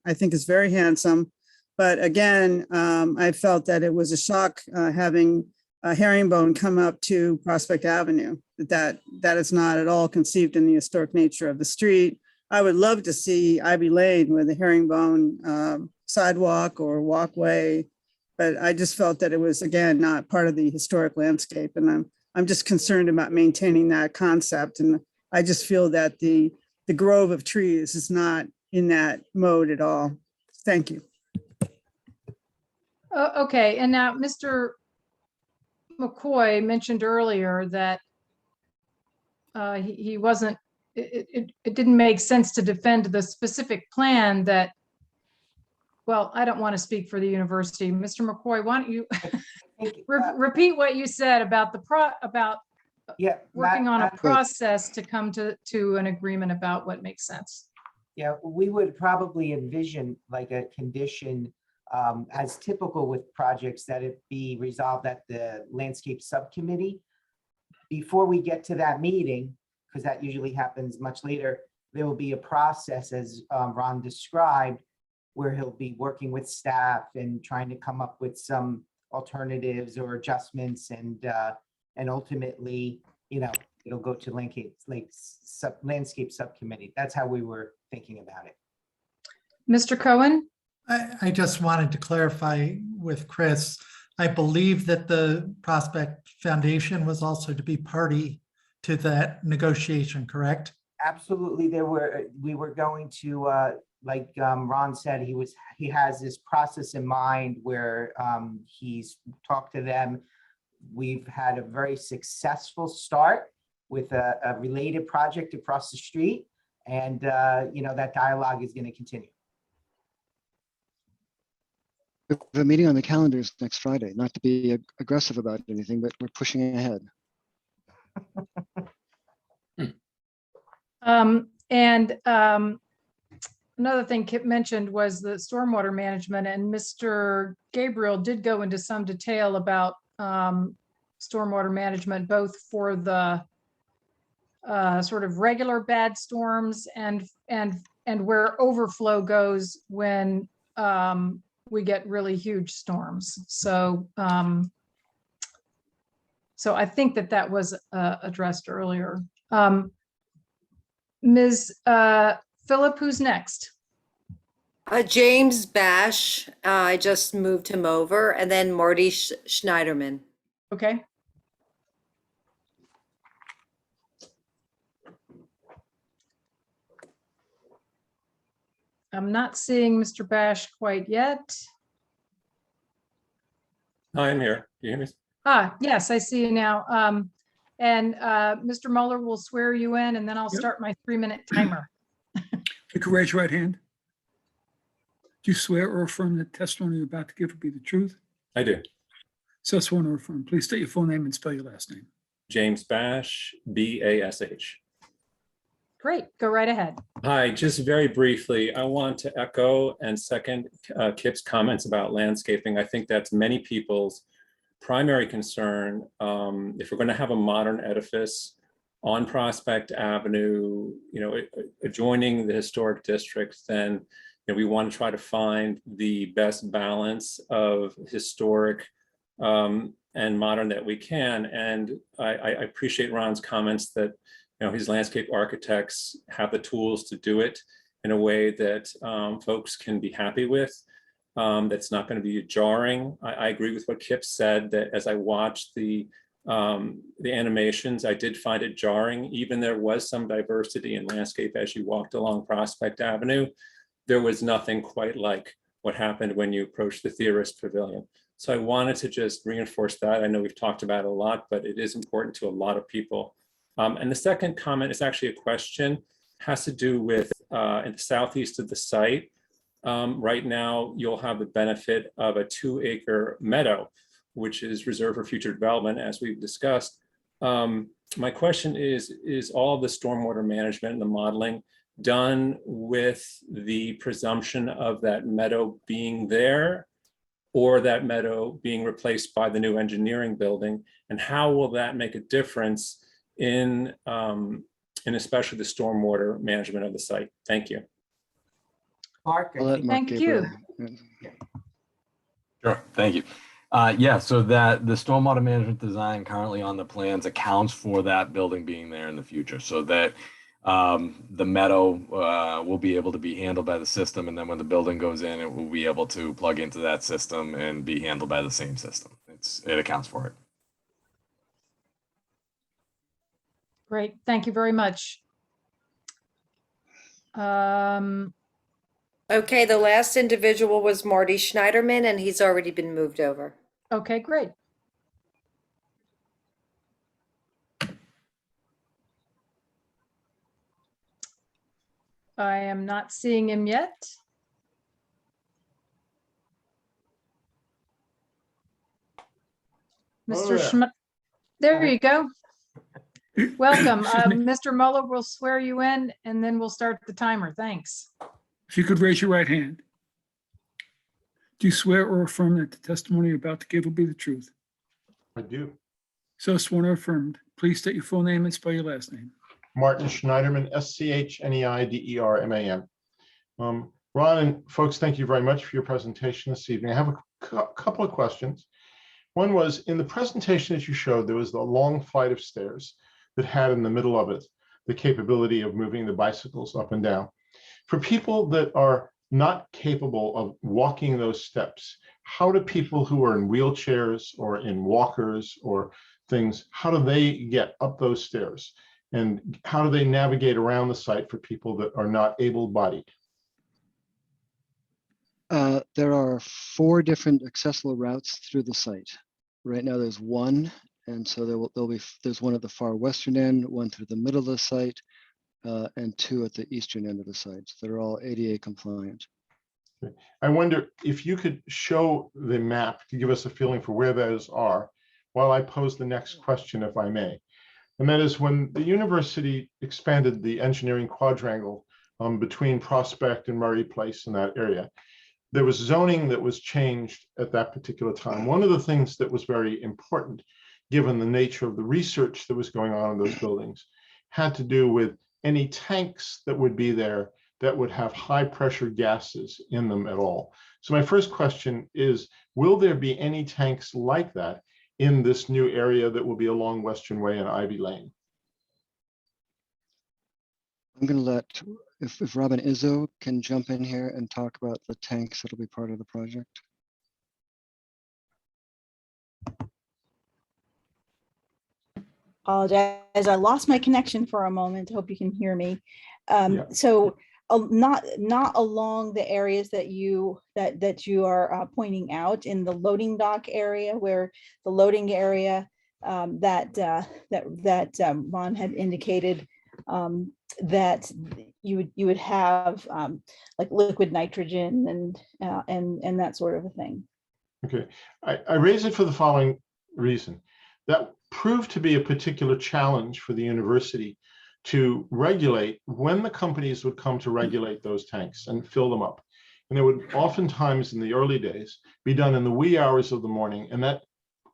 S15: think is very handsome. But again, I felt that it was a shock having a herringbone come up to Prospect Avenue. That is not at all conceived in the historic nature of the street. I would love to see Ivy Lane with a herringbone sidewalk or walkway, but I just felt that it was, again, not part of the historic landscape. And I'm just concerned about maintaining that concept. And I just feel that the grove of trees is not in that mode at all. Thank you.
S1: Okay, and now Mr. McCoy mentioned earlier that he wasn't, it didn't make sense to defend the specific plan that, well, I don't want to speak for the university. Mr. McCoy, why don't you repeat what you said about working on a process to come to an agreement about what makes sense.
S10: Yeah, we would probably envision like a condition as typical with projects that it be resolved at the landscape subcommittee. Before we get to that meeting, because that usually happens much later, there will be a process, as Ron described, where he'll be working with staff and trying to come up with some alternatives or adjustments, and ultimately, you know, it'll go to landscape subcommittee. That's how we were thinking about it.
S1: Mr. Cohen?
S4: I just wanted to clarify with Chris. I believe that the Prospect Foundation was also to be party to that negotiation, correct?
S10: Absolutely. We were going to, like Ron said, he has this process in mind where he's talked to them. We've had a very successful start with a related project across the street. And, you know, that dialogue is going to continue.
S11: We have a meeting on the calendars next Friday, not to be aggressive about anything, but we're pushing ahead.
S1: Another thing Kip mentioned was the stormwater management, and Mr. Gabriel did go into some detail about stormwater management, both for the sort of regular bad storms and where overflow goes when we get really huge storms. So so I think that was addressed earlier. Ms. Phillip, who's next?
S9: James Bash, I just moved him over, and then Marty Schneiderman.
S1: Okay. I'm not seeing Mr. Bash quite yet.
S26: I'm here. Do you hear me?
S1: Ah, yes, I see you now. Mr. Mueller will swear you in, and then I'll
S7: Yep.
S1: start my 3-minute timer.
S7: You can raise your right hand. Do you swear or affirm that testimony you're about to give will be the truth?
S26: I do.
S7: So sworn or affirmed. Please state your full name and spell your last name.
S26: James Bash, B-A-S-H.
S1: Great, go right ahead.
S26: Hi, just very briefly, I want to echo and second Kip's comments about landscaping. I think that's many people's primary concern. If we're going to have a modern edifice on Prospect Avenue, adjoining the historic district, then we want to try to find the best balance of historic and modern that we can. And I appreciate Ron's comments that his landscape architects have the tools to do it in a way that folks can be happy with. That's not going to be jarring. I agree with what Kip said, that as I watched the animations, I did find it jarring. Even there was some diversity in landscape as you walked along Prospect Avenue. There was nothing quite like what happened when you approached the Theorist Pavilion. So I wanted to just reinforce that. I know we've talked about it a lot, but it is important to a lot of people. And the second comment is actually a question, has to do with in the southeast of the site. Right now, you'll have the benefit of a 2-acre meadow, which is reserved for future development, as we've discussed. My question is all the stormwater management and the modeling done with the presumption of that meadow being there, or that meadow being replaced by the new engineering building? And how will that make a difference in especially the stormwater management of the site? Thank you.
S10: Mark,
S11: I'll let Mark
S1: Thank you.
S11: Gabriel-
S14: Sure, thank you. Yeah, so that the stormwater management design currently on the plans accounts for that building being there in the future, so that the meadow will be able to be handled by the system, and then when the building goes in, it will be able to plug into that system and be handled by the same system. It accounts for it.
S1: Great, thank you very much.
S9: Okay, the last individual was Marty Schneiderman, and he's already been moved over.
S1: Okay, great. I am not seeing him yet. Mr. Schmidt, there you go. Welcome. Mr. Mueller will swear you in, and then we'll start the timer. Thanks.
S7: If you could raise your right hand. Do you swear or affirm that the testimony you're about to give will be the truth?
S18: I do.
S7: So sworn or affirmed. Please state your full name and spell your last name.
S18: Martin Schneiderman, Schneiderman. Ron and folks, thank you very much for your presentation this evening. I have a couple of questions. One was, in the presentation that you showed, there was a long flight of stairs that had in the middle of it the capability of moving the bicycles up and down. For people that are not capable of walking those steps, how do people who are in wheelchairs or in walkers or things, how do they get up those stairs? And how do they navigate around the site for people that are not able-bodied?
S11: There are 4 different accessible routes through the site. Right now there's one, and so there's one at the far western end, one through the middle of the site, and 2 at the eastern end of the site. So they're all ADA compliant.
S18: I wonder if you could show the map to give us a feeling for where those are while I pose the next question, if I may. And that is, when the university expanded the engineering quadrangle between Prospect and Murray Place in that area, there was zoning that was changed at that particular time. One of the things that was very important, given the nature of the research that was going on in those buildings, had to do with any tanks that would be there that would have high pressure gases in them at all. So my first question is, will there be any tanks like that in this new area that will be along Western Way and Ivy Lane?
S11: I'm going to let if Robin Izzo can jump in here and talk about the tanks that'll be part of the project.
S12: Apologize, I lost my connection for a moment. Hope you can hear me.
S18: Yeah.
S12: So not along the areas that you are pointing out in the loading dock area, where the loading area that Ron had indicated that you would have like liquid nitrogen and that sort of a thing.
S18: Okay, I raise it for the following reason. That proved to be a particular challenge for the university to regulate when the companies would come to regulate those tanks and fill them up. And it would oftentimes in the early days be done in the wee hours of the morning, and that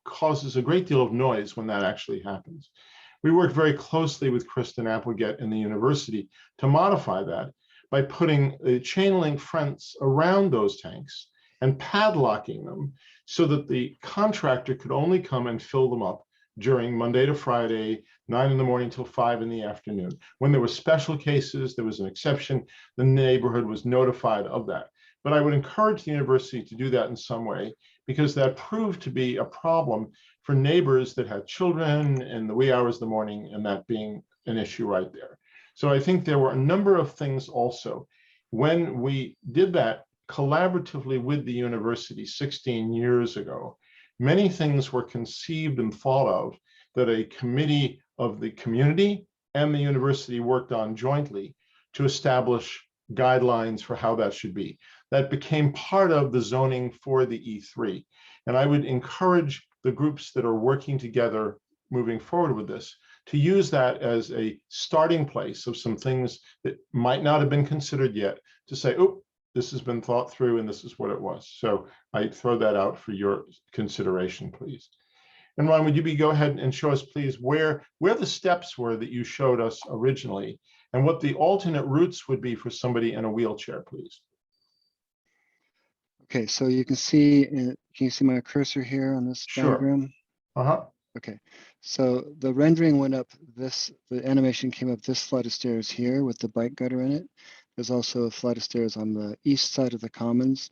S18: causes a great deal of noise when that actually happens. We worked very closely with Kristen Applegate and the university to modify that by putting a chain link fence around those tanks and padlocking them so that the contractor could only come and fill them up during Monday to Friday, 9 in the morning till 5 in the afternoon. When there were special cases, there was an exception, the neighborhood was notified of that. But I would encourage the university to do that in some way, because that proved to be a problem for neighbors that had children in the wee hours of the morning, and that being an issue right there. So I think there were a number of things also. When we did that collaboratively with the university 16 years ago, many things were conceived and thought of that a committee of the community and the university worked on jointly to establish guidelines for how that should be. That became part of the zoning for the E3. And I would encourage the groups that are working together moving forward with this to use that as a starting place of some things that might not have been considered yet, to say, oh, this has been thought through and this is what it was. So I throw that out for your consideration, please. And Ron, would you go ahead and show us, please, where the steps were that you showed us originally and what the alternate routes would be for somebody in a wheelchair, please?
S11: Okay, so you can see my cursor here on this diagram?
S18: Uh-huh.
S11: Okay, so the rendering went up the animation came up this flight of stairs here with the bike gutter in it. There's also a flight of stairs on the east side of the commons.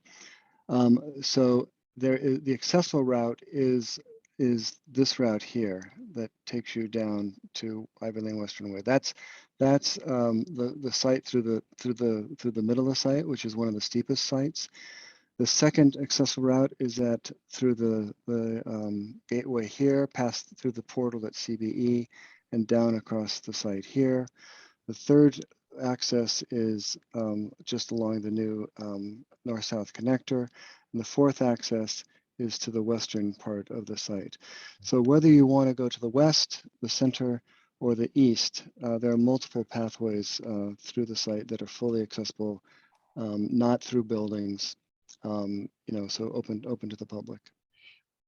S11: So the accessible route is this route here that takes you down to Ivy Lane Western Way. That's the site through the middle of the site, which is one of the steepest sites. The second accessible route is through the gateway here, past through the portal at CBE, and down across the site here. The third access is just along the new north-south connector, and the fourth access is to the western part of the site. So whether you want to go to the west, the center, or the east, there are multiple pathways through the site that are fully accessible, not through buildings, so open to the public.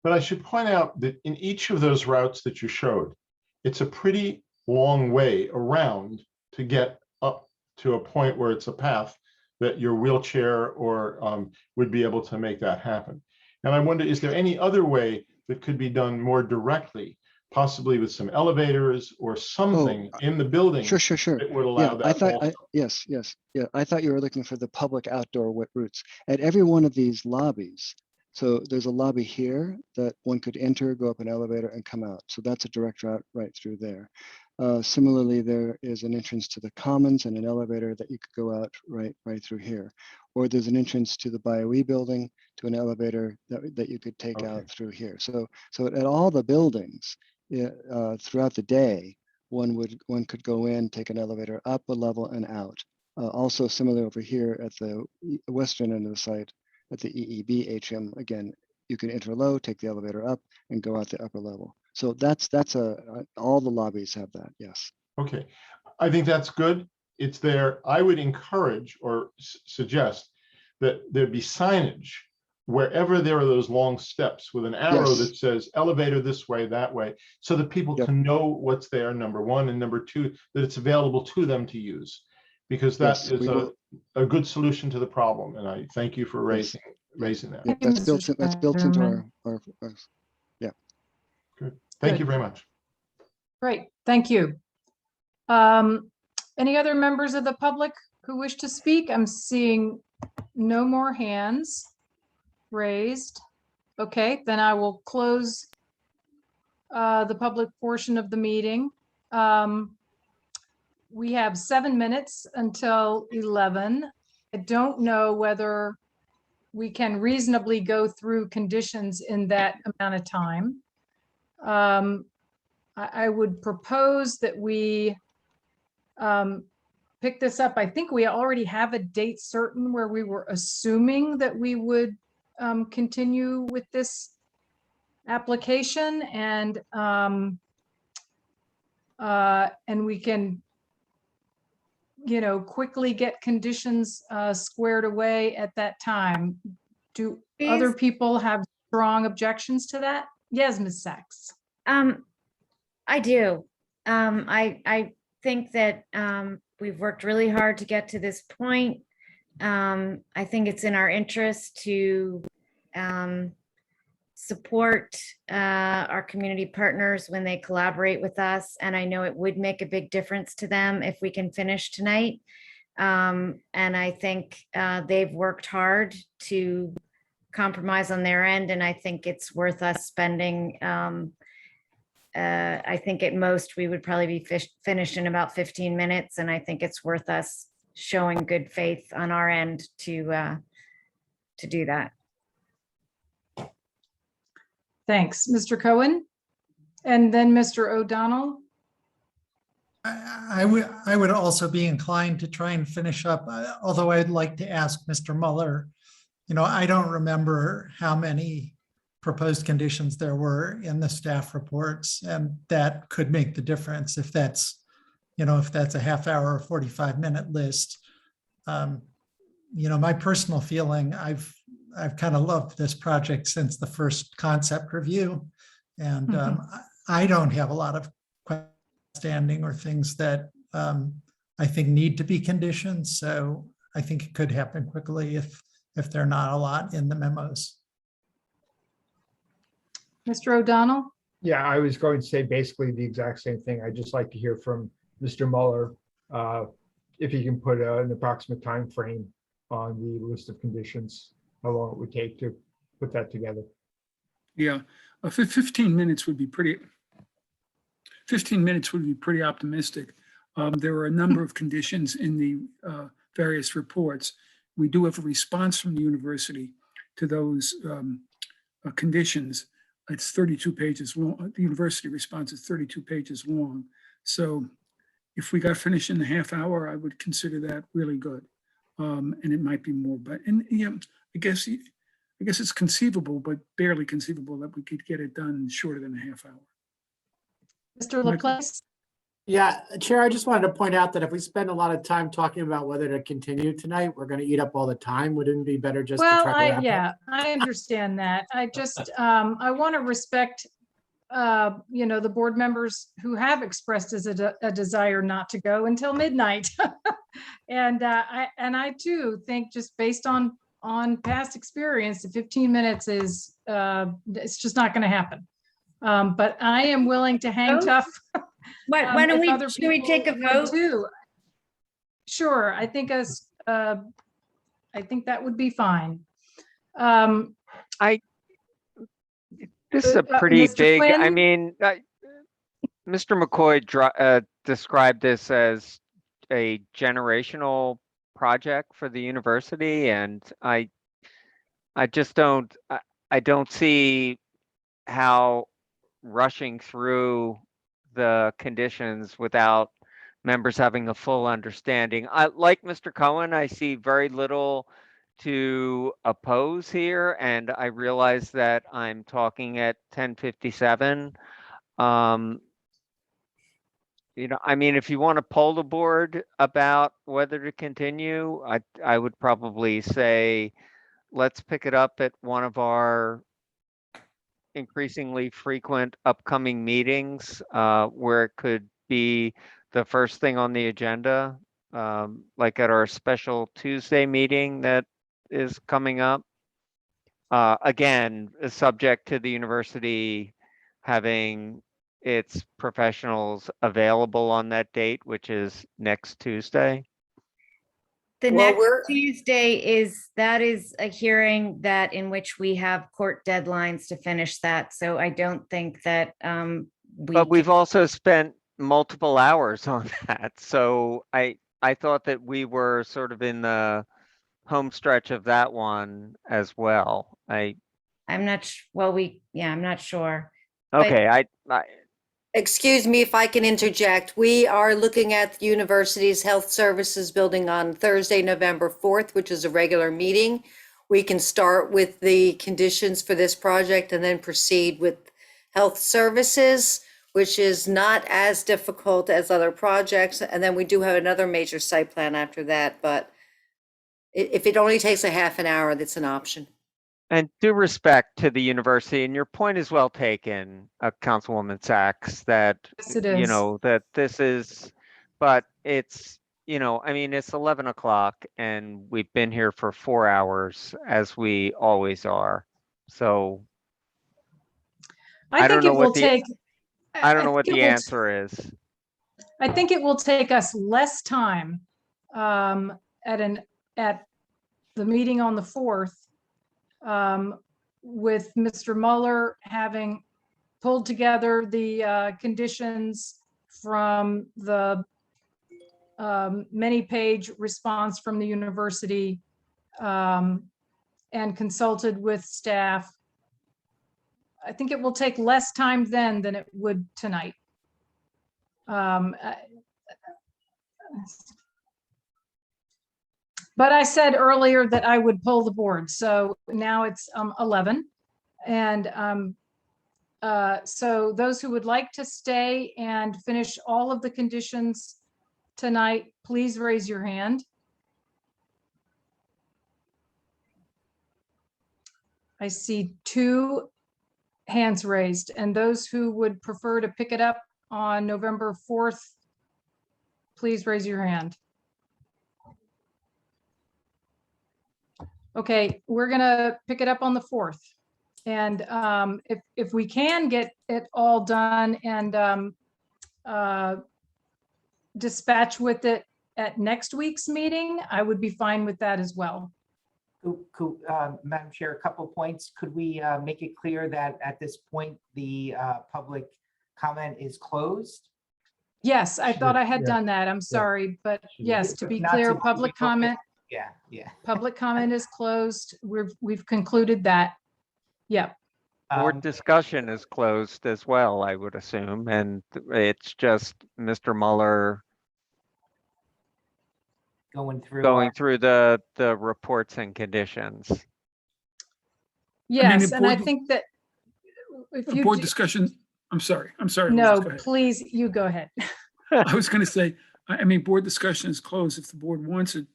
S18: But I should point out that in each of those routes that you showed, it's a pretty long way around to get up to a point where it's a path that your wheelchair or would be able to make that happen. And I wonder, is there any other way that could be done more directly, possibly with some elevators or something in the building?
S11: Sure.
S18: That would allow that.
S11: Yes. I thought you were looking for the public outdoor routes at every one of these lobbies. So there's a lobby here that one could enter, go up an elevator and come out. So that's a direct route right through there. Similarly, there is an entrance to the commons and an elevator that you could go out right through here. Or there's an entrance to the BioE building to an elevator that you could take out through here. So at all the buildings throughout the day, one could go in, take an elevator up a level and out. Also similar over here at the western end of the site at the EEB HM, again, you can enter low, take the elevator up and go out the upper level. So that's all the lobbies have that, yes.
S18: Okay, I think that's good. It's there. I would encourage or suggest that there be signage wherever there are those long steps with an arrow that says elevator this way, that way, so that people can know what's there, number one, and number two, that it's available to them to use, because that is a good solution to the problem. And I thank you for raising that.
S11: Yeah, that's built into our yeah.
S18: Good. Thank you very much.
S1: Great, thank you. Any other members of the public who wish to speak? I'm seeing no more hands raised. Okay, then I will close the public portion of the meeting. We have 7 minutes until 11. I don't know whether we can reasonably go through conditions in that amount of time. I would propose that we pick this up. I think we already have a date certain where we were assuming that we would continue with this application, and we can, you know, quickly get conditions squared away at that time. Do other people have strong objections to that? Yes, Ms. Sachs.
S5: I do. I think that we've worked really hard to get to this point. I think it's in our interest to support our community partners when they collaborate with us. And I know it would make a big difference to them if we can finish tonight. And I think they've worked hard to compromise on their end. And I think it's worth us spending, I think at most we would probably be finished in about 15 minutes. And I think it's worth us showing good faith on our end to do that.
S1: Thanks, Mr. Cohen. And then Mr. O'Donnell.
S4: I would also be inclined to try and finish up, although I'd like to ask Mr. Mueller, you know, I don't remember how many proposed conditions there were in the staff reports, and that could make the difference if that's, you know, if that's a half hour or 45-minute list. You know, my personal feeling, I've kind of loved this project since the first concept review, and I don't have a lot of standing or things that I think need to be conditions. So I think it could happen quickly if there are not a lot in the memos.
S1: Mr. O'Donnell?
S16: Yeah, I was going to say basically the exact same thing. I'd just like to hear from Mr. Mueller if he can put an approximate time frame on the list of conditions, how long it would take to put that together.
S7: Yeah, 15 minutes would be pretty. 15 minutes would be pretty optimistic. There are a number of conditions in the various reports. We do have a response from the university to those conditions. It's 32 pages long. The university response is 32 pages long. So if we got finished in a half hour, I would consider that really good. And it might be more, but yeah, I guess it's conceivable, but barely conceivable that we could get it done shorter than a half hour.
S1: Mr. Laplace?
S23: Yeah, Chair, I just wanted to point out that if we spend a lot of time talking about whether to continue tonight, we're going to eat up all the time. Wouldn't it be better just to try to wrap up?
S1: I understand that. I just, I want to respect, you know, the board members who have expressed as a desire not to go until midnight. And I too think, just based on past experience, the 15 minutes is, it's just not going to happen. But I am willing to hang tough.
S5: Why don't we, should we take a vote?
S1: Too. Sure, I think that would be fine.
S2: This is a pretty
S1: Mr.
S2: big,
S1: Quinn?
S2: I mean, Mr. McCoy described this as a generational project for the university, and I just don't, I don't see how rushing through the conditions without members having a full understanding. Like Mr. Cohen, I see very little to oppose here, and I realize that I'm talking at 10:57. You know, I mean, if you want to poll the board about whether to continue, I would probably say, let's pick it up at one of our increasingly frequent upcoming meetings, where it could be the first thing on the agenda, like at our special Tuesday meeting that is coming up. Again, subject to the university having its professionals available on that date, which is next Tuesday.
S5: The
S9: Well,
S5: next
S9: we're-
S5: Tuesday that is a hearing that in which we have court deadlines to finish that. So I don't think that
S2: But we've also spent multiple hours on that. So I thought that we were sort of in the home stretch of that one as well.
S5: I'm not, I'm not sure.
S2: Okay, I
S9: Excuse me if I can interject. We are looking at the university's health services building on Thursday, November 4th, which is a regular meeting. We can start with the conditions for this project and then proceed with health services, which is not as difficult as other projects. And then we do have another major site plan after that, but if it only takes a half an hour, that's an option.
S2: And due respect to the university, and your point is well taken, Councilwoman Sachs, that,
S1: Yes, it
S2: you
S1: is.
S2: know, that this is, but it's, I mean, it's 11 o'clock and we've been here for 4 hours as we always are. So
S1: I
S2: don't
S1: think
S2: know
S1: it
S2: what
S1: will
S2: the,
S1: take.
S2: I don't know what
S1: think
S2: the
S1: it will
S2: answer is.
S1: I think it will take us less time at the meeting on the 4th with Mr. Mueller having pulled together the conditions from the many-page response from the university and consulted with staff. I think it will take less time then than it would tonight. But I said earlier that I would pull the board, so now it's 11. And so those who would like to stay and finish all of the conditions tonight, please raise your hand. I see 2 hands raised, and those who would prefer to pick it up on November 4th, please raise your hand. Okay, we're gonna pick it up on the 4th. And if we can get it all done and dispatch with it at next week's meeting, I would be fine with that as well.
S10: Madam Chair, a couple points. Could we make it clear that at this point, the public comment is closed?
S1: Yes, I thought I had
S10: Yeah.
S1: done that. I'm sorry, but yes, to be
S10: Not
S1: clear,
S10: to-
S1: public comment,
S10: Yeah.
S1: public comment is closed. We've concluded that. Yep.
S2: Board discussion is closed as well, I would assume, and it's just Mr. Mueller
S10: going through
S2: the reports and conditions.
S1: Yes, and I
S7: board-
S1: think that if
S7: A
S1: you.
S7: board
S1: do-
S7: discussion, I'm sorry,
S1: No,
S7: Louise, go ahead.
S1: please, you go ahead.
S7: I was going to say, I mean, board discussion is closed if the board wants it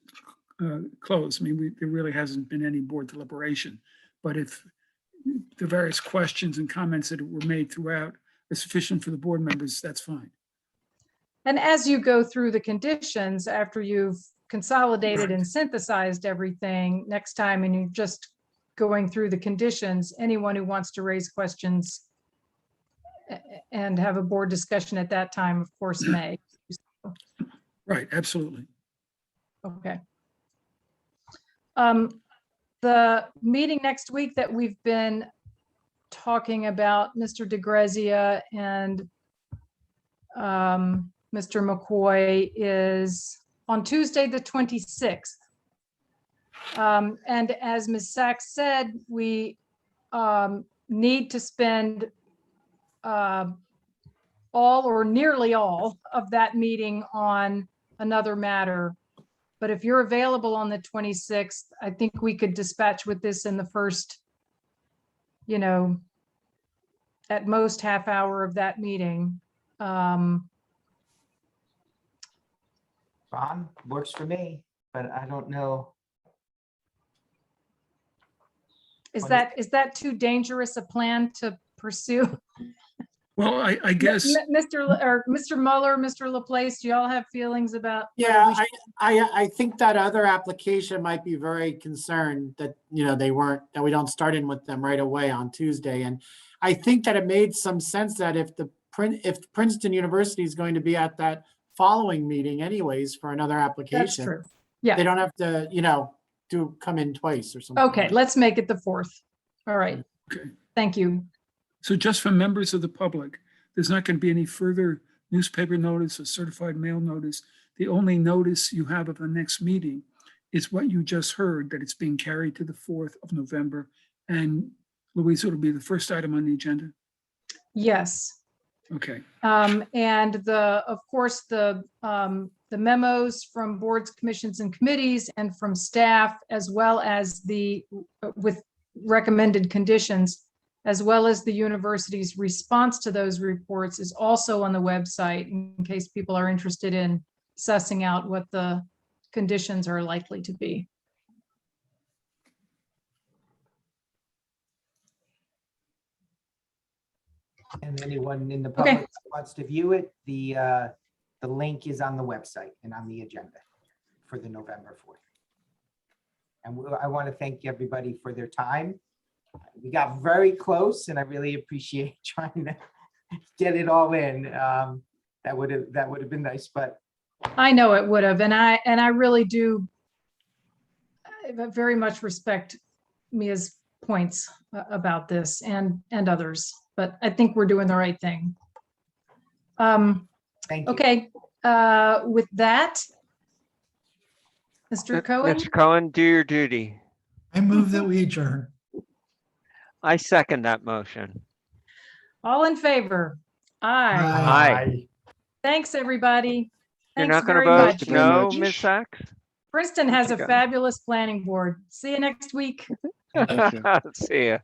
S7: closed. I mean, there really hasn't been any board deliberation. But if the various questions and comments that were made throughout are sufficient for the board members, that's fine.
S1: And as you go through the conditions, after you've consolidated and synthesized everything next time, and you're just going through the conditions, anyone who wants to raise questions and have a board discussion at that time, of course, may.
S7: Right, absolutely.
S1: Okay. The meeting next week that we've been talking about, Mr. DeGrazia and Mr. McCoy, is on Tuesday, the 26th. And as Ms. Sachs said, we need to spend all or nearly all of that meeting on another matter. But if you're available on the 26th, I think we could dispatch with this in the first, at most half hour of that meeting.
S10: Ron, works for me, but I don't know.
S1: Is that too dangerous a plan to pursue?
S7: Well, I guess.
S1: Mr. Mueller, Mr. Laplace, do y'all have feelings about?
S23: Yeah, I think that other application might be very concerned that, that we don't start in with them right away on Tuesday. And I think that it made some sense that if Princeton University is going to be at that following meeting anyways for another application.
S1: That's true. Yeah.
S23: They don't have to, come in twice or something.
S1: Okay, let's make it the 4th. All right.
S7: Okay.
S1: Thank you.
S7: So just for members of the public, there's not going to be any further newspaper notice or certified mail notice. The only notice you have of the next meeting is what you just heard, that it's being carried to the 4th of November. And Louise, it'll be the first item on the agenda.
S1: Yes.
S7: Okay.
S1: And of course, the memos from boards, commissions, and committees and from staff, as well as with recommended conditions, as well as the university's response to those reports is also on the website in case people are interested in sussing out what the conditions are likely to be.
S10: And anyone in the public that wants to view it, the link is on the website and on the agenda for the November 4th. And I want to thank everybody for their time. We got very close, and I really appreciate trying to get it all in. That would have been nice, but
S1: I know it would have, and I really do very much respect Mia's points about this and others, but I think we're doing the right thing.
S10: thank you.
S1: Okay, with that, Mr. Cohen,
S2: Mr. Cohen, do your duty.
S4: I move that we adjourn.
S2: I second that motion.
S1: all in favor? Aye.
S2: Aye.
S1: Thanks, everybody.
S2: You're
S1: Thanks
S2: not going to
S1: very
S2: vote
S1: much.
S2: no, Ms. Sachs?
S1: Princeton has a
S2: you go.
S1: fabulous planning board. See you next week.
S11: Thank you.
S2: See ya.